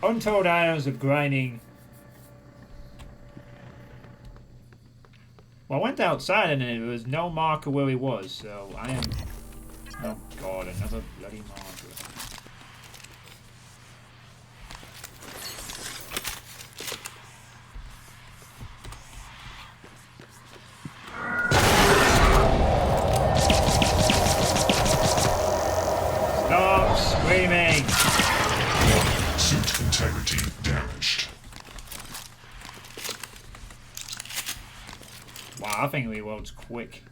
Speaker 1: Untold ions of grinding. Well, I went outside and there was no marker where he was, so I am... Oh god, another bloody marker. Stop screaming!
Speaker 6: Suit integrity damaged.
Speaker 1: Wow, I think reload's quick.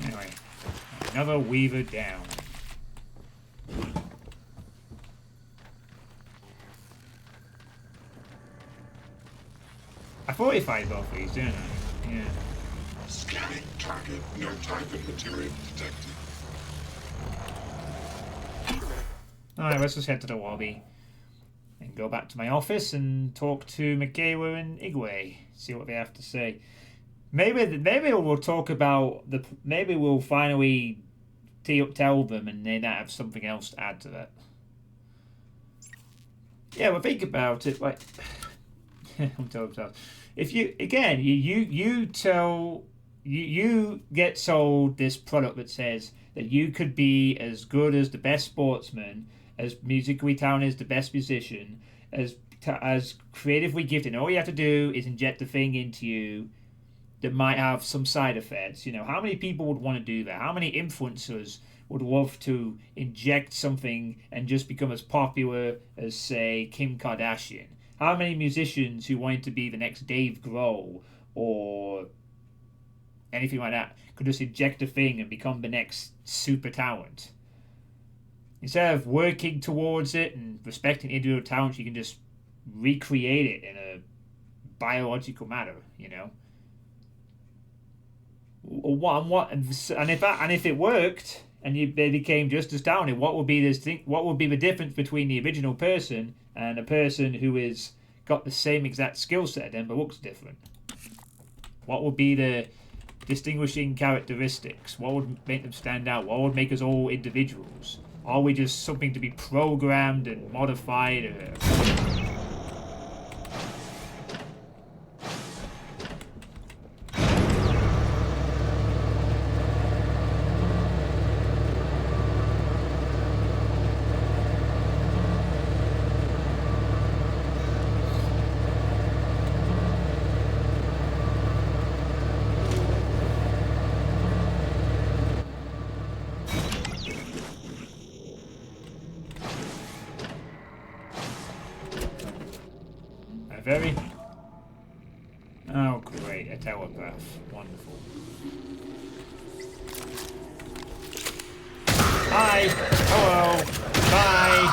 Speaker 1: Anyway, another Weaver down. I fortified both of these, didn't I? Yeah.
Speaker 6: Scanning target. No type of material detected.
Speaker 1: Alright, let's just head to the lobby and go back to my office and talk to Michaela and Igwe. See what they have to say. Maybe we'll talk about the. Maybe we'll finally tell them, and then have something else to add to that. Yeah, well, think about it. Like, I'm telling myself, if you again, you tell you get sold this product that says that you could be as good as the best sportsman, as musically talented as the best musician, as creatively gifted. And all you have to do is inject the thing into you that might have some side effects. You know, how many people would want to do that? How many influencers would love to inject something and just become as popular as, say, Kim Kardashian? How many musicians who wanted to be the next Dave Grohl or anything like that could just inject a thing and become the next super talent? Instead of working towards it and respecting individual talents, you can just recreate it in a biological manner, you know? And if it worked and they became just as talented, what would be the difference between the original person and a person who is got the same exact skill set of them but looks different? What would be the distinguishing characteristics? What would make them stand out? What would make us all individuals? Are we just something to be programmed and modified? Very... Oh, great. A telegraph. Wonderful. Hi. Hello. Bye.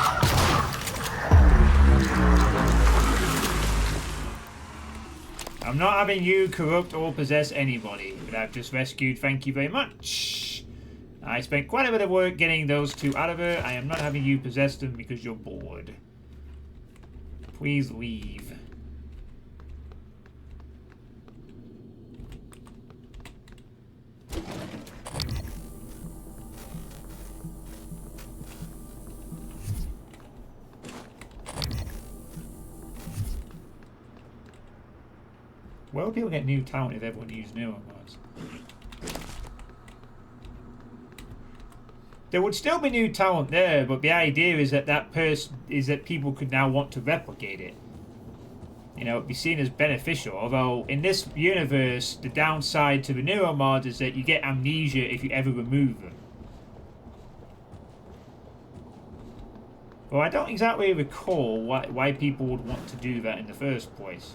Speaker 1: I'm not having you corrupt or possess anybody that I've just rescued. Thank you very much. I spent quite a bit of work getting those two out of her. I am not having you possess them because you're bored. Please leave. Where would people get new talent if everyone used newer ones? There would still be new talent there, but the idea is that people could now want to replicate it. You know, it'd be seen as beneficial. Although in this universe, the downside to the newer mods is that you get amnesia if you ever remove them. Well, I don't exactly recall why people would want to do that in the first place.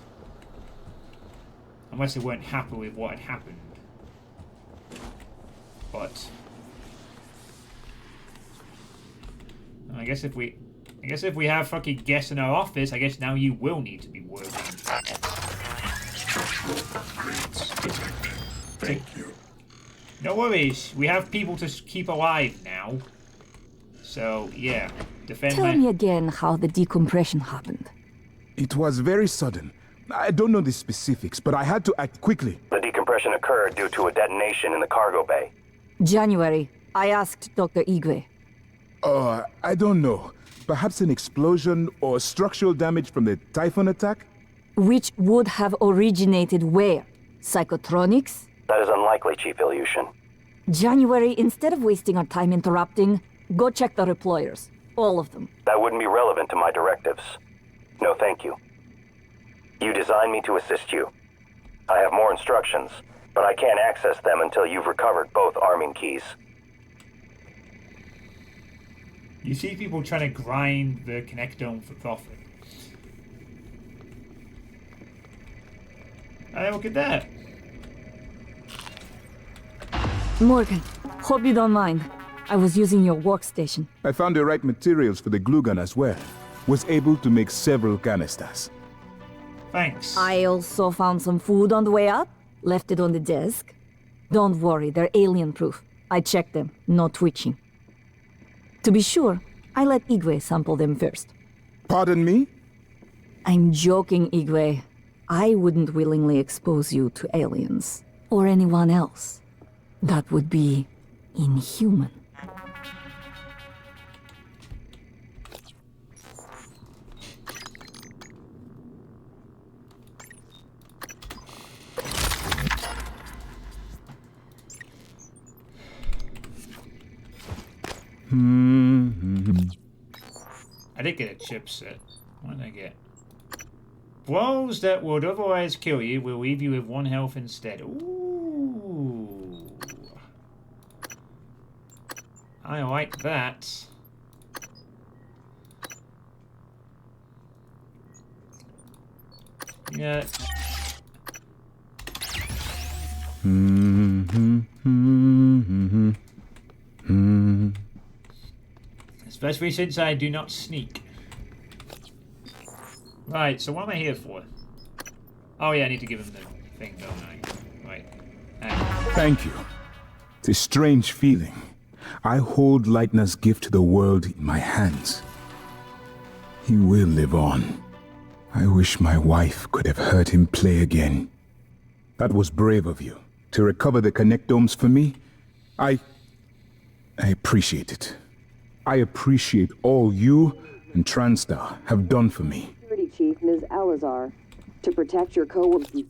Speaker 1: Unless they weren't happy with what had happened. But I guess if we have fucking guests in our office, I guess now you will need to be working.
Speaker 6: Thank you.
Speaker 1: No worries. We have people to keep alive now. So yeah, defend.
Speaker 10: Tell me again how the decompression happened.
Speaker 14: It was very sudden. I don't know the specifics, but I had to act quickly.
Speaker 11: The decompression occurred due to a detonation in the cargo bay.
Speaker 10: January, I asked Dr. Igwe.
Speaker 14: I don't know. Perhaps an explosion or structural damage from the Typhoon attack?
Speaker 10: Which would have originated where? Psychotronics?
Speaker 11: That is unlikely, Chief Ilyushin.
Speaker 10: January, instead of wasting our time interrupting, go check the reployers. All of them.
Speaker 11: That wouldn't be relevant to my directives. No, thank you. You designed me to assist you. I have more instructions, but I can't access them until you've recovered both arming keys.
Speaker 1: You see people trying to grind the connectome for profit. Hey, look at that.
Speaker 10: Morgan, hope you don't mind. I was using your workstation.
Speaker 14: I found the right materials for the glue gun as well. Was able to make several canisters.
Speaker 1: Thanks.
Speaker 10: I also found some food on the way up. Left it on the desk. Don't worry, they're alien-proof. I checked them, no twitching. To be sure, I let Igwe sample them first.
Speaker 14: Pardon me?
Speaker 10: I'm joking, Igwe. I wouldn't willingly expose you to aliens. Or anyone else. That would be inhuman.
Speaker 1: I did get a chipset. What did I get? Blows that would otherwise kill you will leave you with 1 health instead. Ooh. I like that. Yeah. Especially since I do not sneak. Right, so what am I here for? Oh yeah, I need to give him the thing, don't I? Right.
Speaker 14: Thank you. It's a strange feeling. I hold Leitner's gift to the world in my hands. He will live on. I wish my wife could have heard him play again. That was brave of you. To recover the connectomes for me, I appreciate it. I appreciate all you and TranStar have done for me.
Speaker 15: Security Chief Ms. Alazar, to protect your co-workers.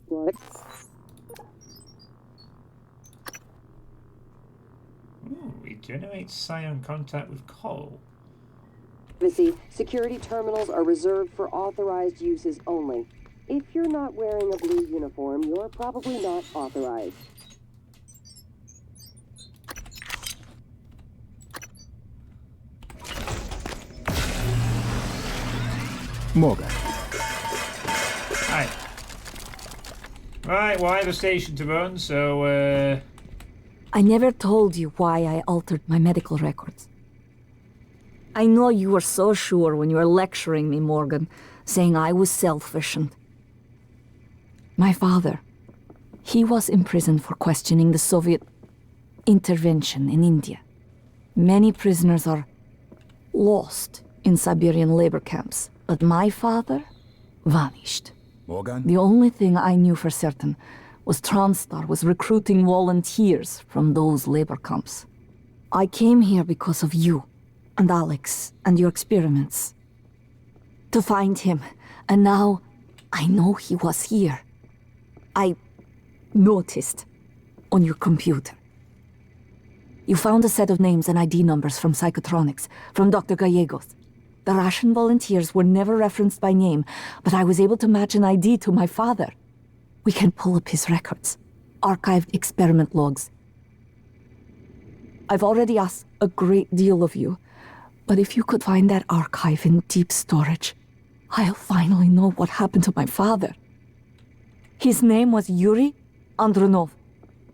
Speaker 1: Ooh, regenerate psion contact with coal.
Speaker 15: Security terminals are reserved for authorized uses only. If you're not wearing a blue uniform, you're probably not authorized.
Speaker 14: Morgan.
Speaker 1: Hi. Right, well, I have a station to run, so,
Speaker 10: I never told you why I altered my medical records. I know you were so sure when you were lecturing me, Morgan, saying I was selfish and... My father, he was imprisoned for questioning the Soviet intervention in India. Many prisoners are lost in Siberian labor camps, but my father vanished.
Speaker 14: Morgan?
Speaker 10: The only thing I knew for certain was TranStar was recruiting volunteers from those labor camps. I came here because of you and Alex and your experiments. To find him, and now I know he was here. I noticed on your computer. You found a set of names and ID numbers from Psychotronics, from Dr. Gallegos. The Russian volunteers were never referenced by name, but I was able to match an ID to my father. We can pull up his records, archived experiment logs. I've already asked a great deal of you, but if you could find that archive in deep storage, I'll finally know what happened to my father. His name was Yuri Andronov,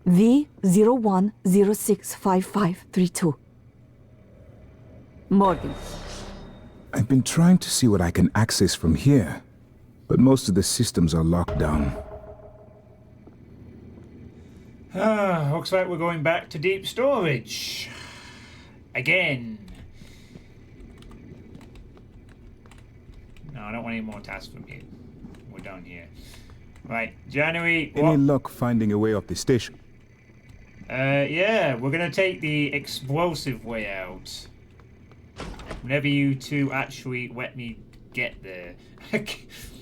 Speaker 10: V01065532. Morgan.
Speaker 14: I've been trying to see what I can access from here, but most of the systems are locked down.
Speaker 1: Looks like we're going back to deep storage. Again. I don't want any more tasks from you. We're done here. Right, January.
Speaker 14: Any luck finding a way up the station?
Speaker 1: Yeah, we're gonna take the explosive way out. Whenever you two actually let me get there.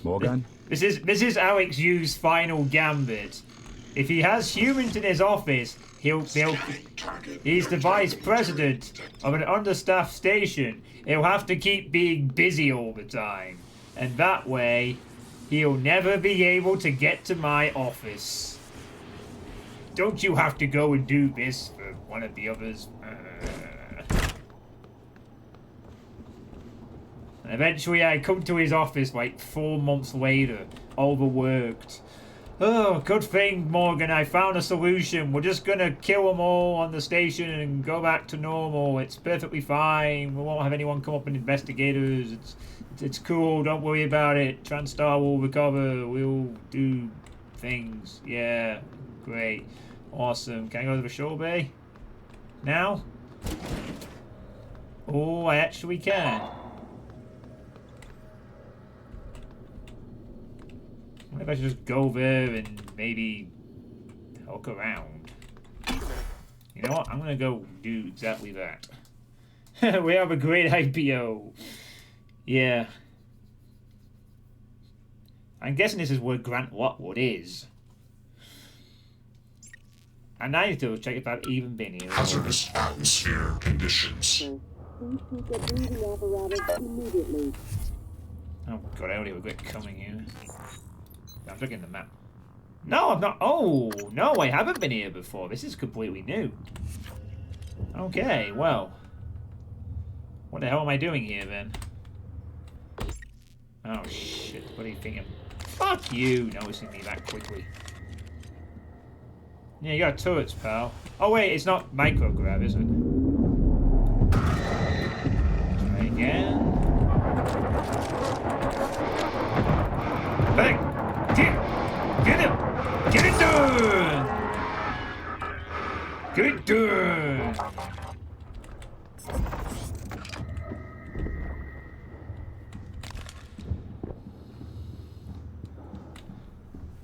Speaker 14: Morgan?
Speaker 1: This is Alex Yu's final gambit. If he has humans in his office, he's the vice president of an understaffed station. He'll have to keep being busy all the time. And that way, he'll never be able to get to my office. Don't you have to go and do this for one of the others? And eventually I come to his office like 4 months later, overworked. Oh, good thing, Morgan, I found a solution. We're just gonna kill them all on the station and go back to normal. It's perfectly fine. We won't have anyone come up and investigate us. It's cool, don't worry about it. TranStar will recover. We'll do things. Yeah, great. Awesome. Can I go to the shore bay? Now? Oh, I actually can. What if I should just go there and maybe look around? You know what? I'm gonna go do exactly that. We have a great IPO. Yeah. I'm guessing this is where Grant Lockwood is. And I need to check if I've even been here.
Speaker 6: Hazardous atmosphere conditions.
Speaker 1: Oh god, I only regret coming here. I'm looking at the map. No, I'm not. Oh, no, I haven't been here before. This is completely new. Okay, well. What the hell am I doing here then? Oh shit, what are you thinking? Fuck you, noticing me that quickly. Yeah, you got turrets, pal. Oh wait, it's not micrograv, is it? Try again. Bang! Get him! Get it done! Get it done!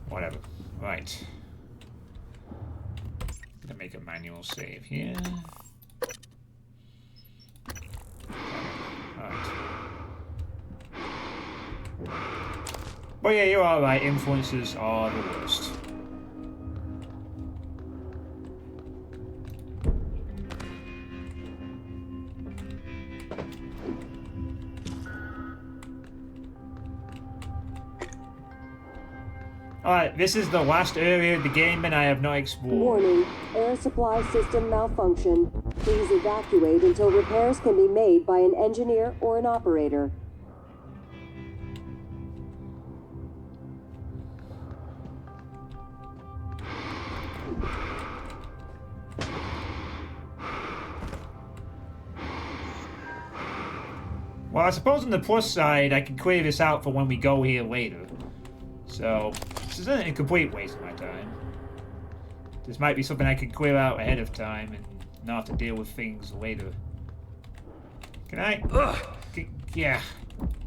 Speaker 1: Whatever. Right. Gonna make a manual save here. Alright. But yeah, you're alright. Influences are the worst. Alright, this is the last area of the game and I have not explored.
Speaker 15: Warning, air supply system malfunction. Please evacuate until repairs can be made by an engineer or an operator.
Speaker 1: Well, I suppose on the plus side, I can clear this out for when we go here later. So, this isn't a complete waste of my time. This might be something I can clear out ahead of time and not have to deal with things later. Can I? Ugh! Yeah.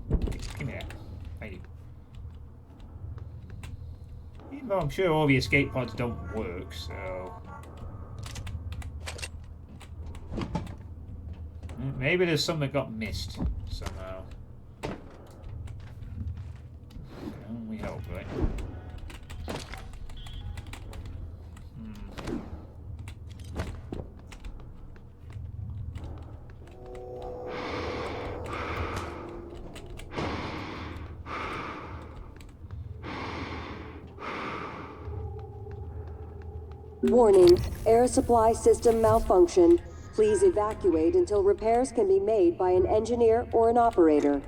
Speaker 1: Give me that. Thank you. Even though I'm sure all the escape pods don't work, so... Maybe there's some that got missed somehow. We hope, right?
Speaker 15: Warning, air supply system malfunction. Please evacuate until repairs can be made by an engineer or an operator.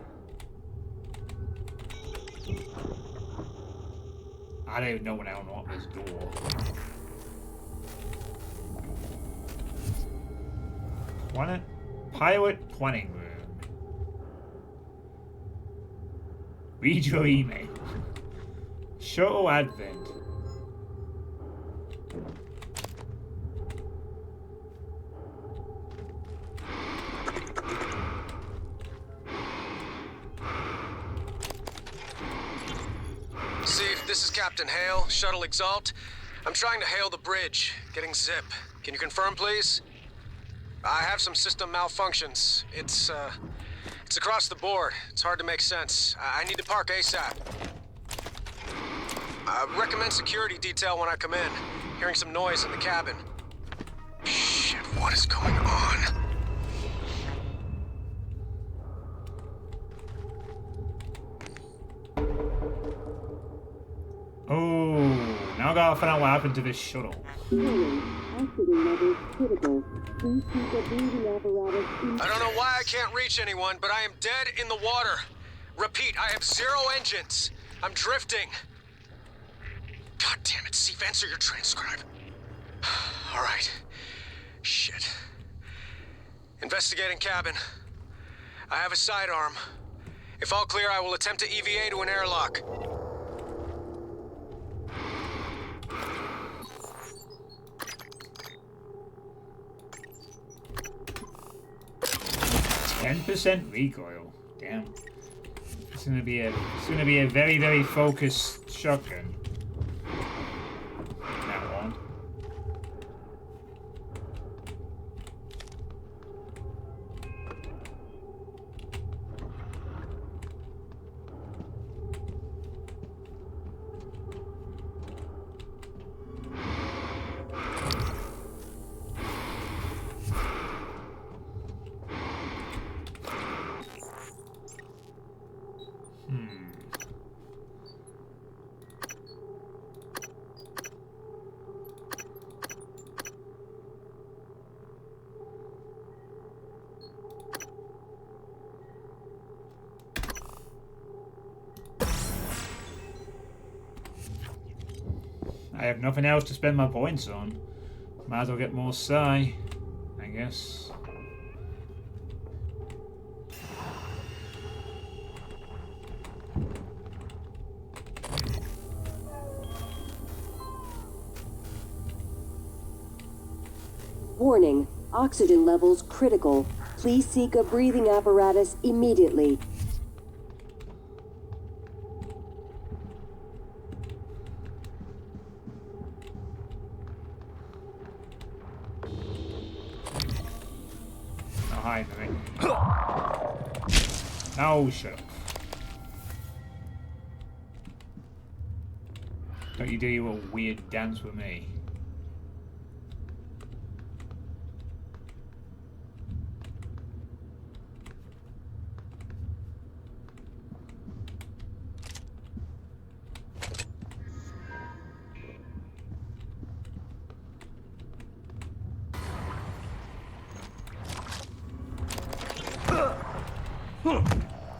Speaker 1: I don't even know when I unlock this door. Pilot planning room. Read your email. Shuttle advent.
Speaker 9: this is Captain Hale, Shuttle Exalt. I'm trying to hail the bridge, getting zip. Can you confirm, please? I have some system malfunctions. It's across the board. It's hard to make sense. I need to park ASAP. Recommend security detail when I come in. Hearing some noise in the cabin. Shit, what is going on?
Speaker 1: Oh, now I gotta find out what happened to this shuttle.
Speaker 15: Oxygen levels critical. Please keep the breathing apparatus in.
Speaker 9: I don't know why I can't reach anyone, but I am dead in the water. Repeat, I have 0 engines. I'm drifting. God damn it, Steve, answer your transcribe. All right. Shit. Investigating cabin. I have a sidearm. If all clear, I will attempt to EVA to an airlock.
Speaker 1: %10 recoil. Damn. It's gonna be a very, very focused shotgun. That one. I have nothing else to spend my points on. Might as well get more psi, I guess.
Speaker 15: Warning, oxygen levels critical. Please seek a breathing apparatus immediately.
Speaker 1: Hi, mate. No, shut up. Don't you do your weird dance with me.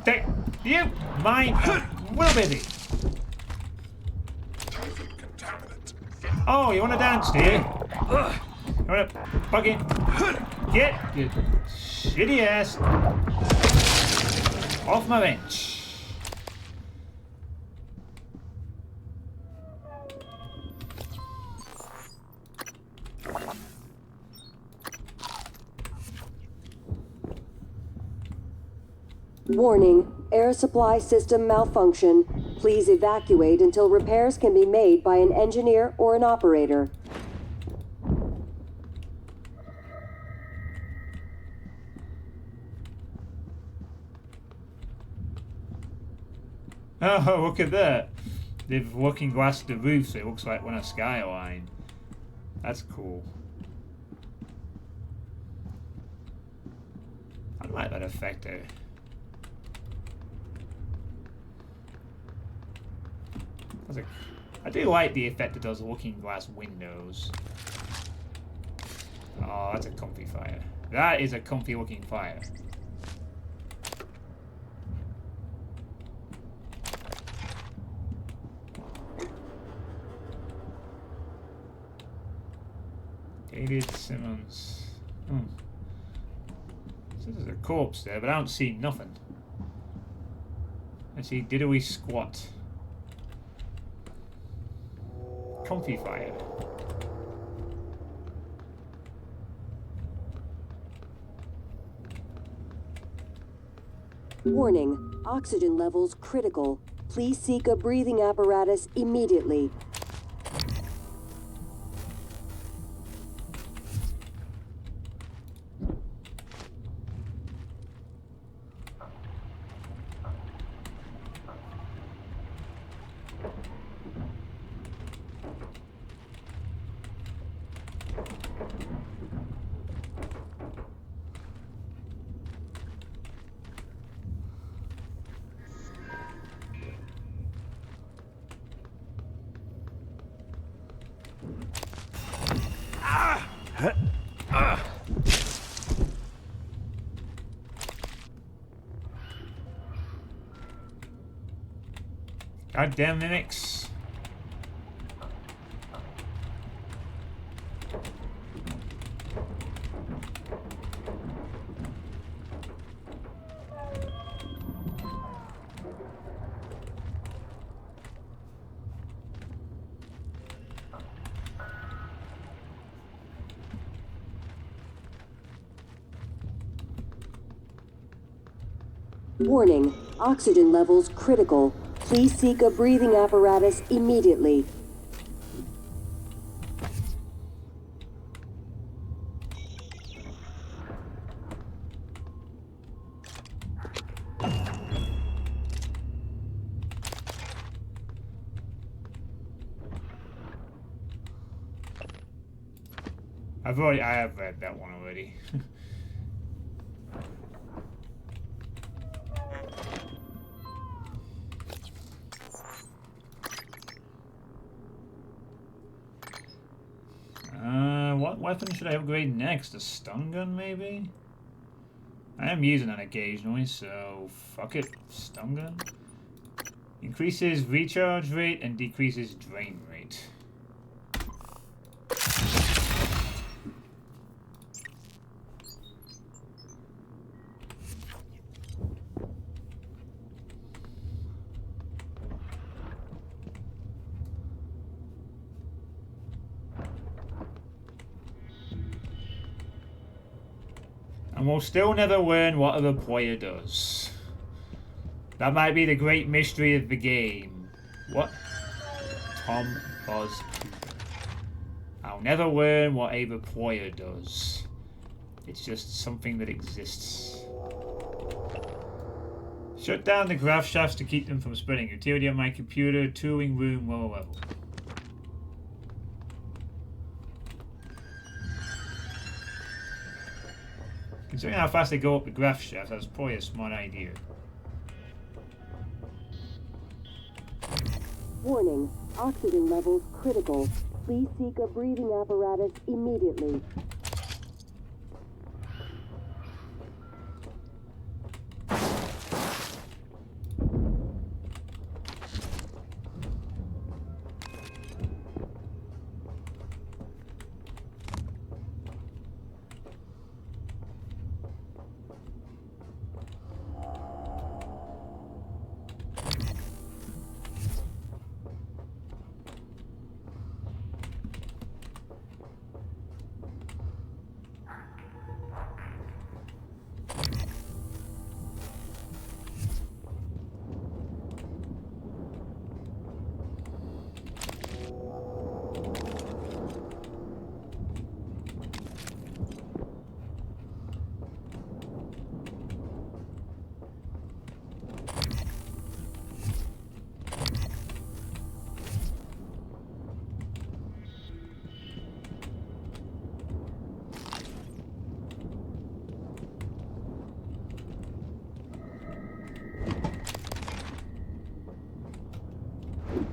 Speaker 1: Take you, mine, will baby. Oh, you want to dance, do you? You want to bug it? Get your shitty ass off my bench.
Speaker 15: Warning, air supply system malfunction. Please evacuate until repairs can be made by an engineer or an operator.
Speaker 1: Oh, look at that. They've looking glass the roof, so it looks like when a skyline. That's cool. I like that effect there. I do like the effect it does looking glass windows. Oh, that's a comfy fire. That is a comfy looking fire. David Simmons. So there's a corpse there, but I don't see nothing. I see diddly squat. Comfy fire.
Speaker 15: Warning, oxygen levels critical. Please seek a breathing apparatus immediately.
Speaker 1: Goddamn mimics.
Speaker 15: Warning, oxygen levels critical. Please seek a breathing apparatus immediately.
Speaker 1: I have read that one already. What weapon should I upgrade next? A stun gun, maybe? I am using that occasionally, so fuck it. Stun gun. Increases recharge rate and decreases drain rate. And we'll still never learn what a player does. That might be the great mystery of the game. What? Tom Buzz Cooper. I'll never learn what a player does. It's just something that exists. Shut down the graph shafts to keep them from spinning. Utility on my computer, tooling room, lower level. Considering how fast they go up the graph shafts, that's probably a smart idea.
Speaker 15: Warning, oxygen levels critical. Please seek a breathing apparatus immediately.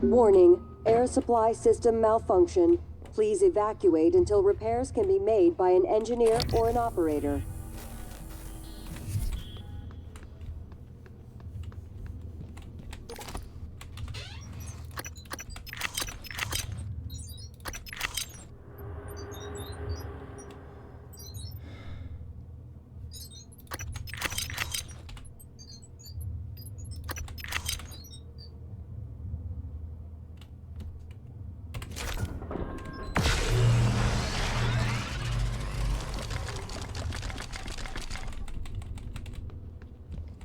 Speaker 15: Warning, air supply system malfunction. Please evacuate until repairs can be made by an engineer or an operator.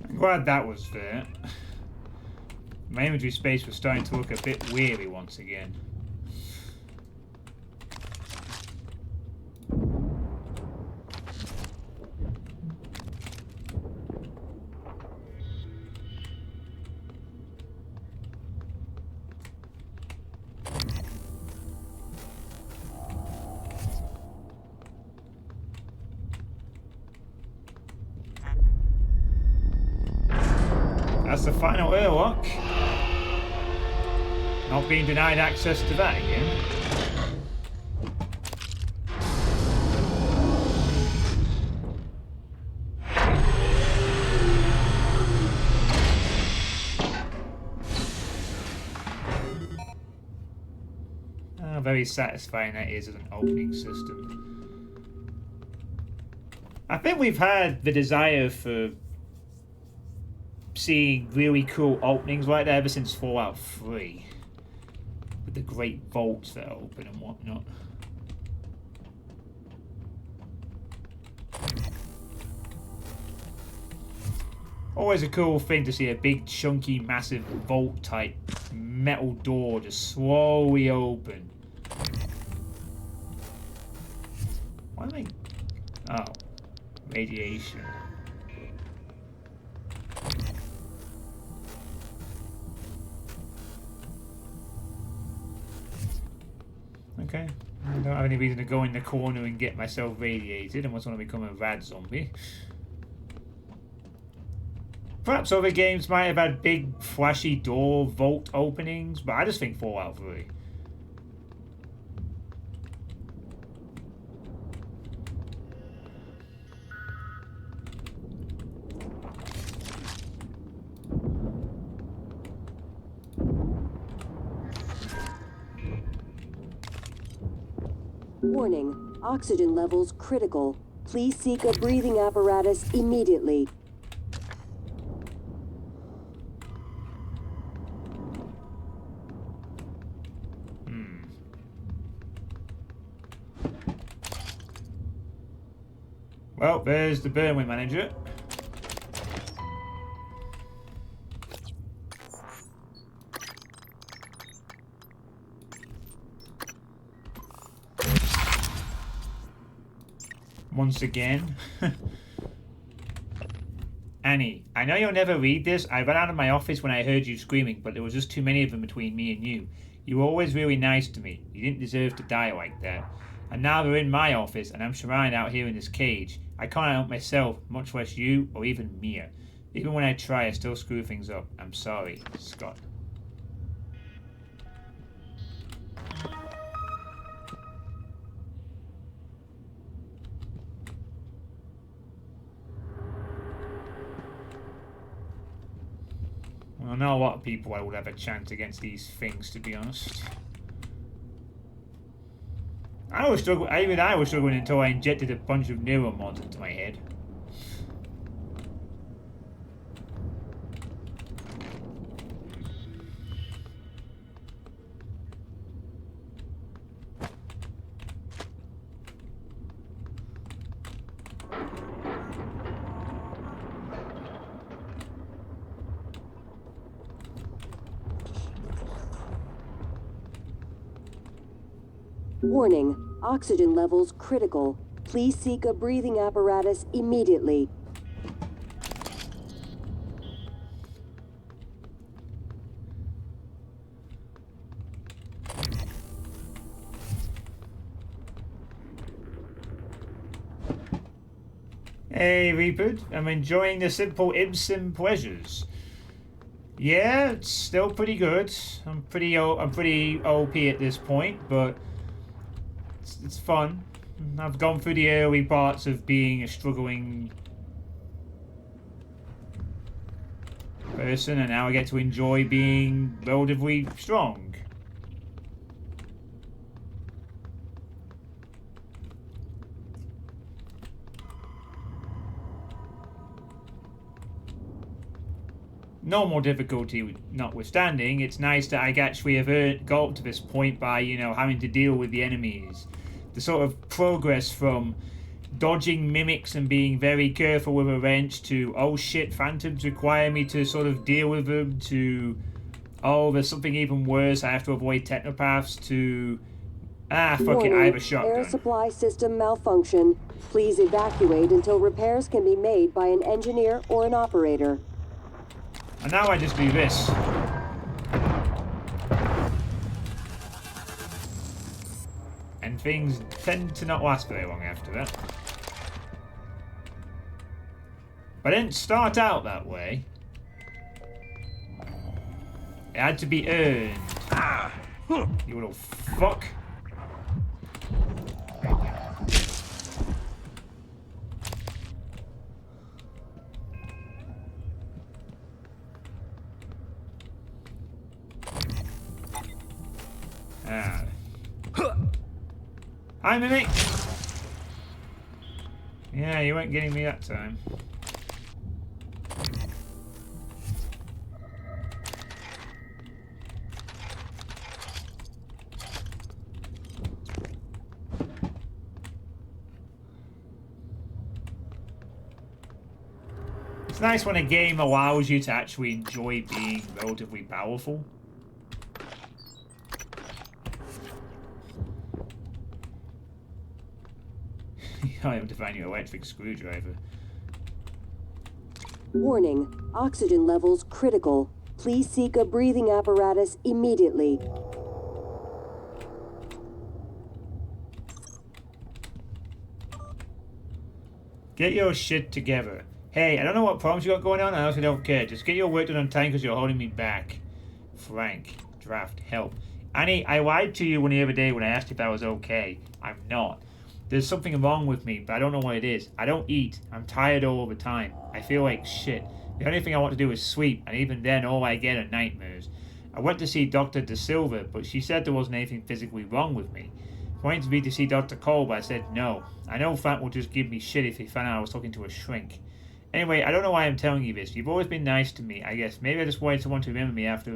Speaker 1: I'm glad that was there. My inventory space was starting to look a bit weary once again. That's the final airlock. Not being denied access to that again. Oh, very satisfying that is as an opening system. I think we've had the desire for seeing really cool openings like that ever since Fallout 3. With the great vaults that open and whatnot. Always a cool thing to see a big, chunky, massive vault-type metal door just slowly open. Why am I... Oh. Radiation. Okay, I don't have any reason to go in the corner and get myself radiated unless I want to become a rad zombie. Perhaps other games might have had big, flashy door vault openings, but I just think Fallout 3.
Speaker 15: Warning, oxygen levels critical. Please seek a breathing apparatus immediately.
Speaker 1: Well, there's the Burnway manager. Once again. Annie, I know you'll never read this. I ran out of my office when I heard you screaming, but there was just too many of them between me and you. You were always really nice to me. You didn't deserve to die like that. And now they're in my office, and I'm surrounded out here in this cage. I can't help myself, much less you, or even Mia. Even when I try, I still screw things up. I'm sorry, Scott. Well, I know a lot of people I would have a chance against these things, to be honest. I was struggling until I injected a bunch of neuromods into my head.
Speaker 15: Warning, oxygen levels critical. Please seek a breathing apparatus immediately.
Speaker 1: Hey, Reaper, I'm enjoying the simple Ibsen pleasures. Yeah, it's still pretty good. I'm pretty OP at this point, but it's fun. I've gone through the early parts of being a struggling person, and now I get to enjoy being relatively strong. Normal difficulty notwithstanding, it's nice that I actually have got up to this point by, you know, having to deal with the enemies. The sort of progress from dodging mimics and being very careful with a wrench to, oh shit, phantoms require me to sort of deal with them, to Oh, there's something even worse. I have to avoid technopaths to... Ah, fuck
Speaker 15: Warning,
Speaker 1: it, I have a
Speaker 15: air
Speaker 1: shotgun.
Speaker 15: supply system malfunction. Please evacuate until repairs can be made by an engineer or an operator.
Speaker 1: And now I just do this. And things tend to not last very long after that. But I didn't start out that way. It had to be earned. You little fuck. Ah. Hi, Mimic! Yeah, you weren't getting me that time. It's nice when a game allows you to actually enjoy being relatively powerful. I am to find your electric screwdriver.
Speaker 15: Warning, oxygen levels critical. Please seek a breathing apparatus immediately.
Speaker 1: Get your shit together. Hey, I don't know what problems you got going on, I honestly don't care. Just get your work done on time because you're holding me back. Frank, draft, help. Annie, I lied to you the other day when I asked if I was okay. I'm not. There's something wrong with me, but I don't know what it is. I don't eat. I'm tired all the time. I feel like shit. The only thing I want to do is sleep, and even then all I get are nightmares. I went to see Dr. De Silva, but she said there wasn't anything physically wrong with me. I wanted me to see Dr. Cole, but I said no. I know Frank will just give me shit if he found out I was talking to a shrink. Anyway, I don't know why I'm telling you this. You've always been nice to me, I guess. Maybe I just wanted someone to remember me after...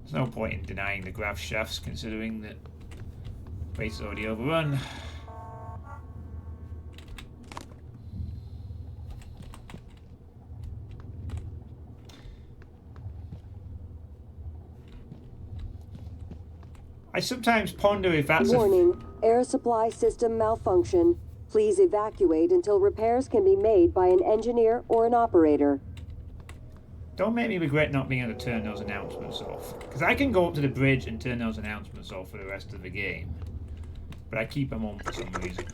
Speaker 1: There's no point in denying the grav shafts, considering that the place is already overrun. I sometimes ponder if that's
Speaker 15: Warning, air supply system malfunction. Please evacuate until repairs can be made by an engineer or an operator.
Speaker 1: Don't make me regret not being able to turn those announcements off. Because I can go up to the bridge and turn those announcements off for the rest of the game. But I keep them on for some reason.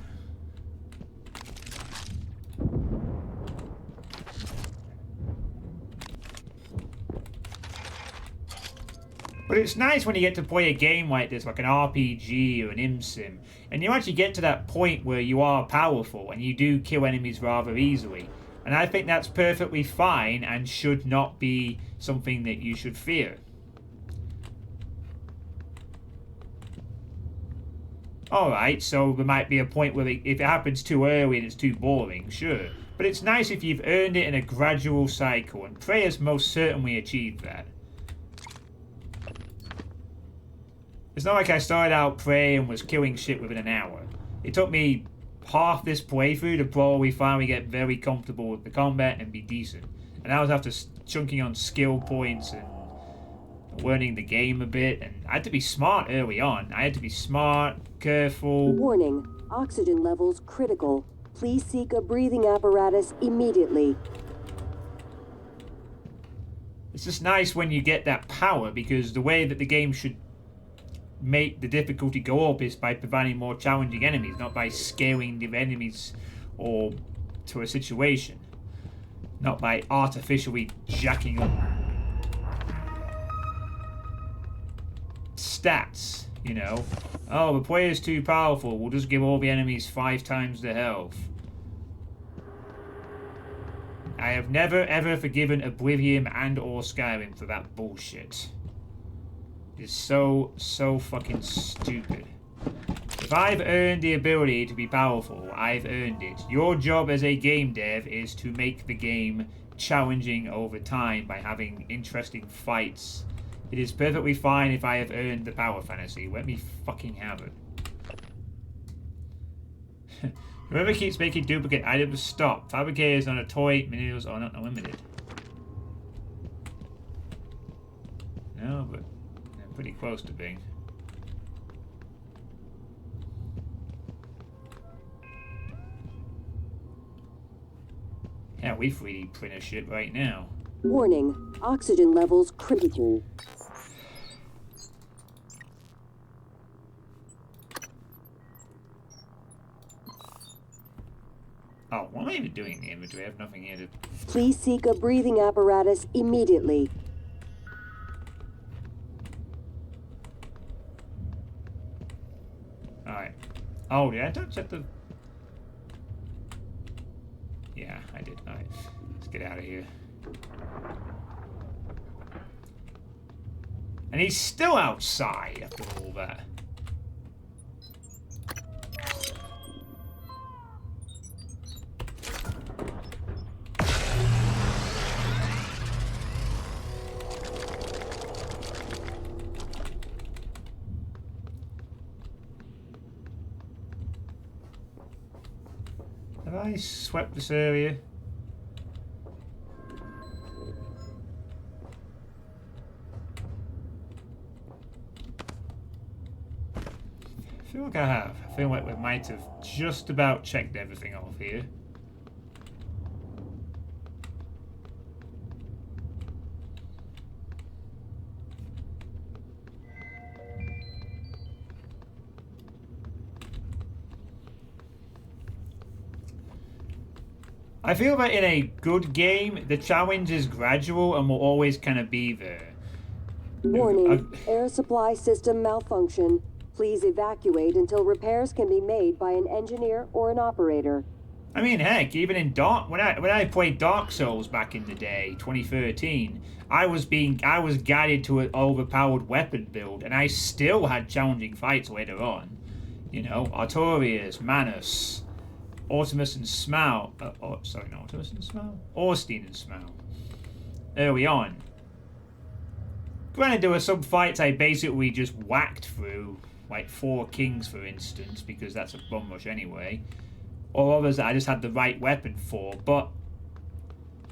Speaker 1: But it's nice when you get to play a game like this, like an RPG or an ImSim, and you actually get to that point where you are powerful and you do kill enemies rather easily. And I think that's perfectly fine and should not be something that you should fear. Alright, so there might be a point where if it happens too early and it's too boring, sure. But it's nice if you've earned it in a gradual cycle, and Prey has most certainly achieved that. It's not like I started out Prey and was killing shit within an hour. It took me half this playthrough to probably finally get very comfortable with the combat and be decent. And that was after chunking on skill points and learning the game a bit. And I had to be smart early on. I had to be smart, careful.
Speaker 15: Warning, oxygen levels critical. Please seek a breathing apparatus immediately.
Speaker 1: It's just nice when you get that power, because the way that the game should make the difficulty go up is by providing more challenging enemies, not by scaling the enemies or to a situation, not by artificially jacking up stats, you know. Oh, the player's too powerful, we'll just give all the enemies 5 times the health. I have never ever forgiven Oblivion and or Skyrim for that bullshit. Is so fucking stupid. If I've earned the ability to be powerful, I've earned it. Your job as a game dev is to make the game challenging over time by having interesting fights. It is perfectly fine if I have earned the power fantasy. Let me fucking have it. Whoever keeps making duplicate items, stop. Fabricators on a toy materials are not unlimited. No, but they're pretty close to being. Yeah, we 3D printer shit right now.
Speaker 15: Warning, oxygen levels critical.
Speaker 1: Oh, what am I even doing in the inventory? I have nothing here to...
Speaker 15: Please seek a breathing apparatus immediately.
Speaker 1: Alright. Oh, did I don't set the... Yeah, I did. Alright. Let's get out of here. And he's still outside after all that. Have I swept this area? I feel like I have. I feel like we might have just about checked everything off here. I feel that in a good game, the challenge is gradual and will always kind of be there.
Speaker 15: Warning, air supply system malfunction. Please evacuate until repairs can be made by an engineer or an operator.
Speaker 1: I mean, heck, even in when I played Dark Souls back in the day, 2013, I was guided to an overpowered weapon build, and I still had challenging fights later on. You know, Artorias, Manus, Ortimus and Smaug. Sorry, not Ortimus and Smaug. Orstein and Smaug. Early on. Granted, there were some fights I basically just whacked through, like 4 Kings, for instance, because that's a bum rush anyway. Or others that I just had the right weapon for. But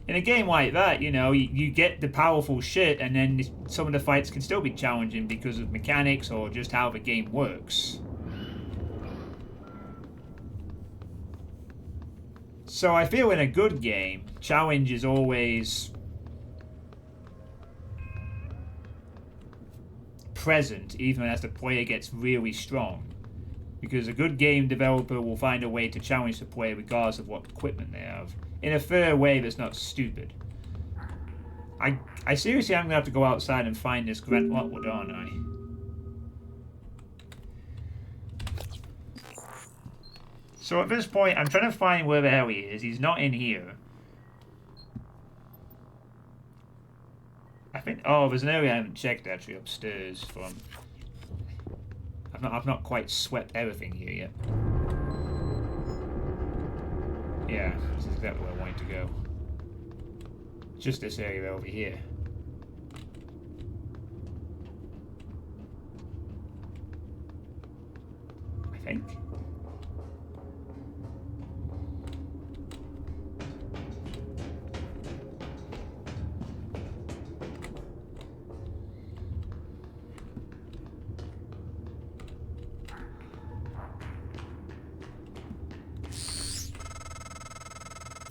Speaker 1: in a game like that, you know, you get the powerful shit, and then some of the fights can still be challenging because of mechanics or just how the game works. So I feel in a good game, challenge is always present, even as the player gets really strong. Because a good game developer will find a way to challenge the player regardless of what equipment they have, in a fair way that's not stupid. I seriously am going to have to go outside and find this Grant Lockwood, aren't I? So at this point, I'm trying to find where the hell he is. He's not in here. I think... Oh, there's an area I haven't checked, actually, upstairs from... I've not quite swept everything here yet. Yeah, this is exactly where I wanted to go. Just this area over here. I think.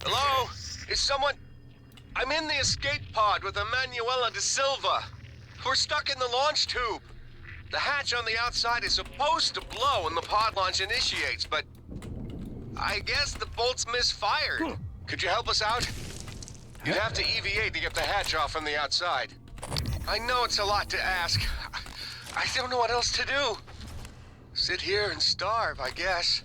Speaker 9: Hello? Is someone... I'm in the escape pod with Emanuela de Silva. We're stuck in the launch tube. The hatch on the outside is supposed to blow when the pod launch initiates, but... I guess the bolt's misfired. Could you help us out? You'd have to EVA to get the hatch off from the outside. I know it's a lot to ask. I don't know what else to do. Sit here and starve, I guess.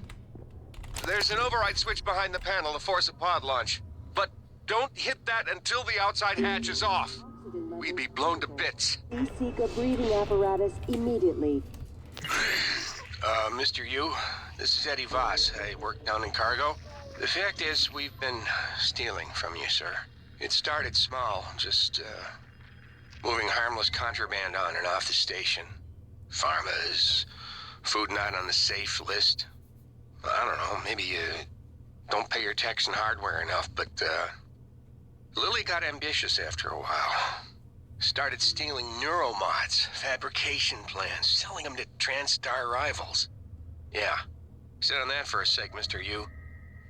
Speaker 9: There's an override switch behind the panel to force a pod launch. But don't hit that until the outside hatch is off. We'd be blown to bits.
Speaker 15: Please seek a breathing apparatus immediately.
Speaker 2: Mr. Yu, this is Eddie Voss. I work down in cargo. The fact is, we've been stealing from you, sir. It started small, just, moving harmless contraband on and off the station. Pharmas, food not on the safe list.
Speaker 13: I don't know, maybe you don't pay your tax and hardware enough, but, Lily got ambitious after a while. Started stealing neuromods, fabrication plans, selling them to TranStar rivals. Yeah. Sit on that for a sec, Mr. Yu.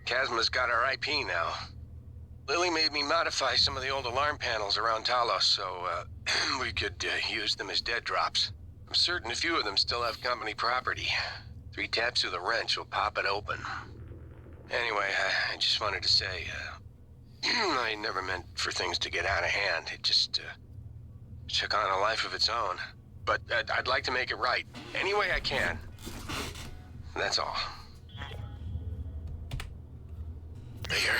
Speaker 13: Kazma's got our IP now. Lily made me modify some of the old alarm panels around Talos so, we could use them as dead drops. I'm certain a few of them still have company property. 3 taps of the wrench will pop it open. Anyway, I just wanted to say, I never meant for things to get out of hand. It just, took on a life of its own. But I'd like to make it right, any way I can. That's all.
Speaker 2: Mayor,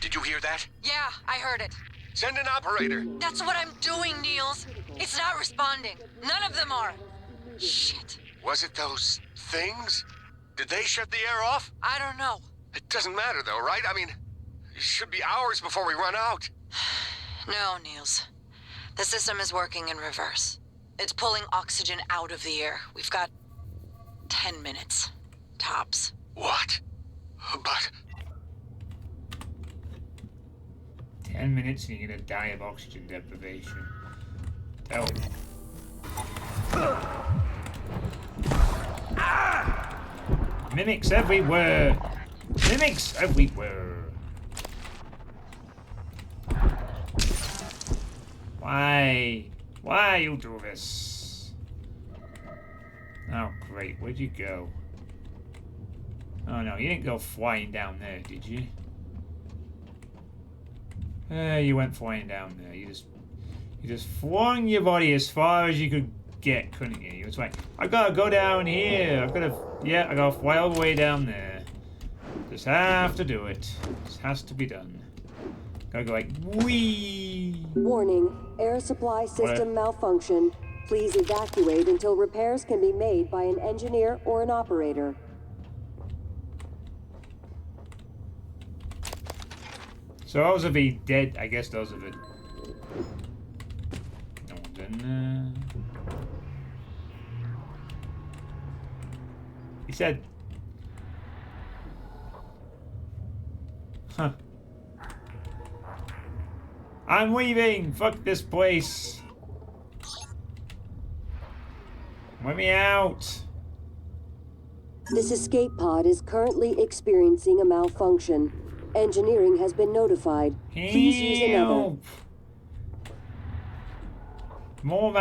Speaker 2: did you hear that?
Speaker 4: Yeah, I heard it.
Speaker 13: Send an operator.
Speaker 4: That's what I'm doing, Niels. It's not responding. None of them are. Shit.
Speaker 13: Was it those things? Did they shut the air off?
Speaker 4: I don't know.
Speaker 13: It doesn't matter though, right? I mean, it should be hours before we run out.
Speaker 4: No, Niels. The system is working in reverse. It's pulling oxygen out of the air. We've got 10 minutes. Tops.
Speaker 13: What? But...
Speaker 1: 10 minutes and you're gonna die of oxygen deprivation. Tell me. Mimics everywhere! Mimics everywhere! Why? Why you do this? Oh great, where'd you go? Oh no, you didn't go flying down there, did you? You went flying down there. You just flung your body as far as you could get, couldn't you? You was like, I gotta go down here. I gotta fly all the way down there. Just have to do it. Just has to be done. Gotta go like, wee.
Speaker 15: Warning, air supply system malfunction. Please evacuate until repairs can be made by an engineer or an operator.
Speaker 1: So those will be dead. I guess those are the... No one's in there. He said... Huh. I'm leaving! Fuck this place! Let me out!
Speaker 15: This escape pod is currently experiencing a malfunction. Engineering has been notified. Please use another.
Speaker 1: More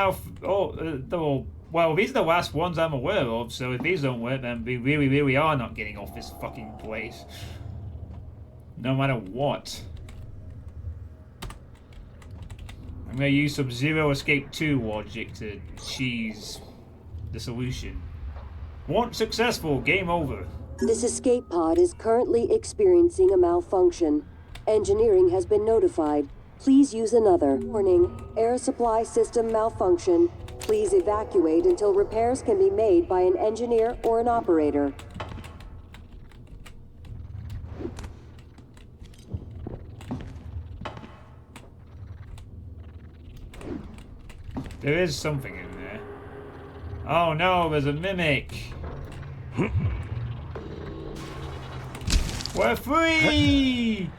Speaker 1: well, these are the last ones I'm aware of, so if these don't work, then we really, really are not getting off this fucking place. No matter what. I'm gonna use some Zero Escape 2 logic to cheese the solution. Once successful, game over.
Speaker 15: This escape pod is currently experiencing a malfunction. Engineering has been notified. Please use another. Warning, air supply system malfunction. Please evacuate until repairs can be made by an engineer or an operator.
Speaker 1: There is something in there. Oh no, there's a mimic. We're free!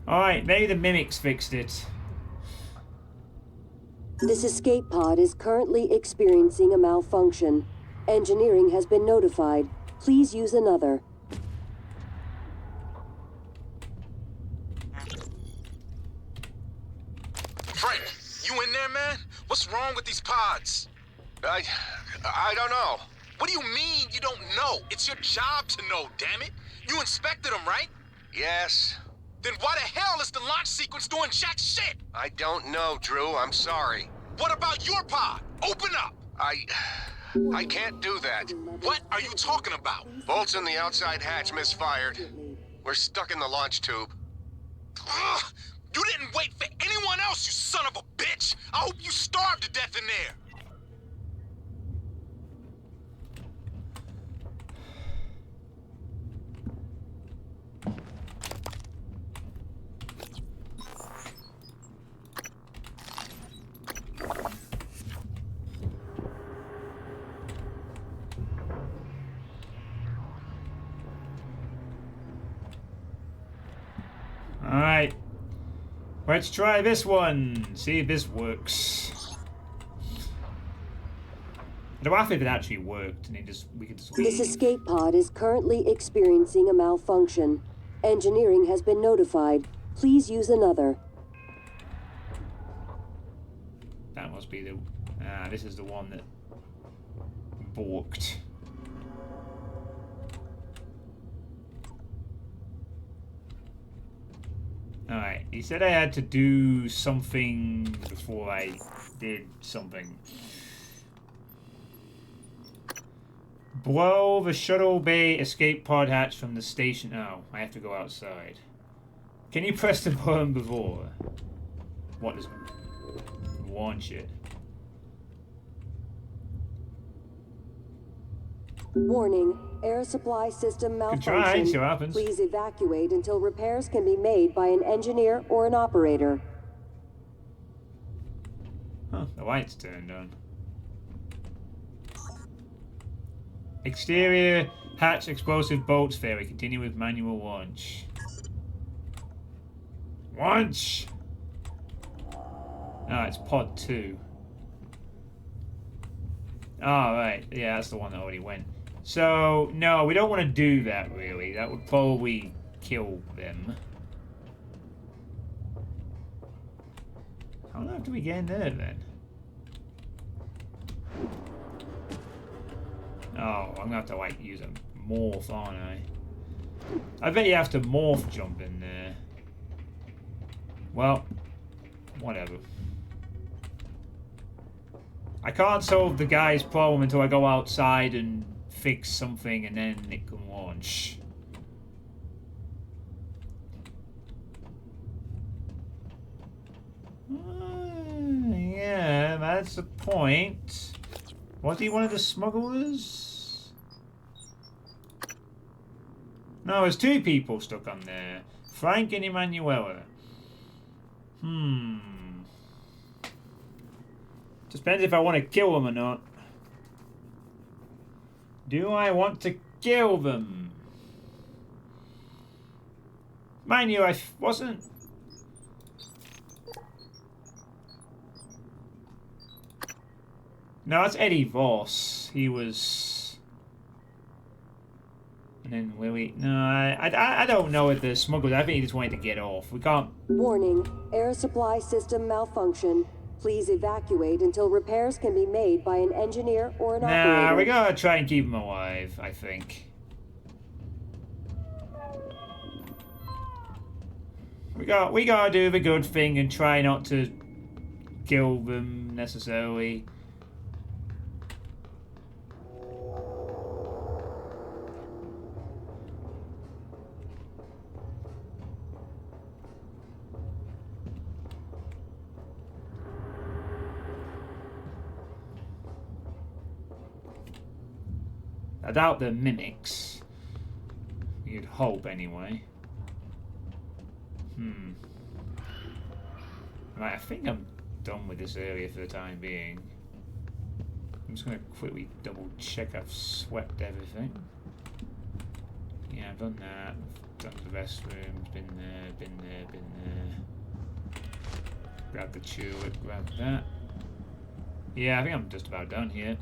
Speaker 1: Alright, maybe the mimics fixed it.
Speaker 15: This escape pod is currently experiencing a malfunction. Engineering has been notified. Please use another.
Speaker 3: Frank, you in there, man? What's wrong with these pods?
Speaker 13: I don't know.
Speaker 3: What do you mean you don't know? It's your job to know, damn it. You inspected them, right?
Speaker 13: Yes.
Speaker 3: Then why the hell is the launch sequence doing jack shit?
Speaker 13: I don't know, Drew. I'm sorry.
Speaker 3: What about your pod? Open up.
Speaker 13: I can't do that.
Speaker 3: What are you talking about?
Speaker 13: Bolts in the outside hatch misfired. We're stuck in the launch tube.
Speaker 3: Ugh, you didn't wait for anyone else, you son of a bitch! I hope you starve to death in there!
Speaker 1: Let's try this one. See if this works. I don't know if it actually worked, and we could just leave.
Speaker 15: This escape pod is currently experiencing a malfunction. Engineering has been notified. Please use another.
Speaker 1: That must be the... this is the one that balked. Alright, he said I had to do something before I did something. Blow the shuttle bay escape pod hatch from the station. Oh, I have to go outside. Can you press the button before? What does... launch it?
Speaker 15: Warning, air supply system malfunction.
Speaker 1: Good try, see what happens.
Speaker 15: Please evacuate until repairs can be made by an engineer or an operator.
Speaker 1: Huh, the light's turned on. Exterior hatch explosive bolts fairy. Continue with manual launch. Launch! Ah, it's pod 2. Oh, right. Yeah, that's the one that already went. So, no, we don't want to do that, really. That would probably kill them. How on earth do we get in there, then? Oh, I'm gonna have to, like, use a morph, aren't I? I bet you have to morph jump in there. Well, whatever. I can't solve the guy's problem until I go outside and fix something and then it can launch. Yeah, that's the point. Was he one of the smugglers? No, there's 2 people stuck on there. Frank and Emanuela. Depends if I want to kill them or not. Do I want to kill them? Mind you, I wasn't... No, that's Eddie Voss. He was... And then Willie... No, I don't know if the smugglers... I think he just wanted to get off. We can't...
Speaker 15: Warning, air supply system malfunction. Please evacuate until repairs can be made by an engineer or an operator.
Speaker 1: Nah, we gotta try and keep him alive, I think. We gotta do the good thing and try not to kill them necessarily. I doubt they're mimics. You'd hope, anyway. Right, I think I'm done with this area for the time being. I'm just going to quickly double check I've swept everything. Yeah, I've done that. I've done the restrooms. Been there, been there, been there. Grab the tulip, grab that. Yeah, I think I'm just about done here.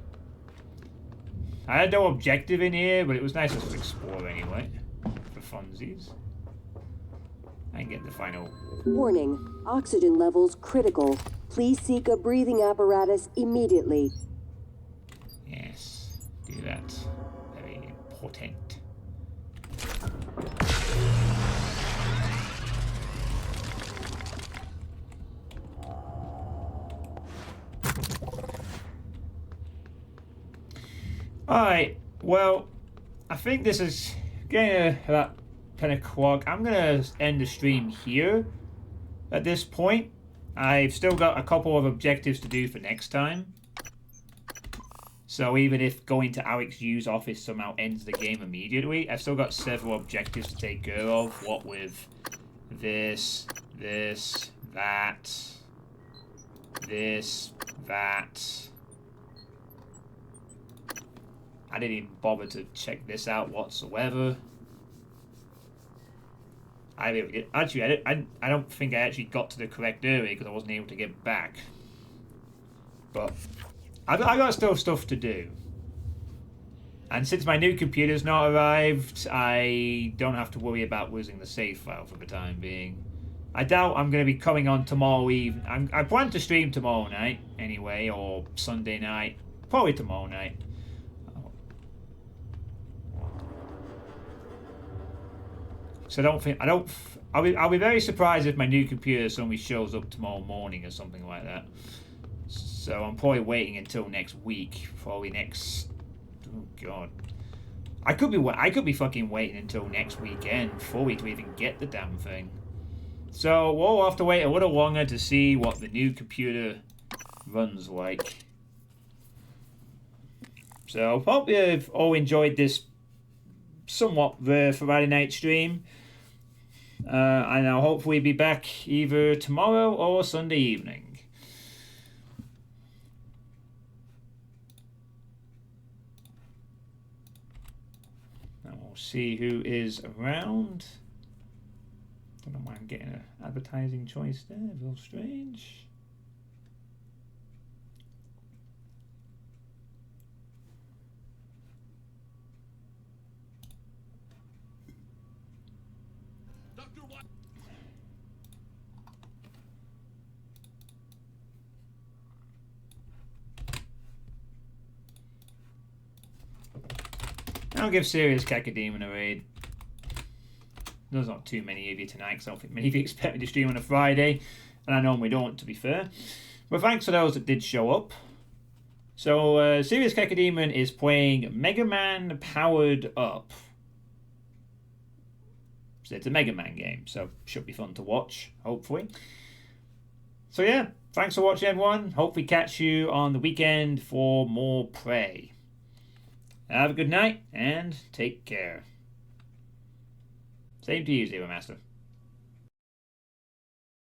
Speaker 1: I had no objective in here, but it was nice to explore anyway, for funsies. I can get the final...
Speaker 15: Warning, oxygen levels critical. Please seek a breathing apparatus immediately.
Speaker 1: Yes, do that. Very important. Alright, well, I think this is getting about 10 o'clock. I'm going to end the stream here at this point. I've still got a couple of objectives to do for next time. So even if going to Alex Yu's office somehow ends the game immediately, I've still got several objectives to take care of. What with this, that, that. I didn't even bother to check this out whatsoever. Actually, I don't think I actually got to the correct area because I wasn't able to get back. But I got still stuff to do. And since my new computer's not arrived, I don't have to worry about losing the save file for the time being. I doubt I'm going to be coming on tomorrow evening. I plan to stream tomorrow night anyway, or Sunday night. Probably tomorrow night. So I'll be very surprised if my new computer suddenly shows up tomorrow morning or something like that. So I'm probably waiting until next week. Probably next... Oh god. I could be fucking waiting until next weekend fully to even get the damn thing. So we'll have to wait a little longer to see what the new computer runs like. So hope you've all enjoyed this somewhat rare Friday night stream. And I'll hopefully be back either tomorrow or Sunday evening. And we'll see who is around. Don't know why I'm getting an advertising choice there. A little strange. I'll give Serious Cacodemon a raid. There's not too many of you tonight because I don't think many of you expect me to stream on a Friday. And I normally don't, to be fair. But thanks for those that did show up. So, Serious Cacodemon is playing Mega Man Powered Up. So it's a Mega Man game, so should be fun to watch, hopefully. So yeah, thanks for watching everyone. Hope we catch you on the weekend for more Prey. Have a good night, and take care. Same to you, Zero Master.